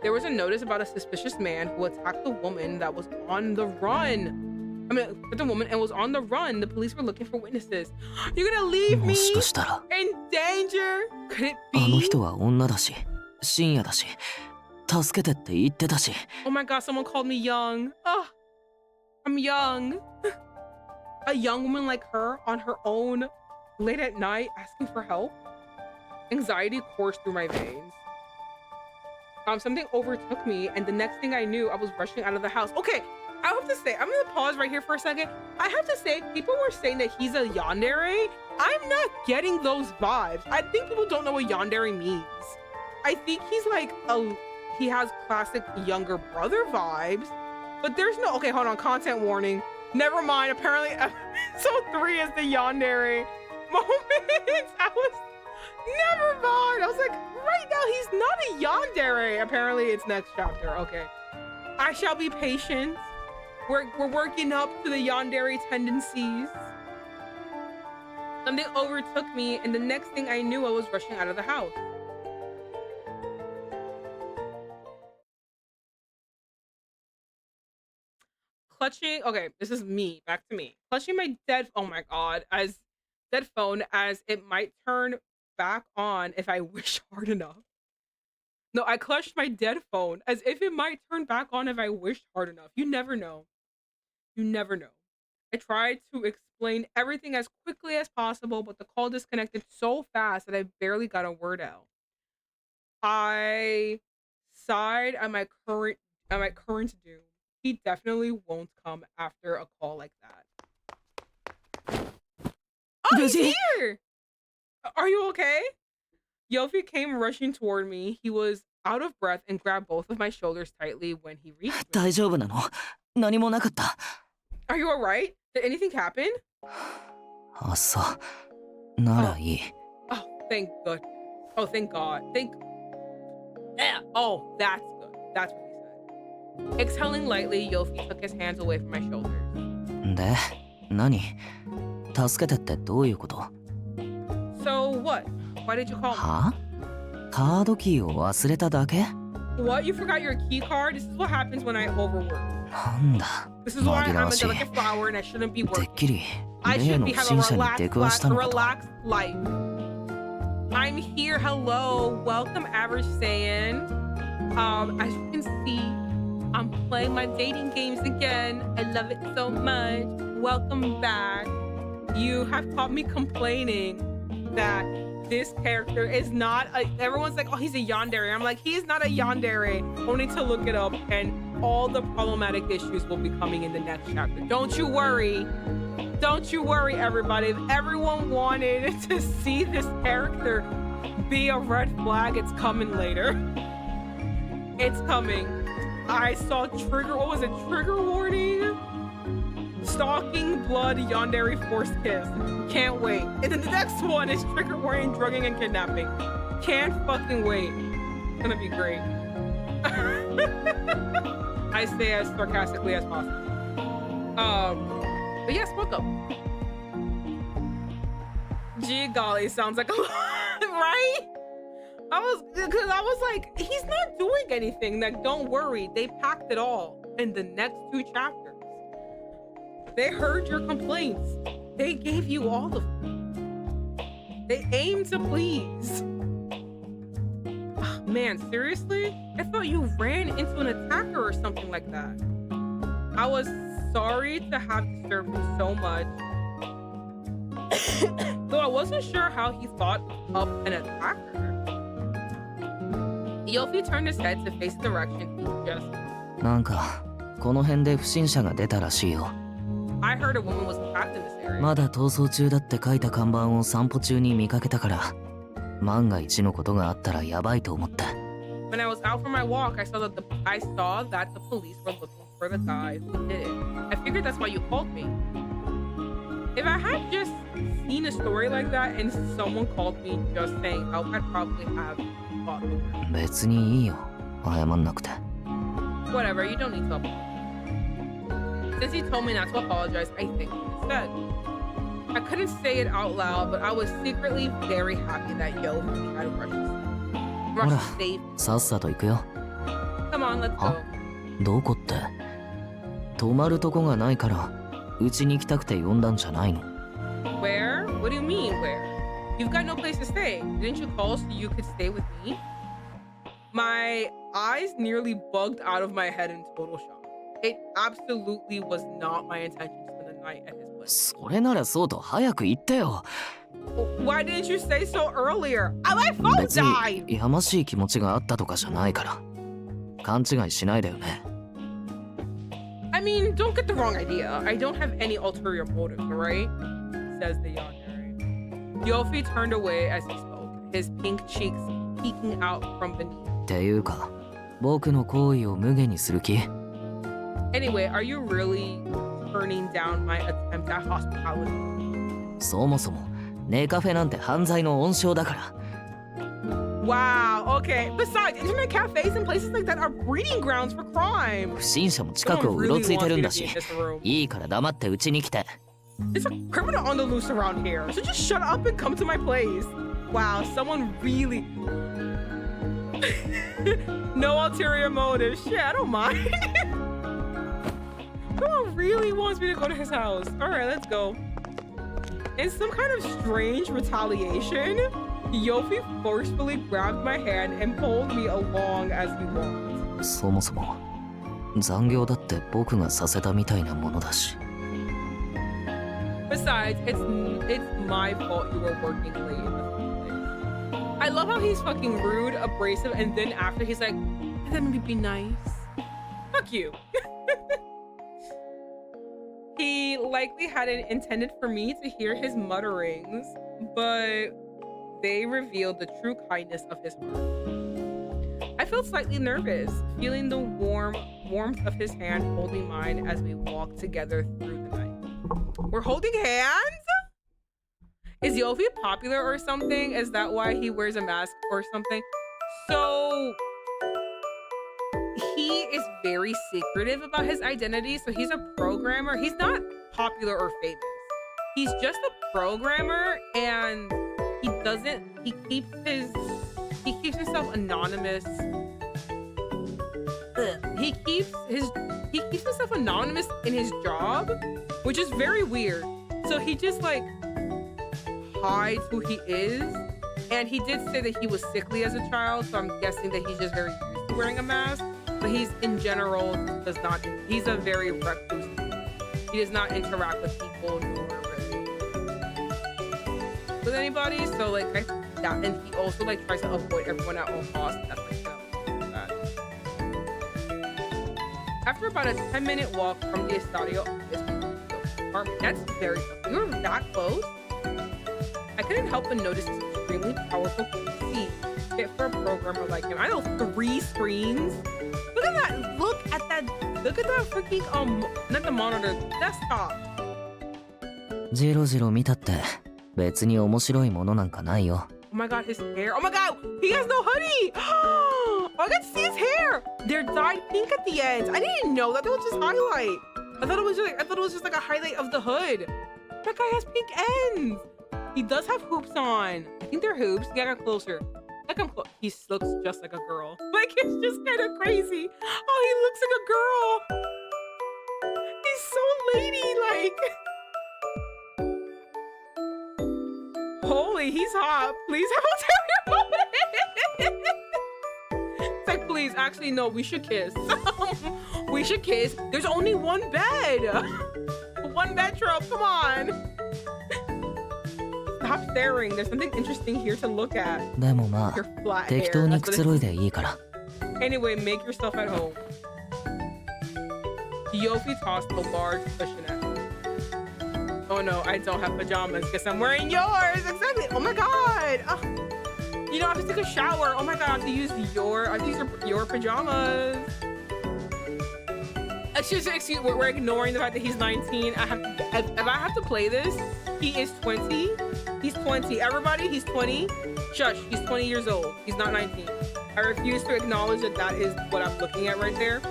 There was a notice about a suspicious man who attacked a woman that was on the run. I mean, the woman and was on the run. The police were looking for witnesses. You're gonna leave me もしかしたら、 in danger? Could it あの be? 人は女だし、深夜だし、助けてって言ってたし。 Oh my God, someone called me young. Oh, I'm young. A young woman like her on her own, late at night, asking for help. Anxiety coursed through my veins. Something overtook me, and the next thing I knew, I was rushing out of the house. Okay, I have to say, I'm gonna pause right here for a second. I have to say, people were saying that he's a yandere. I'm not getting those vibes. I think people don't know what yandere means. I think he's like he has classic younger brother vibes, but there's no, okay, hold on, content warning. Never mind, apparently episode 3 is the yandere moment. Never mind. I was like, right now he's not a yandere. Apparently it's next chapter. Okay. I shall be patient. We're working up to the yandere tendencies. Something overtook me, and the next thing I knew, I was rushing out of the house. Clutching, okay, this is me, back to me. Clutching my dead, oh my God, as dead phone as it might turn back on if I wish hard enough. No, I clutched my dead phone as if it might turn back on if I wished hard enough. You never know. You never know. I tried to explain everything as quickly as possible, but the call disconnected so fast that I barely got a word out. I sighed at my current doom. He definitely won't come after a call like that. Oh, he's here! Are you okay? Yofi came rushing toward me. He was out of breath and grabbed both of my shoulders tightly when he reached me. 大丈夫なの？何もなかった。Are you alright? Did anything happen? あ、そうならいい。Oh, thank God. Oh, thank God. Yeah. Oh, that's good. That's what he said. Exhaling lightly, Yofi took his hands away from my shoulders. で、何？助けてってどういうこと？ So what? Why did you call me? は？カードキーを忘れただけ？ What? You forgot your key card? This is what happens when I overwork. なんだ。 This is why 紛 I'm ら a わしい。 delicate flower and I shouldn't be てっ working. きり I 例 should の be 不 having 審 a 者に出くわしたのかと。 relaxed life. I'm here. Hello. Welcome, average Saiyan. As you can see, I'm playing my dating games again. I love it so much. Welcome back. You have caught me complaining that this character is not a, everyone's like, oh, he's a yandere. I'm like, he is not a yandere. Only to look it up, and all the problematic issues will be coming in the next chapter. Don't you worry. Don't you worry, everybody. If everyone wanted to see this character be a red flag, it's coming later. It's coming. I saw trigger, what was it? Trigger warning? Stalking, blood, yandere, forced kiss. Can't wait. And then the next one is trigger warning, drugging, and kidnapping. Can't fucking wait. It's gonna be great. I say as sarcastically as possible. But yes, welcome. Gee golly, sounds like a lot, right? I was like, he's not doing anything. Like, don't worry, they packed it all in the next 2 chapters. They heard your complaints. They gave you all of them. They aimed to please. Oh, man, seriously? I thought you ran into an attacker or something like that. I was sorry to have disturbed you so much. Though I wasn't sure how he thought up an attacker. Yofi turned his head to face the direction he just... なんかこの辺で不審者が出たらしいよ。 I heard a woman was attacked in this area. まだ逃走中だって書いた看板を散歩中に見かけたから、万が一のことがあったらやばいと思って。 When I was out for my walk, I saw that the police were looking for the guy who did it. I figured that's why you called me. If I had just seen a story like that and someone called me just saying help, I'd probably have thought the worst. 別にいいよ、謝んなくて。 Whatever, you don't need to apologize. Since he told me not to apologize, I think instead. I couldn't say it out loud, but I was secretly very happy that Yofi had rushed to save me. さっさと行くよ。 Come on, let's go. どこって？泊まるとこがないから、うちに行きたくて呼んだんじゃないの。 Where? What do you mean, where? You've got no place to stay. Didn't you call so you could stay with me? My eyes nearly bugged out of my head in total shock. It absolutely was not my intention to spend the night at his place. それならそうと早く言ってよ。 Why didn't you say so earlier? My phone 別 died! にやましい気持ちがあったとかじゃないから。勘違いしないでよね。 I mean, don't get the wrong idea. I don't have any ulterior motives, alright? Says the yandere. Yofi turned away as he spoke, his pink cheeks peeking out from beneath. っていうか、僕の行為を無下にする気？ Anyway, are you really turning down my attempt at hospitality? そもそも、ネカフェなんて犯罪の温床だから。 Wow, okay. Besides, internet cafes and places like that are breeding grounds for crime. 不審者も近くをうろついてるんだし、いいから黙ってうちに来て。 There's a criminal on the loose around here, so just shut up and come to my place. Wow, someone really... No ulterior motive. Shit, I don't mind. Someone really wants me to go to his house. All right, let's go. In some kind of strange retaliation, Yofi forcefully grabbed my hand and pulled me along as we walked. そもそも残業だって僕がさせたみたいなものだし。 Besides, it's my fault you were working late. I love how he's fucking rude, abrasive, and then after he's like, let me be nice. Fuck you. He likely hadn't intended for me to hear his mutterings, but they revealed the true kindness of his heart. I felt slightly nervous, feeling the warmth of his hand holding mine as we walked together through the night. We're holding hands? Is Yofi popular or something? Is that why he wears a mask or something? So he is very secretive about his identity. So he's a programmer. He's not popular or famous. He's just a programmer, and he keeps himself anonymous. He keeps himself anonymous in his job, which is very weird. So he just like hides who he is, and he did say that he was sickly as a child, so I'm guessing that he's just very used to wearing a mask. But he's in general he's a very recluse. He does not interact with people nor really with anybody. So like and he also like tries to avoid everyone at all costs. That's like that. After about a 10-minute walk from the estadio apartment, that's very close. You were that close? I couldn't help but notice his extremely powerful PC fit for a programmer like him. I know 3 screens. Look at that! Look at that freaking not the monitor, desktop. ジロジロ見たって別に面白いものなんかないよ。 Oh my god, his hair. Oh my god, he has no hoodie. Oh, I got to see his hair. They're dyed pink at the ends. I didn't know that was just highlight. I thought it was just like a highlight of the hood. That guy has pink ends. He does have hoops on. I think they're hoops. Yeah, get closer. Like he looks just like a girl. Like it's just kind of crazy. Oh, he looks like a girl. He's so ladylike. Holy, he's hot. Please have a moment. It's like, please, actually, no, we should kiss. We should kiss. There's only one bed. One bed trope, come on. Stop staring. There's something interesting here to look at. でもま Your あ flat 適 hair. 当に That's く what つ it ろいでいいから。 Anyway, make yourself at home. Yofi tossed a large cushion at me. Oh no, I don't have pajamas. Guess I'm wearing yours. Exactly. Oh my god. Ugh. You know, I have to take a shower. Oh my god, I have to use your pajamas. Excuse me, we're ignoring the fact that he's 19. If I have to play this, he is 20. He's 20. Everybody, he's 20. Shush, he's 20 years old. He's not 19. I refuse to acknowledge that is what I'm looking at right there.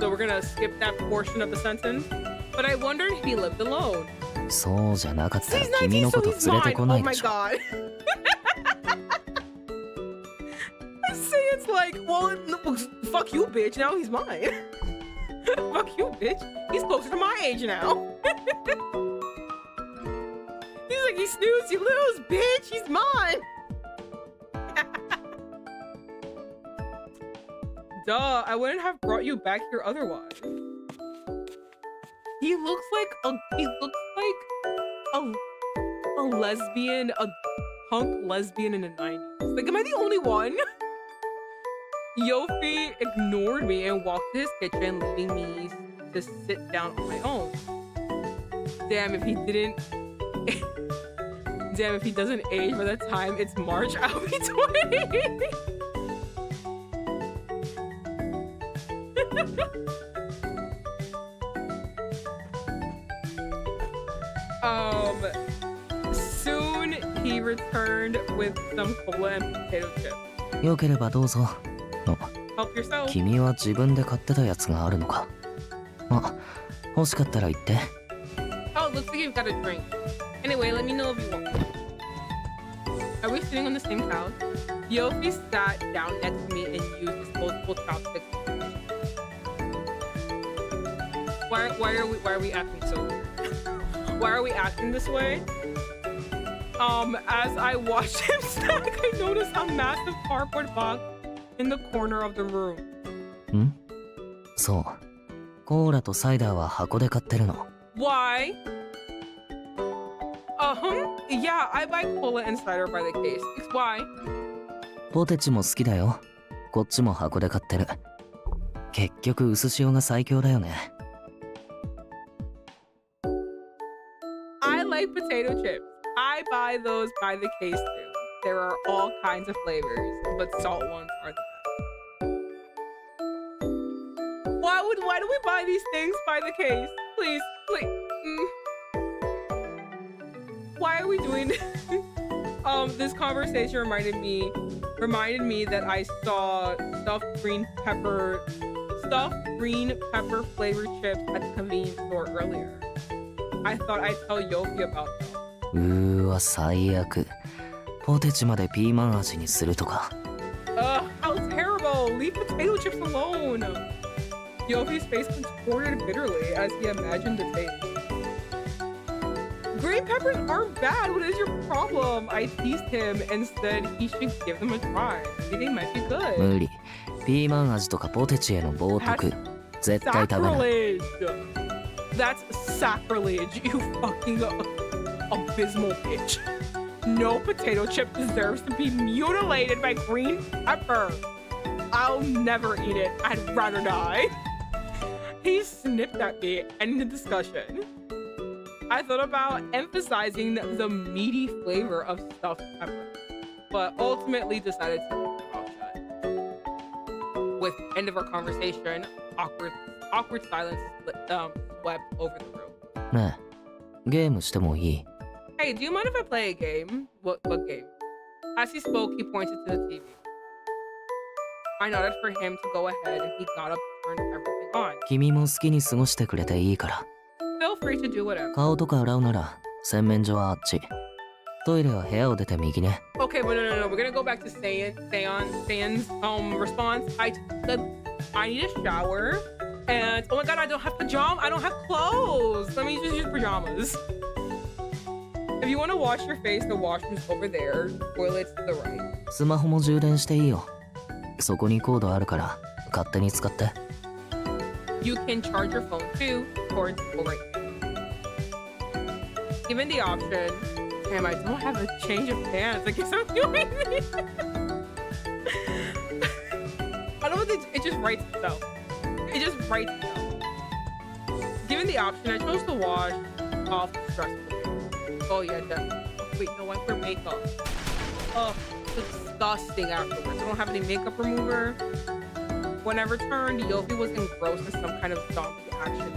So we're gonna skip that portion of the sentence. But I wondered if he lived alone. そうじゃなかったら He's 君 19, の so こと he's 連れて mine. こ Oh ないで my しょ。 god. I say it's like, well, fuck you, bitch. Now he's mine. Fuck you, bitch. He's closer to my age now. He's like, you snooze, you lose, bitch. He's mine. Duh, I wouldn't have brought you back here otherwise. He looks like a lesbian, a punk lesbian in the 90s. Like, am I the only one? Yofi ignored me and walked to his kitchen, leaving me to sit down on my own. Damn, if he didn't... Damn, if he doesn't age by the time it's March, I'll be 20! Soon he returned with some cola and potato chips. よければどうぞ。 Help yourself. 君は自分で買ってたやつがあるのか。あ、欲しかったら言って。 Oh, looks like you've got a drink. Anyway, let me know if you want. Are we sitting on the same couch? Yofi sat down next to me and used disposable chopsticks. Why are we acting so weird? Why are we acting this way? As I watched him stack, I noticed a massive cardboard box in the corner of the room. ん？そう。コーラとサイダーは箱で買ってるの。Why? Yeah, I buy cola and cider by the case. Why? ポテチも好きだよ。こっちも箱で買ってる。結局薄塩が最強だよね。I like potato chips. I buy those by the case too. There are all kinds of flavors, but salt ones are the best. Why do we buy these things by the case? Please. Why are we doing this? This conversation reminded me that I saw stuffed green pepper flavored chips at the convenience store earlier. I thought I'd tell Yofi about them. うーわ最悪。ポテチまでピーマン味にするとか。How terrible! Leave potato chips alone! Yofi's face contorted bitterly as he imagined the taste. Green peppers aren't bad. What is your problem? I teased him and said he should give them a try. Maybe they might be good. 無理。ピーマン味とかポテチへの冒涜。絶対食べない。Sacrilege! That's sacrilege, you fucking abysmal bitch. No potato chip deserves to be mutilated by green pepper. I'll never eat it. I'd rather die. He sniffed at me, ending the discussion. I thought about emphasizing the meaty flavor of stuffed pepper, but ultimately decided to keep my mouth shut. With end of our conversation, awkward silence swept over the room. ねえ、ゲームしてもいい？ Hey, do you mind if I play a game? What game? As he spoke, he pointed to the TV. I nodded for him to go ahead, and he got up and turned everything on. 君も好きに過ごしてくれていいから。Feel free to do whatever. 顔とか洗うなら洗面所はあっち。トイレは部屋を出て右ね。Okay, but no. We're gonna go back to Sayan's response. I need a shower, and oh my god, I don't have pajamas. I don't have clothes. Let me just use pajamas. If you want to wash your face, the washroom's over there. Toilet's to the right. スマホも充電していいよ。そこにコードあるから勝手に使って。You can charge your phone too, towards the right. Given the option, damn, I don't have a change of pants. I guess I'm doing this. I don't think it just writes itself. It just writes itself. Given the option, I chose to wash off the stress. Oh yeah, definitely. Oh, wait, no, I wear makeup. Oh, disgusting afterwards. I don't have any makeup remover. When I returned, Yofi was engrossed in some kind of zombie action.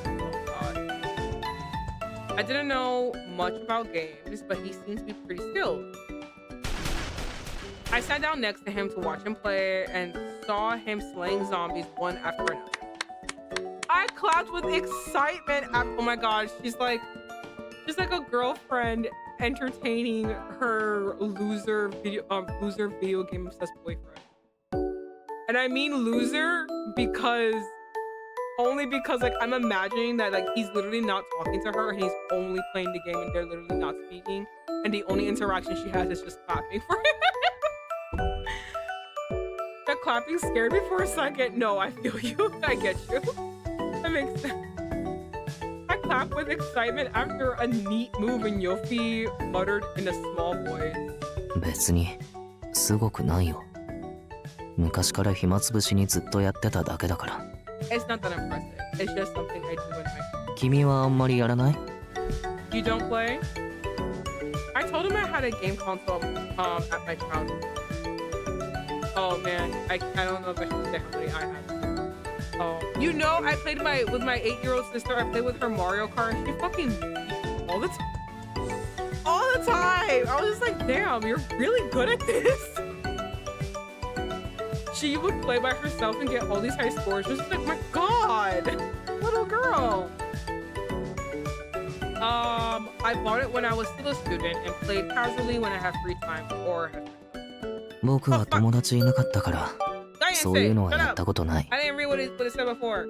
Oh god. I didn't know much about games, but he seemed to be pretty skilled. I sat down next to him to watch him play and saw him slaying zombies one after another. I clapped with excitement. Oh my god, she's like a girlfriend entertaining her loser video game obsessed boyfriend. And I mean loser only because like I'm imagining that like he's literally not talking to her and he's only playing the game and they're literally not speaking, and the only interaction she has is just clapping for him. That clapping scared me for a second. No, I feel you. I get you. That makes sense. I clapped with excitement after a neat move, and Yofi muttered in a small voice. 別にすごくないよ。昔から暇つぶしにずっとやってただけだから。It's not that impressive. It's just something I do in my... 君はあんまりやらない？ You don't play? I told him I had a game console at my childhood. Oh man, I don't know if I should say how many I have. Oh, you know, I played with my 8-year-old sister. I played with her Mario Kart, and she fucking beat all the time. All the time. I was just like, damn, you're really good at this. She would play by herself and get all these high scores. She was just like, my god, little girl. I bought it when I was still a student and played casually when I have free time or have... 僕は友達いなかったからそういうのはやったことない。 I didn't read what it said before.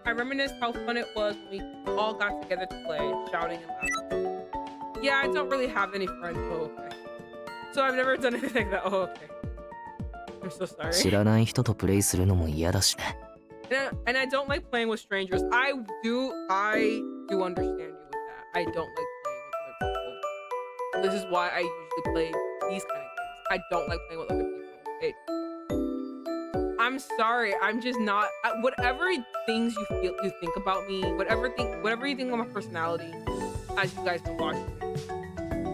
I reminisced how fun it was when we all got together to play, shouting and laughing. Yeah, I don't really have any friends. Oh, okay. So I've never done anything like that. Oh, okay. I'm so sorry. 知らない人とプレイするのも嫌だしね。And I don't like playing with strangers. I do understand you with that. I don't like playing with other people. This is why I usually play these kind of games. I don't like playing with other people. I'm sorry. I'm just not. Whatever things you think about me, whatever you think of my personality, as you guys been watching me,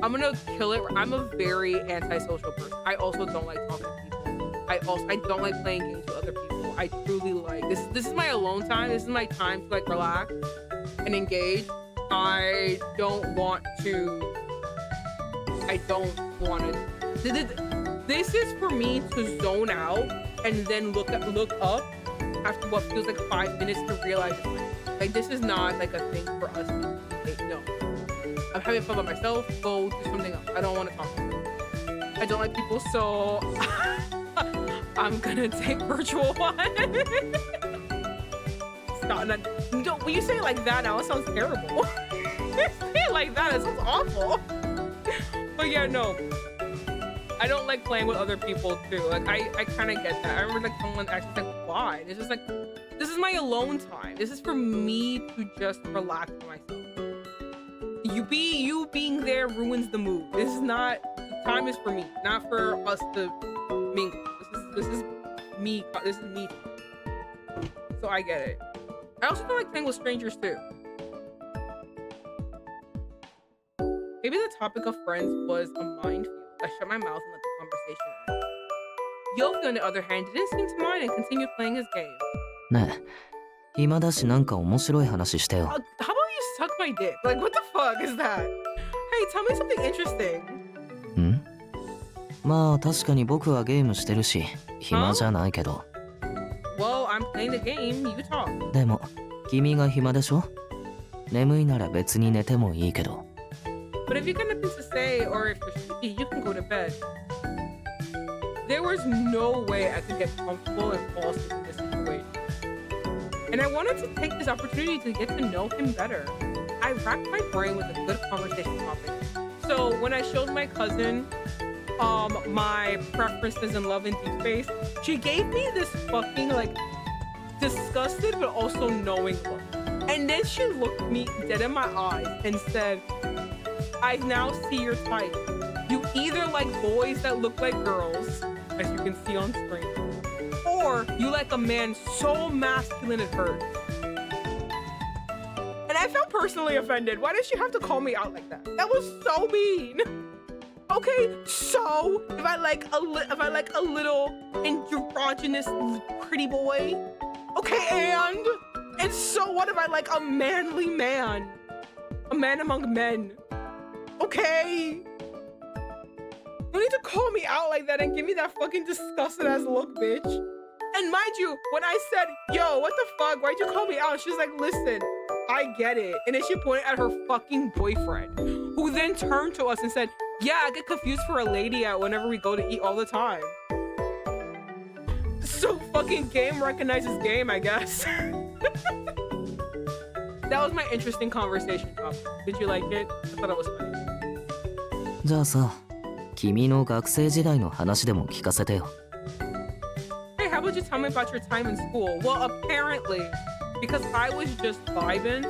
I'm gonna kill it. I'm a very antisocial person. I also don't like talking to people. I don't like playing games with other people. I truly like this. This is my alone time. This is my time to like relax and engage. I don't want to. This is for me to zone out and then look up after what feels like 5 minutes to realize it's like this is not like a thing for us to engage. No, I'm having fun by myself. Go do something else. I don't want to talk to them. I don't like people, so I'm gonna take virtual one. Stop. Don't, when you say it like that now, it sounds terrible. Say it like that, it sounds awful. But yeah, no. I don't like playing with other people too. Like I kind of get that. I remember like someone actually like, why? It's just like, this is my alone time. This is for me to just relax for myself. You being there ruins the mood. This is not, the time is for me, not for us to mingle. This is me. This is me. So I get it. I also don't like playing with strangers too. Maybe the topic of friends was a minefield. I shut my mouth and let the conversation end. YOFY, on the other hand, didn't seem to mind and continued playing his game. ねえ、暇だしなんか面白い話してよ。How about you suck my dick? Like, what the fuck is that? Hey, tell me something interesting. ん？まあ確かに僕はゲームしてるし、暇じゃないけど。Well, I'm playing the game. You talk. でも、君が暇でしょ？眠いなら別に寝てもいいけど。But if you got nothing to say, or if you're sleepy, you can go to bed. There was no way I could get comfortable and fall asleep in this situation. And I wanted to take this opportunity to get to know him better. I racked my brain with a good conversation topic. So when I showed my cousin my preferences in Love and Deep Space, she gave me this fucking like disgusted but also knowing look. And then she looked me dead in my eyes and said, I now see your type. You either like boys that look like girls, as you can see on screen, or you like a man so masculine it hurts. And I felt personally offended. Why did she have to call me out like that? That was so mean. Okay, so if I like a little androgynous pretty boy, okay, and so what if I like a manly man, a man among men? Okay. You need to call me out like that and give me that fucking disgusted ass look, bitch. And mind you, when I said, yo, what the fuck? Why'd you call me out? She's like, listen, I get it. And then she pointed at her fucking boyfriend, who then turned to us and said, yeah, I get confused for a lady out whenever we go to eat all the time. So fucking game recognizes game, I guess. That was my interesting conversation topic. Did you like it? I thought it was funny. じゃあさ、君の学生時代の話でも聞かせてよ。Hey, how about you tell me about your time in school? Well, apparently, because I was just vibing,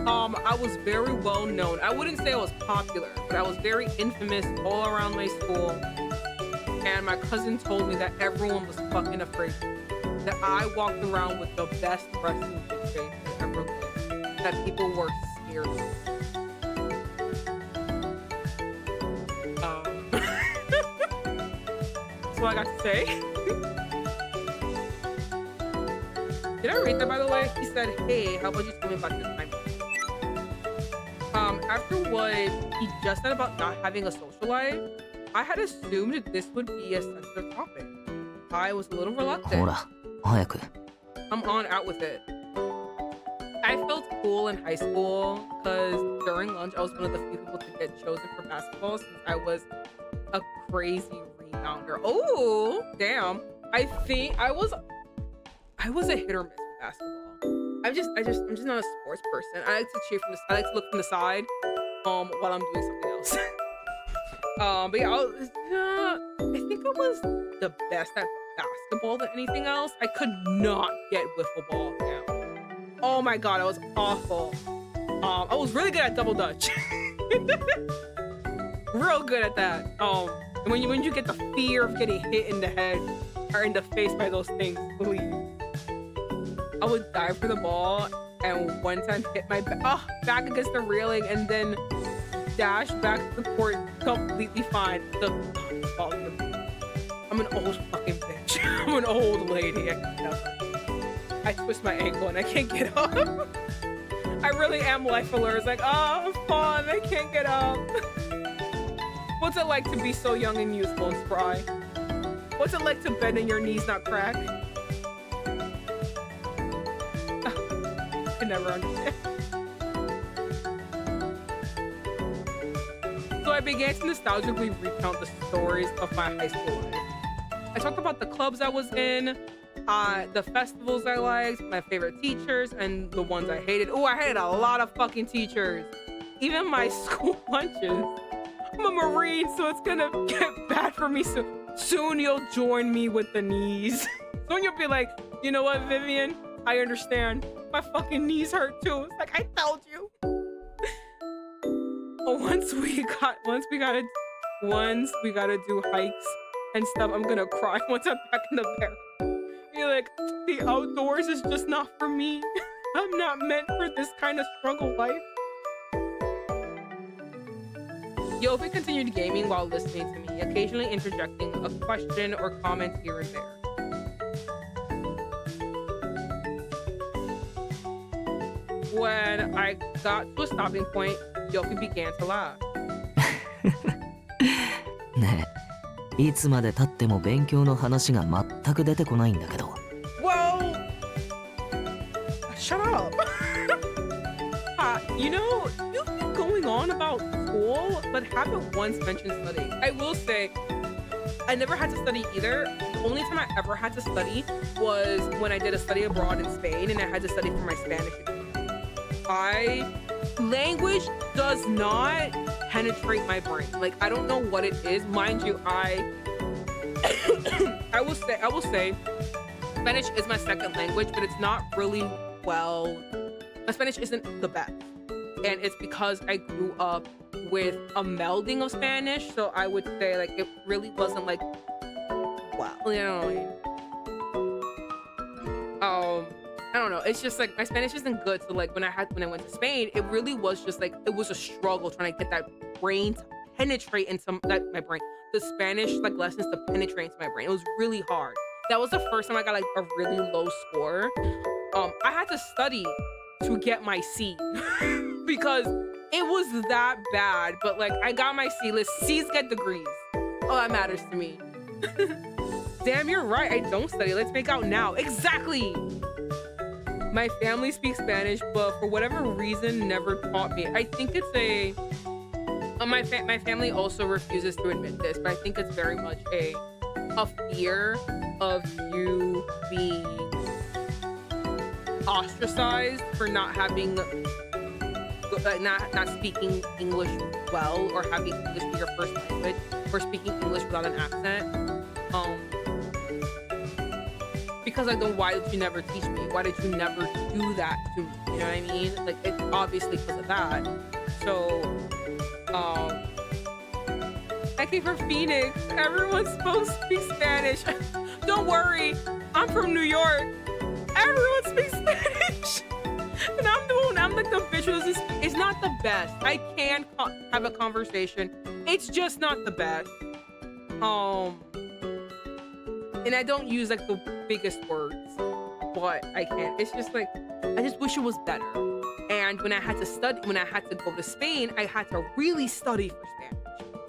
I was very well known. I wouldn't say I was popular, but I was very infamous all around my school. And my cousin told me that everyone was fucking afraid of me. That I walked around with the best resting bitch face that ever lived. That people were scared of me. That's all I got to say. Did I read that, by the way? He said, hey, how about you tell me about your time? After what he just said about not having a social life, I had assumed that this would be a sensitive topic. I was a little reluctant. ほら、早く。 I'm on out with it. I felt cool in high school because during lunch I was one of the few people to get chosen for basketball since I was a crazy rebounder. Oh, damn. I think I was a hit or miss with basketball. I'm just not a sports person. I like to cheer from the I like to look from the side while I'm doing something else. But yeah, I think I was the best at basketball than anything else. I could not get wiffle ball down. Oh my god, I was awful. I was really good at double dutch. Real good at that. When you get the fear of getting hit in the head or in the face by those things, please. I would dive for the ball and one time hit my back against the railing and then dash back to the court completely fine. I'm an old fucking bitch. I'm an old lady. I twist my ankle and I can't get up. I really am life alert. It's like, oh, I'm fun. I can't get up. What's it like to be so young and youthful and spry? What's it like to bend and your knees not crack? I can never understand. So I began to nostalgically recount the stories of my high school life. I talked about the clubs I was in, the festivals I liked, my favorite teachers, and the ones I hated. Oh, I hated a lot of fucking teachers. Even my school lunches. I'm a Marine, so it's gonna get bad for me soon. Soon you'll join me with the knees. Soon you'll be like, you know what, Vivian? I understand. My fucking knees hurt too. It's like, I told you. Once we gotta do hikes and stuff, I'm gonna cry once I'm back in the barrel. You're like, the outdoors is just not for me. I'm not meant for this kind of struggle life. YOFY continued gaming while listening to me, occasionally interjecting a question or comment here and there. When I got to a stopping point, YOFY began to laugh. ねえ、いつまで経っても勉強の話が全く出てこないんだけど。Well, shut up. You know, you've been going on about school, but haven't once mentioned studying. I will say, I never had to study either. The only time I ever had to study was when I did a study abroad in Spain and I had to study for my Spanish. Language does not penetrate my brain. Like, I don't know what it is. Mind you, I will say Spanish is my second language, but it's not really my Spanish isn't the best. And it's because I grew up with a melding of Spanish, so I would say like it really wasn't like you know. I don't know. It's just like my Spanish isn't good. So like when I went to Spain, it really was just like it was a struggle trying to get that brain to penetrate into my brain. The Spanish like lessons to penetrate into my brain. It was really hard. That was the first time I got like a really low score. I had to study to get my C because it was that bad. But like I got my C list. C's get degrees. All that matters to me. Damn, you're right. I don't study. Let's make out now. Exactly. My family speaks Spanish, but for whatever reason, never taught me. I think it's my family also refuses to admit this, but I think it's very much a fear of you being ostracized for not having, not speaking English well, or having English be your first language, or speaking English without an accent. Because like, then why did you never teach me? Why did you never do that to me? You know what I mean? Like, it's obviously because of that. So, I came from Phoenix. Everyone's supposed to speak Spanish. Don't worry, I'm from New York. Everyone speaks Spanish. And I'm like the bitch who doesn't speak. It's not the best. I can have a conversation. It's just not the best. And I don't use like the biggest words, but I can. It's just like, I just wish it was better. And when I had to go to Spain, I had to really study for Spanish.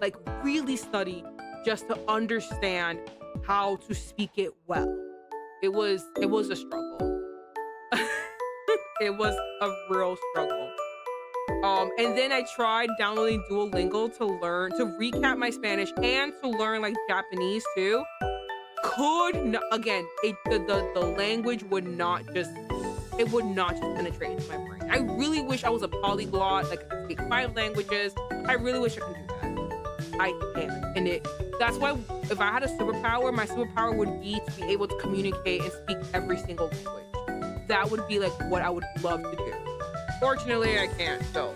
Like really study just to understand how to speak it well. It was a struggle. It was a real struggle. And then I tried downloading Duolingo to recap my Spanish and to learn like Japanese too. The language would not just it would not just penetrate into my brain. I really wish I was a polyglot, like I could speak 5 languages. I really wish I could do that. I can't. And that's why if I had a superpower, my superpower would be to be able to communicate and speak every single language. That would be like what I would love to do. Fortunately, I can't, so.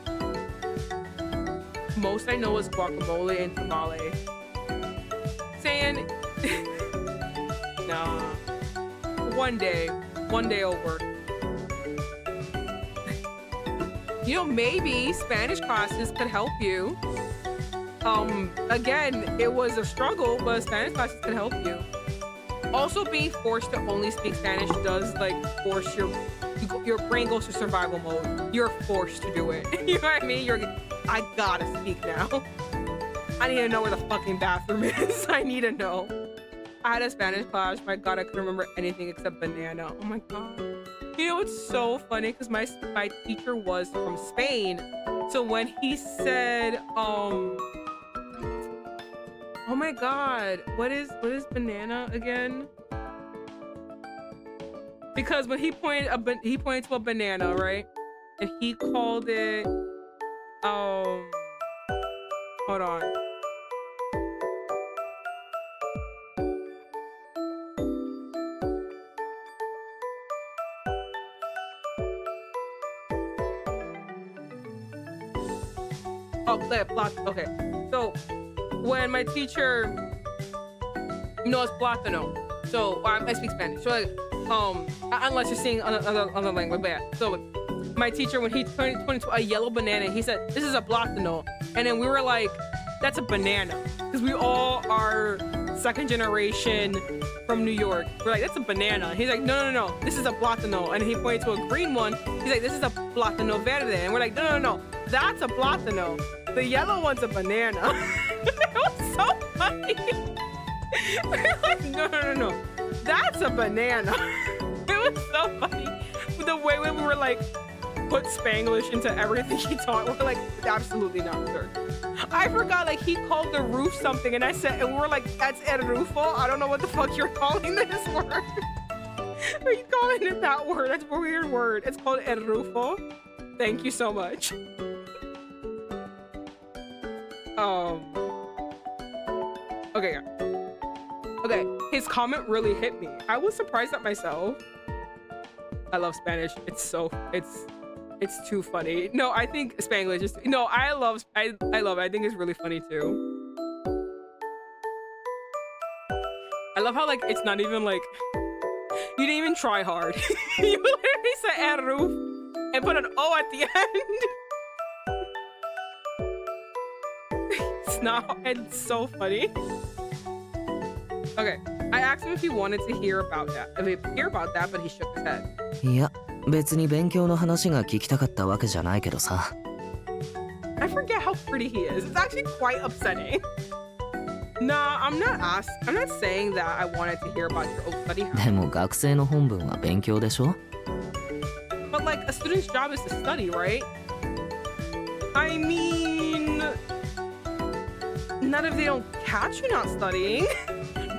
Most I know is guacamole and tamale. Saying, nah. One day it'll work. You know, maybe Spanish classes could help you. Again, it was a struggle, but Spanish classes could help you. Also, being forced to only speak Spanish does like force your brain goes to survival mode. You're forced to do it. You know what I mean? I gotta speak now. I need to know where the fucking bathroom is. I need to know. I had a Spanish class. My God, I couldn't remember anything except banana. Oh my God. You know, it's so funny because my teacher was from Spain. So when he said, oh my God, what is banana again? Because when he pointed to a banana, right? And he called it, hold on. Oh, okay. So when my teacher, no, it's plátano. So I speak Spanish. So like, unless you're seeing another language, but yeah. So my teacher, when he pointed to a yellow banana, he said, "This is a plátano," and then we were like, "That's a banana," because we all are second generation from New York. We're like, "That's a banana." He's like, "No, this is a plátano," and he pointed to a green one. He's like, "This is a plátano verde," and we're like, "No, that's a plátano. The yellow one's a banana." It was so funny. We're like, no, that's a banana. It was so funny. The way when we were like, put Spanglish into everything he taught, we're like, absolutely not, sir. I forgot, like, he called the roof something, and we were like, that's el rufo? I don't know what the fuck you're calling this word. Are you calling it that word? That's a weird word. It's called el rufo. Thank you so much. Okay, his comment really hit me. I was surprised at myself. I love Spanish. It's too funny. No, I think Spanglish is, no, I love it. I think it's really funny too. I love how, like, it's not even like, you didn't even try hard. You literally said el roof and put an O at the end. It's so funny. Okay, I asked him if he wanted to hear about that, but he shook his head. いや、別に勉強の話が聞きたかったわけじゃないけどさ。I forget how pretty he is. It's actually quite upsetting. Nah, I'm not saying that I wanted to hear about your old study habit. でも学生の本分は勉強でしょ? But like, a student's job is to study, right? I mean, not if they don't catch you not studying.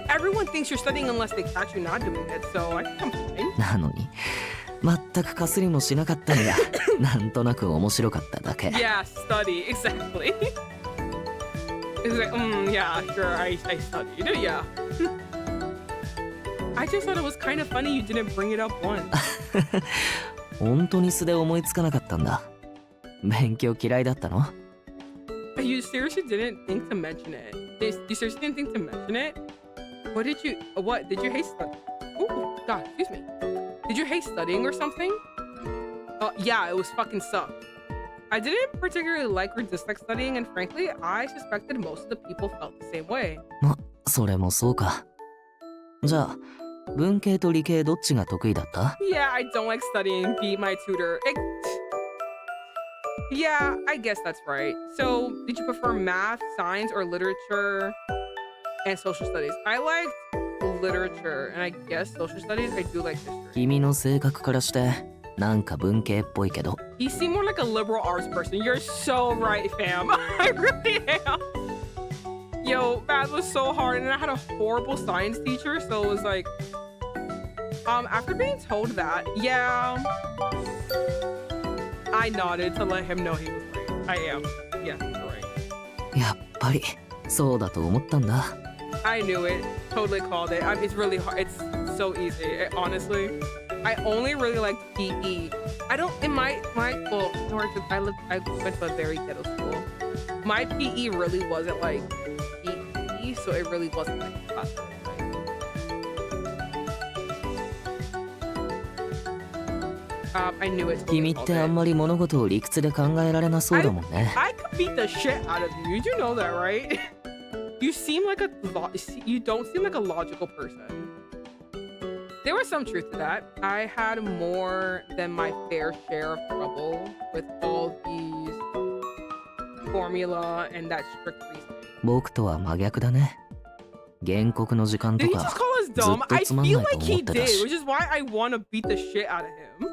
Everyone thinks you're studying unless they catch you not doing it, so I think I'm fine. なのに、全くかすりもしなかったのが、なんとなく面白かっただけ。Yeah, study, exactly. It's like, yeah, sure, I studied, yeah. I just thought it was kind of funny you didn't bring it up once. 本当に素で思いつかなかったんだ。勉強嫌いだったの? You seriously didn't think to mention it? You seriously didn't think to mention it? What? Did you hate studying? Oh, God, excuse me. Did you hate studying or something? Yeah, it was fucking sucked. I didn't particularly like or dislike studying, and frankly, I suspected most of the people felt the same way. ま、それもそうか。じゃあ、文系と理系どっちが得意だった? Yeah, I don't like studying. Be my tutor. Yeah, I guess that's right. So, did you prefer math, science, or literature and social studies? I liked literature, and I guess social studies. I do like history. 君の性格からして、なんか文系っぽいけど。You seem more like a liberal arts person. You're so right, fam. I really am. Yo, math was so hard, and I had a horrible science teacher, so it was like, After being told that, yeah, I nodded to let him know he was right. I am. Yes, you're right. やっぱりそうだと思ったんだ。 I knew it. Totally called it. It's really hard. It's so easy. Honestly, I only really like PE. I don't. In my well, I went to a very ghetto school. My PE really wasn't like PE, so it really wasn't like a class or anything. I knew it. 君ってあんまり物事を理屈で考えられなそうだもんね。I could beat the shit out of you. Did you know that, right? You seem like you don't seem like a logical person. There was some truth to that. I had more than my fair share of trouble with all these formula and that strict reasoning. 僕とは真逆だね。原告の時間と Did he か just call us ずっ dumb? と I つまん feel ないと like 思 he ってた did, し。 which is why I want to beat the shit out of him.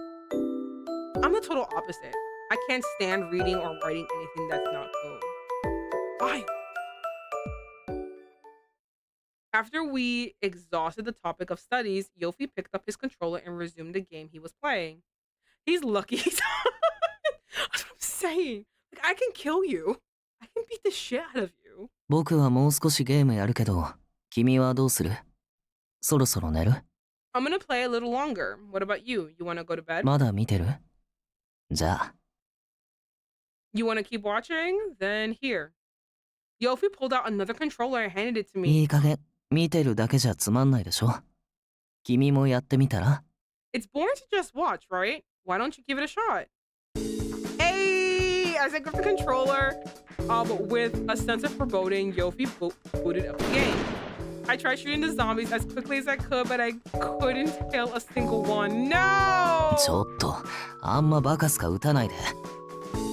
I'm the total opposite. I can't stand reading or writing anything that's not code. Why? After we exhausted the topic of studies, Yofi picked up his controller and resumed the game he was playing. He's lucky. That's what I'm saying. Like, I can kill you. I can beat the shit out of you. 僕はもう少しゲームやるけど、君はどうする？そろそろ寝る？ I'm gonna play a little longer. What about you? You wanna go to bed? まだ見てる？じゃあ。 You wanna keep watching? Then here. Yofi pulled out another controller and handed it to い me. い加減、見てるだけじゃつまんないでしょ？君もやってみたら？ It's boring to just watch, right? Why don't you give it a shot? Hey! As I gripped the controller, with a sense of foreboding, Yofi booted up the game. I tried shooting the zombies as quickly as I could, but I couldn't kill a single one. No! ちょっと、あんまバカすか撃たないで。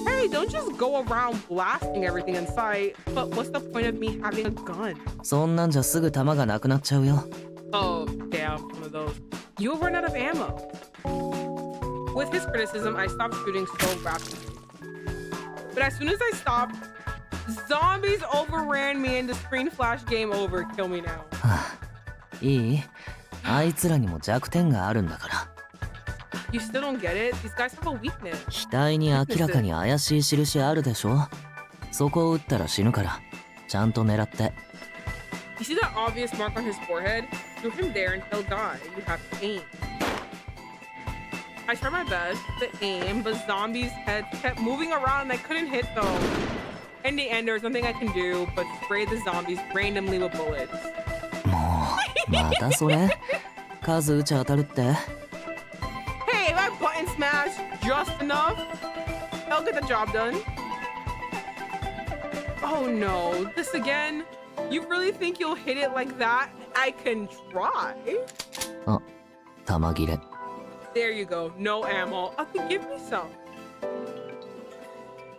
Hey, don't just go around blasting everything in sight. But what's the point of me having a gun? そんなんじゃすぐ弾がなくなっちゃうよ。 Oh, damn, one of those. You'll run out of ammo. With his criticism, I stopped shooting so rapidly. But as soon as I stopped, zombies overran me and the screen flashed game over. Kill me now. いい？あいつらにも弱点があるんだから。 You still don't get it? These guys have a weakness. 額に明らかに怪しい印あるでしょ？そこを撃ったら死ぬから、ちゃんと狙って。 You see that obvious mark on his forehead? Shoot him there and he'll die. You have to aim. I tried my best to aim, but zombies' heads kept moving around and I couldn't hit them. In the end, there was nothing I can do but spray the zombies randomly with bullets. もう、またそれ？数撃ち当たるって？ Hey, if I button smash just enough, I'll get the job done. Oh no, this again? You really think you'll hit it like that? I can try. あ、弾切れ。 There you go, no ammo. Okay, give me some.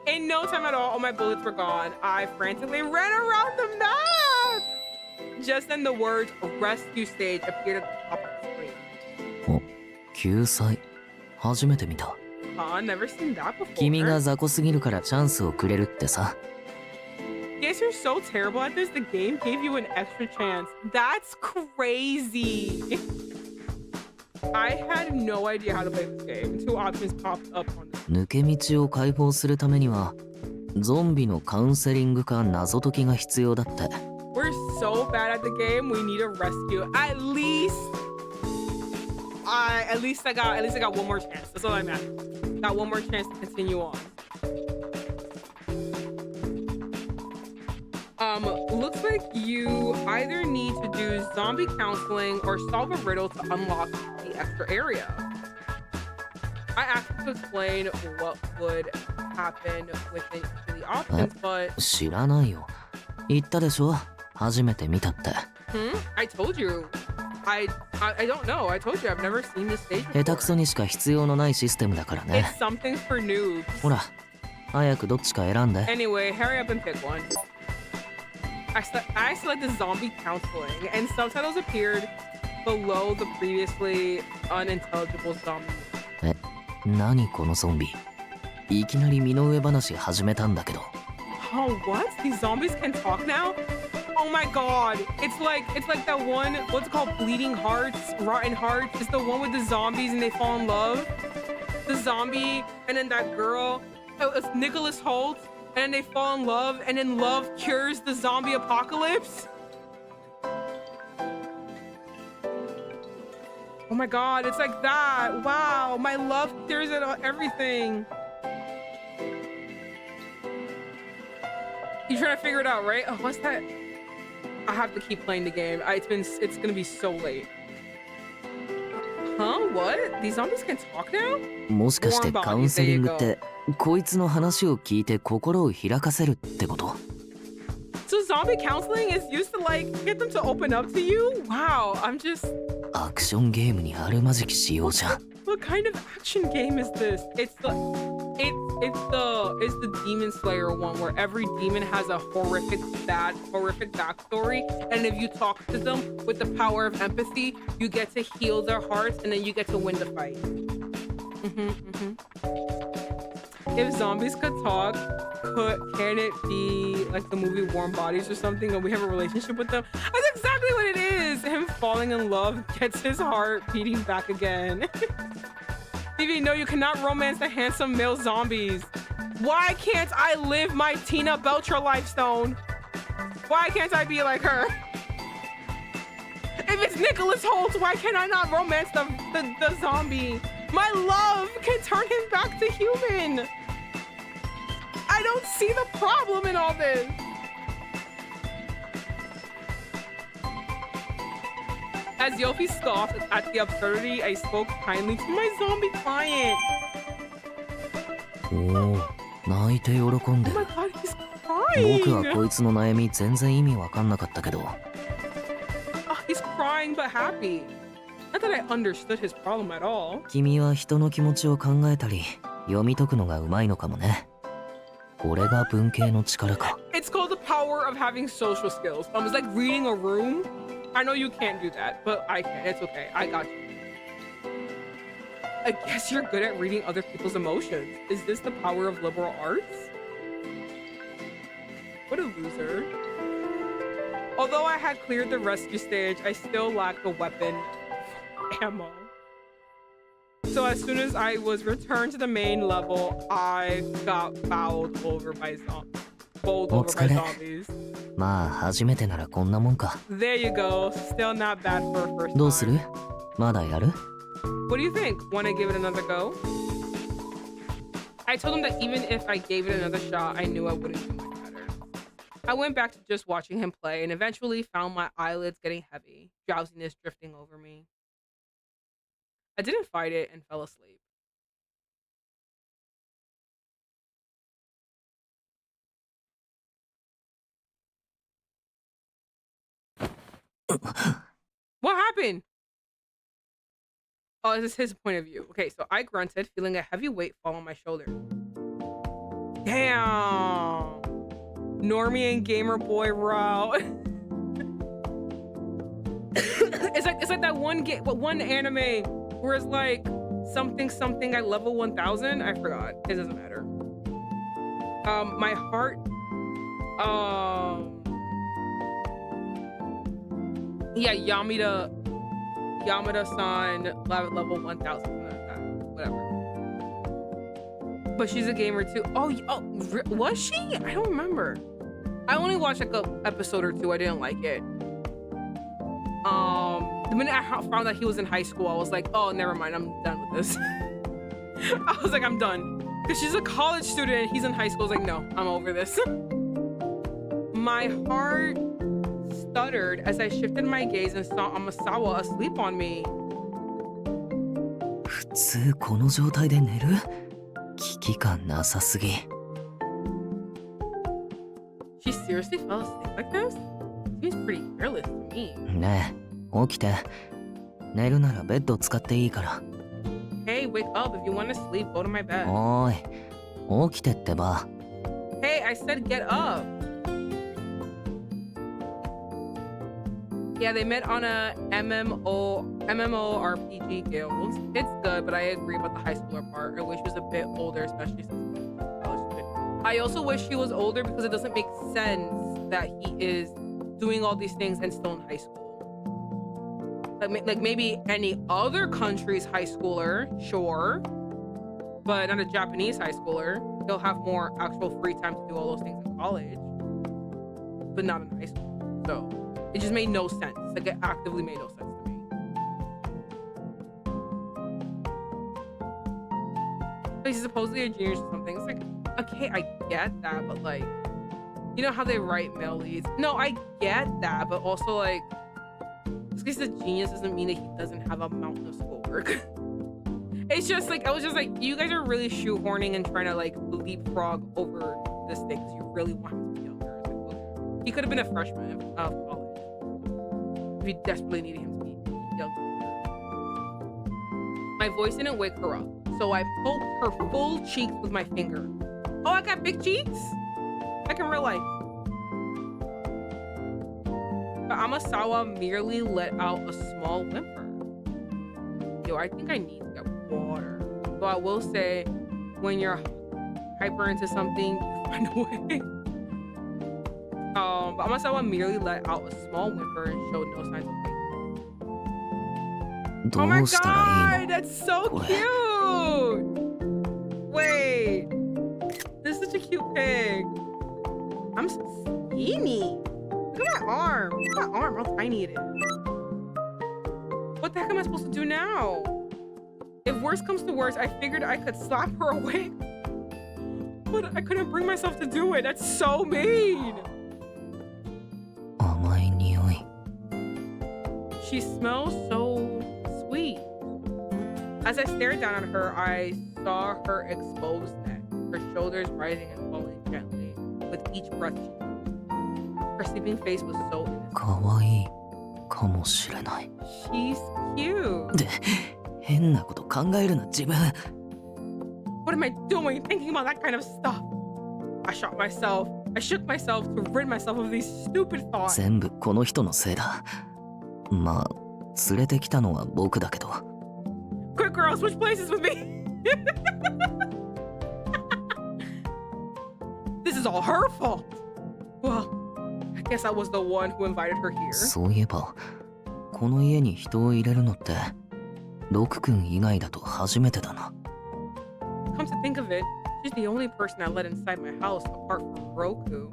In no time at all my bullets were gone. I frantically ran around the map. Just then the words rescue stage appeared at the top of the screen. お、救済。初めて見た。 Never seen that before. 君が雑魚すぎるからチャンスをくれるってさ。 Guess you're so terrible at this, the game gave you an extra chance. That's crazy. I had no idea how to play this game. Two options popped up on this. 抜け道を解放するためには、ゾンビのカウンセリングか謎解きが必要だって。 We're so bad at the game, we need a rescue. At least I got one more chance. That's all I'm at. Got one more chance to continue on. Looks like you either need to do zombie counseling or solve a riddle to unlock the extra area. I asked him to explain what would happen within each of the options, but 知らないよ。言ったでしょ？初めて見たって。I told you. I don't know. I told you I've never seen this stage before. 下手くそにしか必要のないシステムだからね。 It's something for noobs. ほら、早くどっちか選んで。 Anyway, hurry up and pick one. I selected zombie counseling, and subtitles appeared below the previously unintelligible zombie. え、何このゾンビ？いきなり身の上話始めたんだけど。 Oh, what? These zombies can talk now? Oh my god. It's like that one, what's it called? Bleeding Hearts, Rotten Hearts. It's the one with the zombies and they fall in love. The zombie and then that girl. Oh, it's Nicholas Hoult. And then they fall in love and then love cures the zombie apocalypse. Oh my god, it's like that. Wow, my love cures it everything. You trying to figure it out, right? Oh, what's that? I have to keep playing the game. It's gonna be so late. Huh? What? These zombies can talk now? もしかしてカウンセリングってこいつの話を聞いて心を開かせるってこと？ So zombie counseling is used to like get them to open up to you? Wow, I'm just... アクションゲームにあるまじき仕様じゃん。 What kind of action game is this? It's the Demon Slayer one where every demon has a horrific backstory, and if you talk to them with the power of empathy, you get to heal their hearts, and then you get to win the fight. If zombies could talk, can it be like the movie Warm Bodies or something, and we have a relationship with them? That's exactly what it is. Him falling in love gets his heart beating back again. Stevie, no, you cannot romance the handsome male zombies. Why can't I live my Tina Belcher lifestone? Why can't I be like her? If it's Nicholas Hoult, why can I not romance the zombie? My love can turn him back to human. I don't see the problem in all this. As Yofi scoffed at the absurdity, I spoke kindly to my zombie client. おお、泣いて喜んで Oh る。 my god, he's crying. 僕はこいつの悩み全然意味わかんなかったけど。Oh, he's crying but happy. Not that I understood his problem at all. 君は人の気持ちを考えたり、読み解くのがうまいのかもね。これが文系の力か。It's called the power of having social skills. It's like reading a room. I know you can't do that, but I can. It's okay. I got you. I guess you're good at reading other people's emotions. Is this the power of liberal arts? What a loser. Although I had cleared the rescue stage, I still lacked the weapon ammo. So as soon as I was returned to the main level, I got bowled over by zombies. まあ初めてならこんなもんか。 There you go. Still not bad for a first time. どうする？まだやる？ What do you think? Want to give it another go? I told him that even if I gave it another shot, I knew I wouldn't do much better. I went back to just watching him play and eventually found my eyelids getting heavy, drowsiness drifting over me. I didn't fight it and fell asleep. What happened? Oh, this is his point of view. Okay, so I grunted, feeling a heavy weight fall on my shoulder. Damn. Normie and gamer boy row. It's like that one anime where it's like something at level 1000. I forgot. It doesn't matter. My heart. Yeah, Yamada-san level 1000. Whatever. But she's a gamer too. Oh, was she? I don't remember. I only watched like an episode or two. I didn't like it. The minute I found that he was in high school, I was like, oh, never mind. I'm done with this. I was like, I'm done. Because she's a college student and he's in high school. I was like, no, I'm over this. My heart stuttered as I shifted my gaze and saw Amasawa asleep on me. 普通この状態で寝る？危機感なさすぎ。 She seriously fell asleep like this? Seems pretty careless to me. ねえ、起きて。寝るならベッド使っていいから。 Hey, wake up. If you want to sleep, go to my bed. おい、起きてってば。 Hey, I said get up. Yeah, they met on a MMORPG guild. It's good, but I agree about the high schooler part. I wish she was a bit older, especially since he's a college student. I also wish she was older because it doesn't make sense that he is doing all these things and still in high school. Like maybe any other country's high schooler, sure, but not a Japanese high schooler. He'll have more actual free time to do all those things in college, but not in high school. So it just made no sense. Like it actively made no sense to me. Like he's supposedly a genius or something. It's like, okay, I get that, but like, you know how they write male leads? No, I get that, but also like, just because he's a genius doesn't mean that he doesn't have a mountain of schoolwork. It's just like, I was just like, you guys are really shoehorning and trying to like leapfrog over this thing because you really want him to be younger. It's like, okay. He could have been a freshman of college if you desperately needed him to be younger. My voice didn't wake her up, so I poked her full cheeks with my finger. Oh, I got big cheeks? Like in real life. But Amasawa merely let out a small whimper. Yo, I think I need to get water. So I will say, when you're hyper into something, you find a way. But Amasawa merely let out a small whimper and showed no signs of life. Oh my god, that's so cute! Wait, this is such a cute pig. I'm so skinny. Look at my arm. Look at my arm, how tiny it is. What the heck am I supposed to do now? If worse comes to worse, I figured I could slap her awake. But I couldn't bring myself to do it. That's so mean. She smells so sweet. As I stared down at her, I saw her exposed neck, her shoulders rising and falling gently with each breath she took. Her sleeping face was so innocent. She's cute. What am I doing thinking about that kind of stuff? I shook myself to rid myself of these stupid thoughts. Quick girl, switch places with me. This is all her fault. Well, I guess I was the one who invited her here. Come to think of it, she's the only person I let inside my house apart from Roku.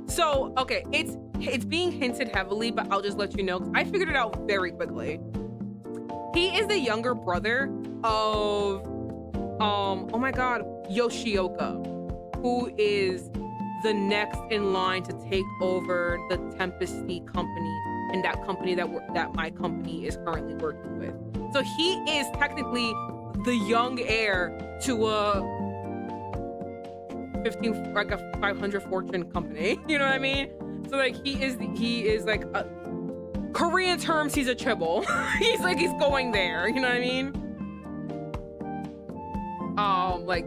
So, okay, it's being hinted heavily, but I'll just let you know, 'cause I figured it out very quickly. He is the younger brother of, oh my god, Yoshioka, who is the next in line to take over the Tempesty company, and that company that my company is currently working with. So he is technically the young heir to a 500 fortune company. You know what I mean? So like he is like a Korean terms, he's a chibble. he's going there. You know what I mean? Like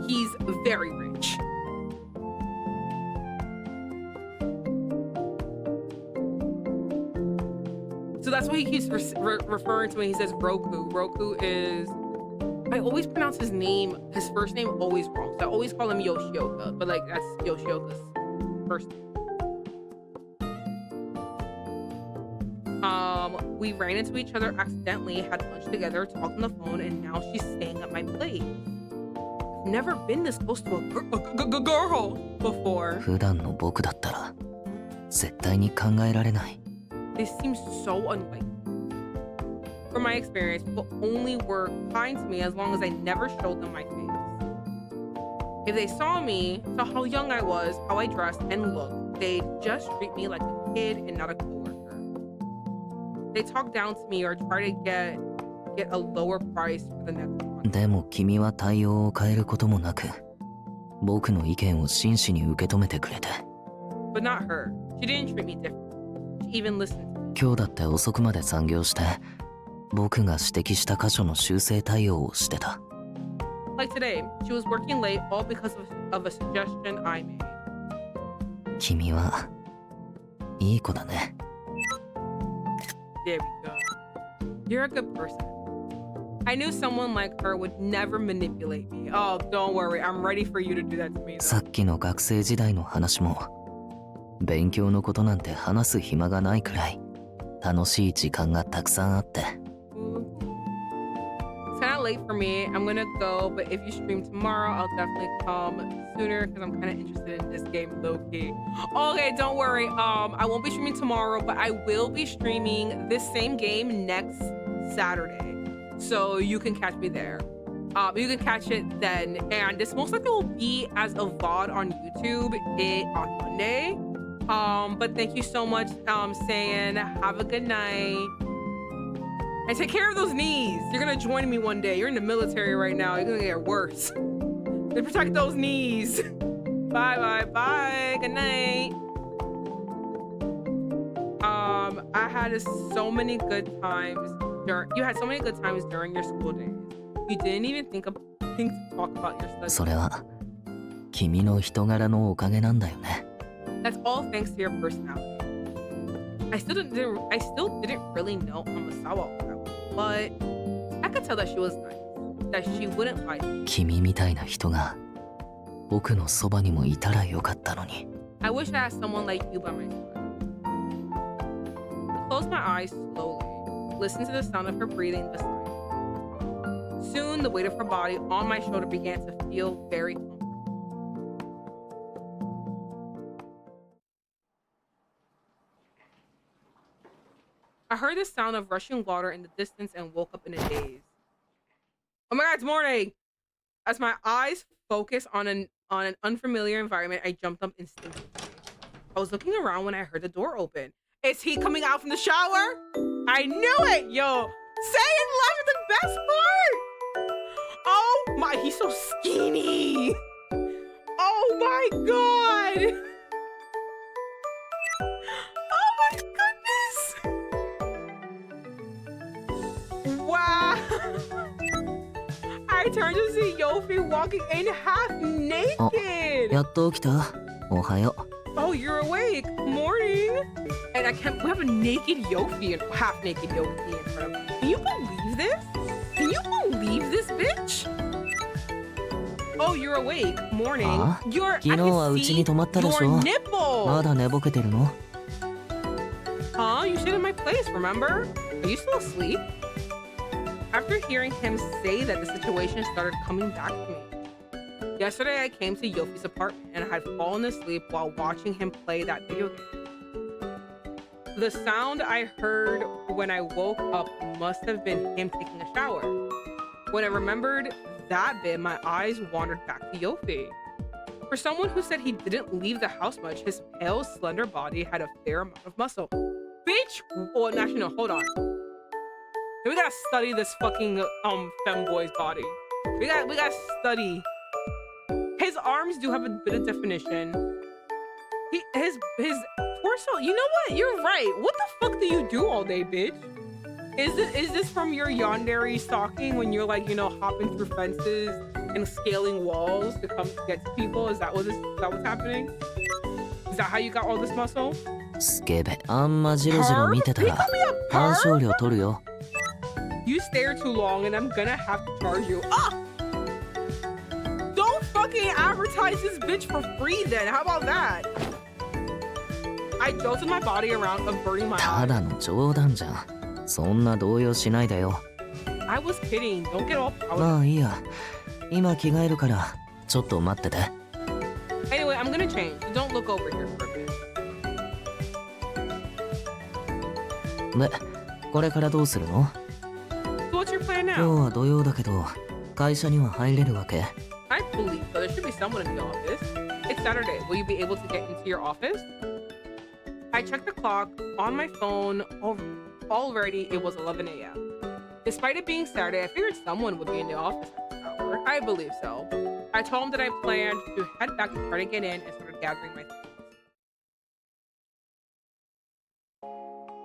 he's very rich. So that's why he keeps referring to when he says Roku. Roku is, I always pronounce his first name always wrong. So I always call him Yoshioka, but like that's Yoshioka's first name. We ran into each other accidentally, had lunch together, talked on the phone, and now she's staying at my place. I've never been this close to a girl before. This seems so unlikely. From my experience, people only were kind to me as long as I never showed them my face. If they saw how young I was, how I dressed and looked, they'd just treat me like a kid and not a coworker. They talk down to me or try to get a lower price for the next one. But not her. She didn't treat me different. She even listened to me. Like today, she was working late all because of a suggestion I made. There we go. You're a good person. I knew someone like her would never manipulate me. Oh, don't worry. I'm ready for you to do that to me, though. 勉強のことなんて話す暇がないくらい楽しい時間がたくさんあって。It's kind of late for me. I'm gonna go, but if you stream tomorrow, I'll definitely come sooner because I'm kind of interested in this game low key. Okay, don't worry. I won't be streaming tomorrow, but I will be streaming this same game next Saturday, so you can catch me there. You can catch it then, and this most likely will be as a VOD on YouTube on Monday. But thank you so much, Sayan. Have a good night. And take care of those knees. You're gonna join me one day. You're in the military right now. You're gonna get worse. They protect those knees. Bye, bye, bye. Good night. I had so many good times. You had so many good times during your school days. You didn't even think to talk about your studies. それは君の人柄のおかげなんだよね。That's all thanks to your personality. I still didn't really know Amasawa all that well, but I could tell that she was nice, that she wouldn't lie. 君みたいな人が僕のそばにもいたらよかったのに。I wish I had someone like you by my side. I closed my eyes slowly, listened to the sound of her breathing beside me. Soon, the weight of her body on my shoulder began to feel very comfortable. I heard the sound of rushing water in the distance and woke up in a daze. Oh my god, it's morning! As my eyes focused on an unfamiliar environment, I jumped up instinctively. I was looking around when I heard the door open. Is he coming out from the shower? I knew it! Yo, Saiyan left with the best part! Oh my, he's so skinny! Oh my god! Oh my goodness! Wow! I turned to see YOFY walking in half naked! やっと起きた。おはよう。Oh, you're awake. Morning. And we have a naked YOFY, half naked YOFY in front of me. Can you believe this? Can you believe this, bitch? Oh, you're awake. Morning. I can see your nipple. まだ寝ぼけてるの？ Huh? You stayed in my place, remember? Are you still asleep? After hearing him say that, the situation started coming back to me. Yesterday, I came to YOFY's apartment and I had fallen asleep while watching him play that video game. The sound I heard when I woke up must have been him taking a shower. When I remembered that bit, my eyes wandered back to YOFY. For someone who said he didn't leave the house much, his pale, slender body had a fair amount of muscle. Bitch! Oh, actually, no, hold on. We gotta study this fucking femboy's body. We gotta study. His arms do have a bit of definition. His torso. You know what? You're right. What the fuck do you do all day, bitch? Is this from your yandere stalking when you're like, you know, hopping through fences and scaling walls to come get to people? Is that what's happening? Is that how you got all this muscle? スケベ。あんまじろじろ見てたら鑑賞料取るよ。You stare too long and I'm gonna have to charge you. Ah! Don't fucking advertise this bitch for free then. How about that? I jolted my body around, averting my eyes. ただの冗談じゃん。そんな動揺しないでよ。I was kidding. Don't get all proud. まあいいや。今着替えるからちょっと待ってて。Anyway, I'm gonna change. Don't look over here for a bit. で、これからどうするの？ So what's your plan 今日 now? は土曜だけど、会社には入れるわけ？ I believe so. There should be someone in the office. It's Saturday. Will you be able to get into your office? I checked the clock on my phone. Already, it was 11 a.m. Despite it being Saturday, I figured someone would be in the office at this hour. I believe so. I told him that I planned to head back to try to get in and started gathering my things.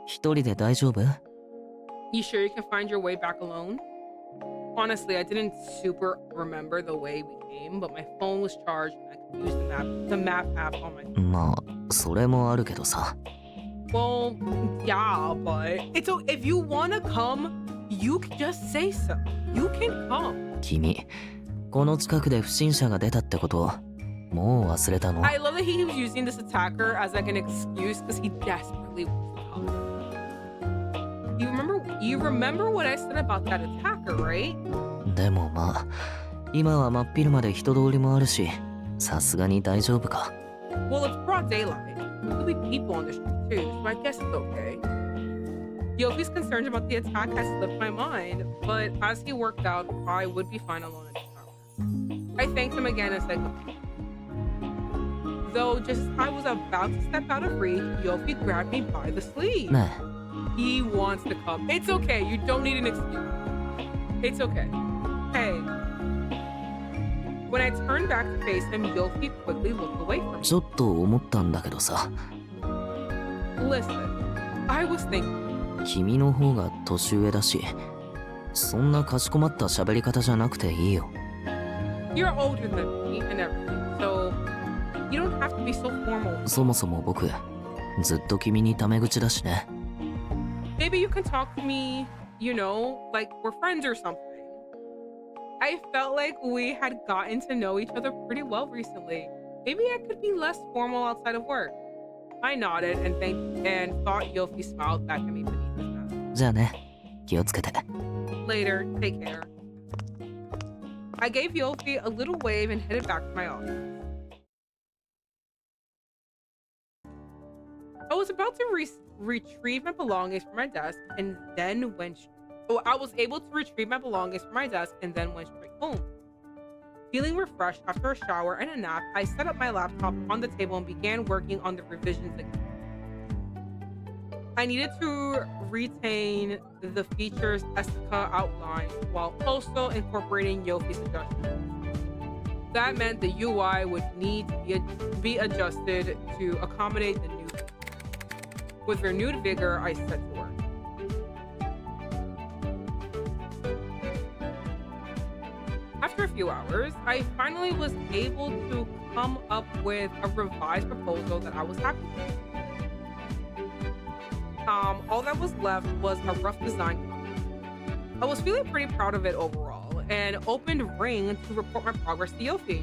一人で大丈夫？ You sure you can find your way back alone? Honestly, I didn't super remember the way we came, but my phone was charged and I could use the map app on my phone. まあ、それもあるけどさ。Well, yeah, but if you wanna come, you can just say so. You can come. 君、この近くで不審者が出たってこともう忘れたの？ I love that he was using this attacker as like an excuse because he desperately wants to help. You remember what I said about that attacker, right? でもまあ、今は真っ昼まで人通りもあるし、さすがに大丈夫か。Well, it's broad daylight. There'll be people on the street too, so I guess it's okay. Yofi's concerns about the attack has slipped my mind, but as he worked out, I would be fine alone in the tower. I thanked him again and said goodbye. Though just as I was about to step out of reach, Yofi grabbed me by the sleeve. ね He wants to come. It's okay. You don't need an excuse. It's okay. Hey. When I turned back to face him, Yofi quickly looked away from え、 me. ちょっと思ったんだけどさ、 Listen, I was thinking. 君の方が年上だし、そんなかしこまった喋り方じゃなくていいよ。 You're older than me and everything, so you don't have to be so formal. そもそも僕、ずっと君にタメ口だしね。 Maybe you can talk to me, you know, like we're friends or something. I felt like we had gotten to know each other pretty well recently. Maybe I could be less formal outside of work. I nodded and thought Yofi smiled back at me beneath his mask. じゃあね、気をつけて。 Later, take care. I gave Yofi a little wave and headed back to my office. I was about to retrieve my belongings from my desk and then I was able to retrieve my belongings from my desk and then went straight home. Feeling refreshed after a shower and a nap, I set up my laptop on the table and began working on the revisions again. I needed to retain the features Asuka outlined while also incorporating Yofi's suggestions. That meant the UI would need to be adjusted to accommodate the new features. With renewed vigor, I set to work. After a few hours, I finally was able to come up with a revised proposal that I was happy with. All that was left was a rough design copy. I was feeling pretty proud of it overall and opened Ring to report my progress to Yofi.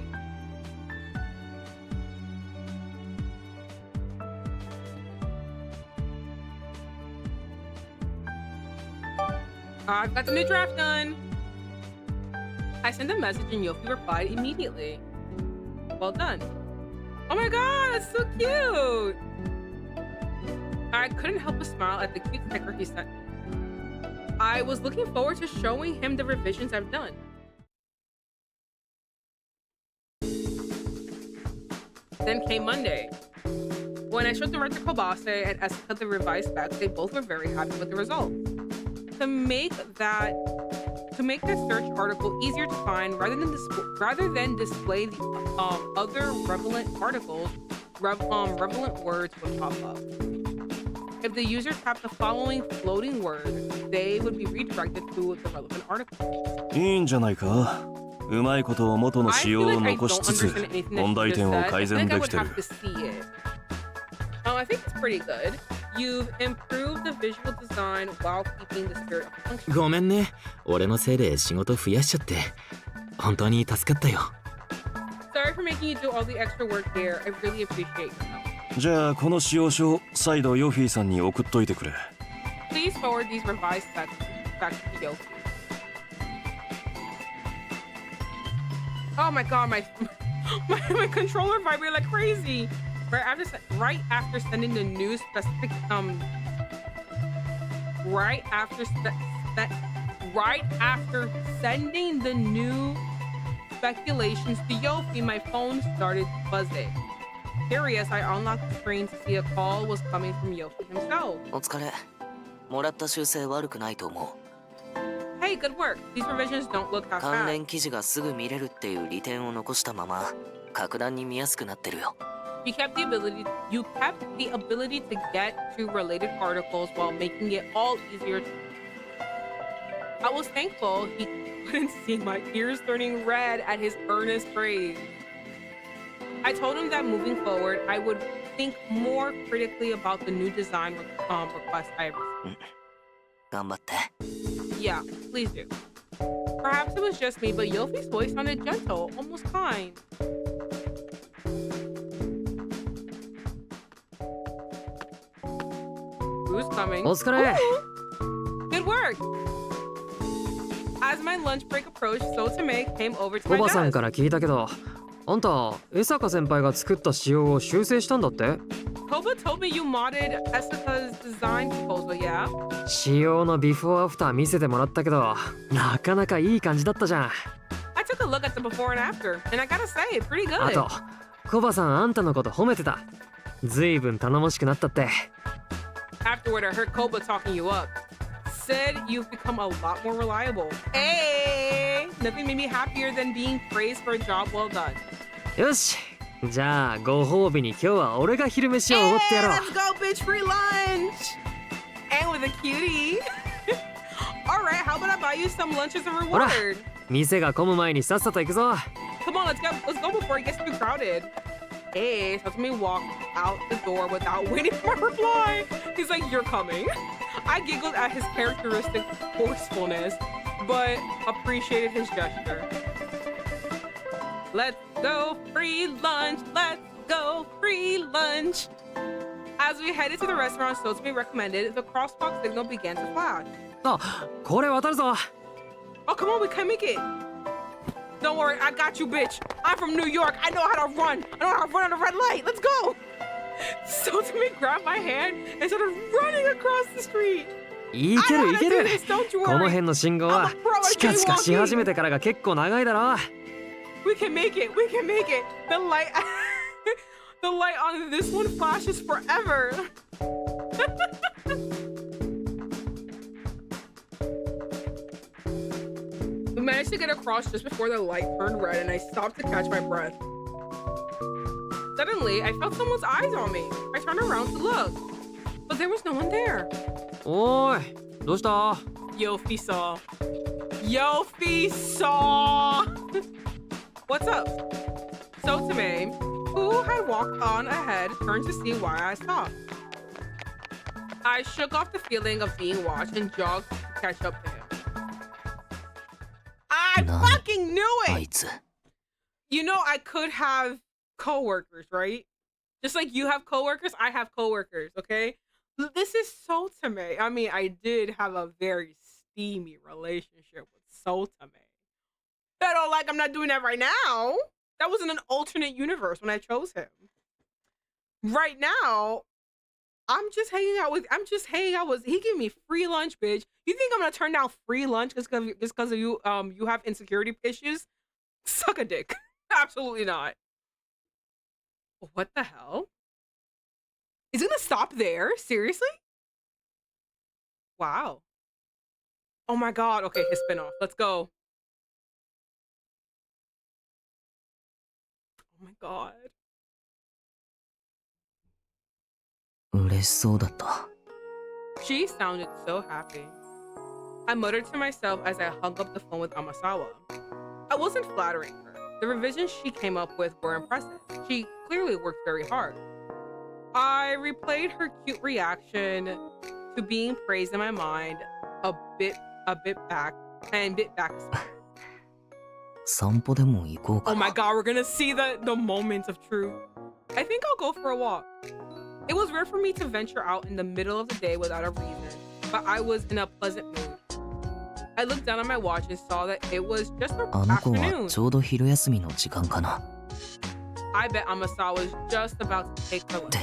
I've got the new draft done. I sent a message and Yofi replied immediately. Well done. Oh my god, that's so cute! I couldn't help but smile at the cute sticker he sent me. I was looking forward to showing him the revisions I've done. Then came Monday. When I showed Director Kobase and Asuka the revised specs, they both were very happy with the results. To make that search article easier to find, rather than display the other relevant articles, relevant words would pop up. If the user tapped the following floating words, they would be redirected to the relevant article. いいんじゃないか。うまいこと元の I 仕 feel 様を like I 残 don't しつつ understand anything that 問 you 題 just 点を said. 改 I 善 think I で would きてる have to see it. I think it's pretty good. You've improved the visual design while keeping the spirit of the function. ごめんね。俺のせいで仕事増やしちゃって。本当に助かったよ。Sorry for making you do all the extra work here. I really appreciate your help. じゃあこの使用書再度ヨフィーさんに送っといてくれ。 Please forward these revised specs back to Yofi. Oh my god, my controller vibrated like crazy. Right after sending the new specific right after sending the new speculations to Yofi, my phone started buzzing. Curious, I unlocked the screen to see a call was coming from Yofi himself. お疲れ。もらった修正悪くないと思 Hey, good work. These revisions don't look う。 that 関 bad. 連記事がすぐ見れるっていう利点を残したまま、格段に見やすくなってるよ。You kept the ability to get to related articles while making it all easier to I was thankful he couldn't see my ears turning red at his earnest praise. I told him that moving forward, I would think more critically about the new design request I received. 頑張って。 Yeah, please do. Perhaps it was just me, but Yofi's voice sounded gentle, almost kind. Who's coming? お疲れ。 Good work. As my lunch break approached, Otome came over to コ my バさん desk. から聞いたけど、あんた江坂先輩が作った仕様を修正したんだって？ Koba told me you modded Esaka's design proposal, yeah? 仕様のビフォーアフター見せてもらったけど、なかなかいい感じだったじゃん。I took a look at the before and after, and I gotta say, pretty good. あと、コバさんあんたのこと褒めてた。ずいぶん頼もしくなったって。 Afterward, I heard Koba talking you up. Said you've become a lot more reliable. Hey! Nothing made me happier than being praised for a job well done. よし、じゃあご褒美に今日は俺が昼飯をおごってやろう。 Let's go, bitch! Free lunch! And with a cutie. Alright, how about I buy you some lunch as a ほら、 reward? 店が混む前にさっさと行くぞ。 Come on, let's go before it gets too crowded. Hey, so me walk out the door without waiting for my reply. He's like, you're coming. I giggled at his characteristic forcefulness, but appreciated his gesture. Let's go, free lunch. Let's go, free lunch. As we headed to the restaurant Sotsumi recommended, the crosswalk signal began to flash. あ、これ渡るぞ。 Oh, come on, we can make it. Don't worry, I got you, bitch. I'm from New York. I know how to run. I know how to run on a red light. Let's go. Sotsumi grabbed my hand and started running across the street. いけるいける。 Don't you この worry. 辺の信号はチカチカし始めてからが結構長いだろ。 We can make it. We can make it. The light, the light on this one flashes forever. We managed to get across just before the light turned red, and I stopped to catch my breath. Suddenly, I felt someone's eyes on me. I turned around to look, but there was no one there. おーい、どうした？ YOFY saw. YOFY saw. What's up? Otome, who had walked on ahead, turned to see why I stopped. I shook off the feeling of being watched and jogged to catch up to him. I fucking knew あ it! いつ You know, I could have coworkers, right? Just like you have coworkers, I have coworkers, okay? This is Otome. I mean, I did have a very steamy relationship with Otome. But like, I'm not doing that right now. That was in an alternate universe when I chose him. Right now, I'm just hanging out with. He gave me free lunch, bitch. You think I'm gonna turn down free lunch just because of you? You have insecurity issues. Suck a dick. Absolutely not. What the hell? Is it gonna stop there? Seriously? Wow. Oh my god. Okay, his spinoff. Let's go. Oh my god. 嬉しそうだった She sounded so happy. I muttered to myself as I hung up the phone with Amasawa. I wasn't flattering her. The revisions she came up with were impressive. She clearly worked very hard. I replayed her cute reaction to being praised in my mind a bit back. 散歩でも行こうか Oh な my god, we're gonna see the moments of truth. I think I'll go for a walk. It was rare for me to venture out in the middle of the day without a reason, but I was in a pleasant mood. I looked down at my watch and saw that it was just あの子は afternoon. ちょうど昼休みの時間かな I bet Amasawa was just about to take her っ lunch. て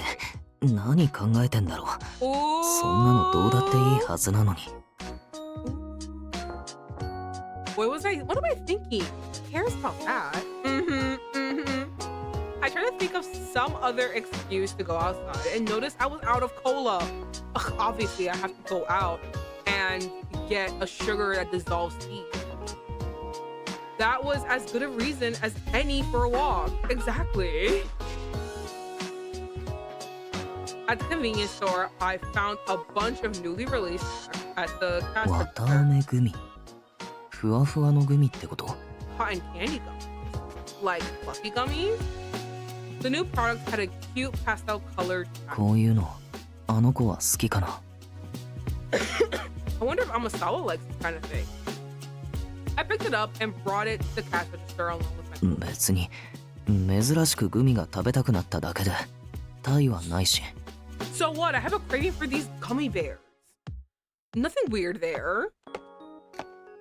何考えてんだろう Ooh. そんなのどうだっていいはずなのに What am I thinking? Who cares about that? I tried to think of some other excuse to go outside and noticed I was out of cola. Ugh, obviously, I have to go out and get a sugar that dissolves tea. That was as good a reason as any for a walk. Exactly. At the convenience store, I found a bunch of newly released at the cash 綿 register. あめグミふわふわのグミってこと Cotton candy gummies. Like fluffy gummies? The new product had a cute pastel colored. こういうのあの子は好きかな I wonder if Amasawa likes this kind of thing. I picked it up and brought it to the cash register along with my. 別に珍しくグミが食べたくなっただけで他意はないし So what? I have a craving for these gummy bears. Nothing weird there.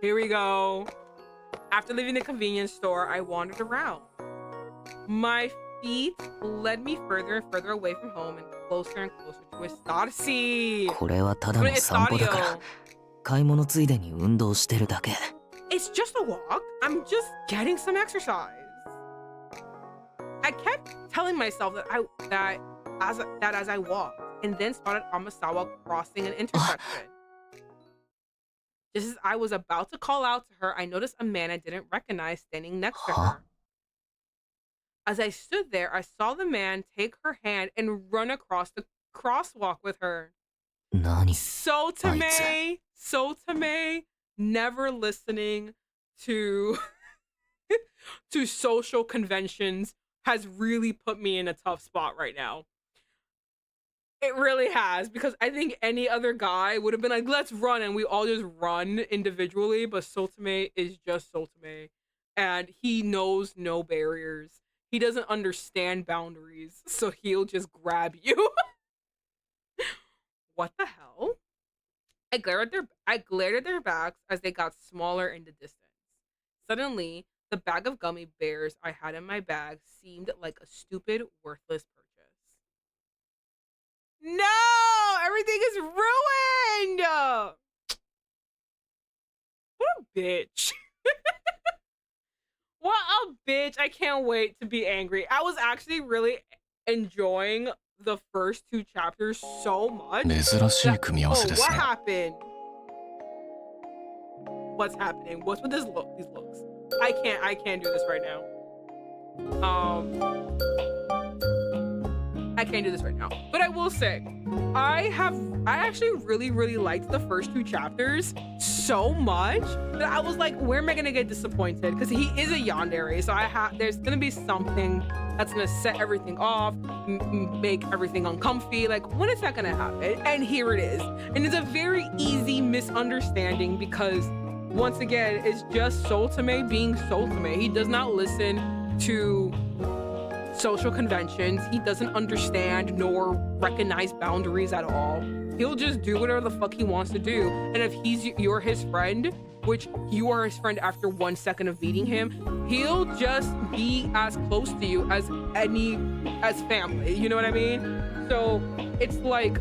Here we go. After leaving the convenience store, I wandered around. My feet led me further and further away from home and closer and closer to Estadio. これはただの散歩だから、買い物ついでに運動してるだけ。It's just a walk. I'm just getting some exercise. I kept telling myself that as I walked, and then spotted Amasawa crossing an intersection. Just as I was about to call out to her, I noticed a man I didn't recognize standing next to her. As I stood there, I saw the man take her hand and run across the crosswalk with her. 何? Sotome, never listening to to social conventions has really put me in a tough spot right now. It really has, because I think any other guy would have been like, let's run, and we all just run individually, but Sotome is just Sotome, and he knows no barriers. He doesn't understand boundaries, so he'll just grab you. What the hell? I glared at their backs as they got smaller in the distance. Suddenly, the bag of gummy bears I had in my bag seemed like a stupid, worthless purchase. No! Everything is ruined! What a bitch. What a bitch. I can't wait to be angry. I was actually really enjoying the first 2 chapters so much. 珍しい組み合わせですね。 What happened? What's happening? What's with these looks? I can't do this right now. I can't do this right now. But I will say, I actually really liked the first 2 chapters so much that I was like, where am I gonna get disappointed? Because he is a yandere, so there's gonna be something that's gonna set everything off, make everything uncomfy. Like, when is that gonna happen? And here it is. And it's a very easy misunderstanding because, once again, it's just Sotome being Sotome. He does not listen to social conventions. He doesn't understand nor recognize boundaries at all. He'll just do whatever the fuck he wants to do. And if you're his friend, which you are his friend after 1 second of meeting him, he'll just be as close to you as family. You know what I mean? So it's like,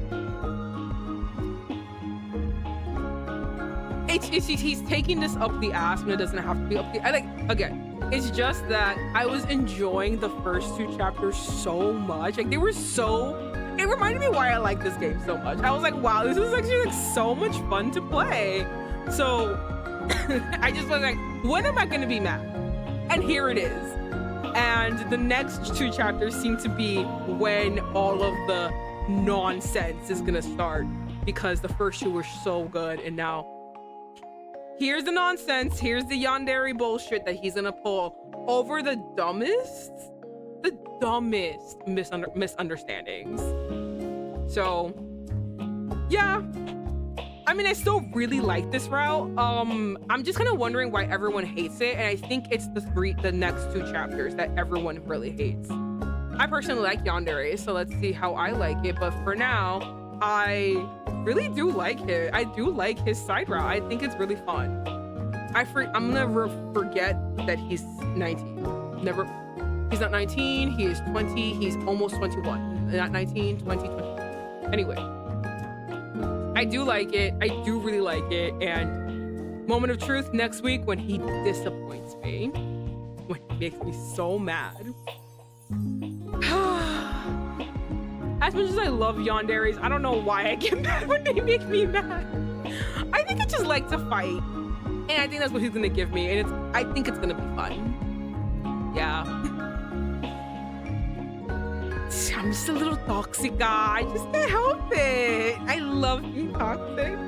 he's taking this up the ass when it doesn't have to be up the. Again, it's just that I was enjoying the first 2 chapters so much. Like, they were so. It reminded me why I like this game so much. I was like, wow, this is actually like so much fun to play. So I just was like, when am I gonna be mad? And here it is. And the next 2 chapters seem to be when all of the nonsense is gonna start, because the first 2 were so good, and now here's the nonsense. Here's the yandere bullshit that he's gonna pull over the dumbest misunderstandings. So yeah, I mean, I still really like this route. I'm just kind of wondering why everyone hates it, and I think it's the next 2 chapters that everyone really hates. I personally like yandere, so let's see how I like it. But for now, I really do like it. I do like his side route. I think it's really fun. I'm gonna forget that he's 19. He's not 19, he is 20, he's almost 21. Not 19, 20, 20. Anyway, I do like it. I do really like it. And moment of truth next week when he disappoints me, when he makes me so mad. As much as I love yanderes, I don't know why I get mad when they make me mad. I think I just like to fight. And I think that's what he's gonna give me. And I think it's gonna be fun. Yeah. I'm just a little toxic guy. I just can't help it. I love being toxic.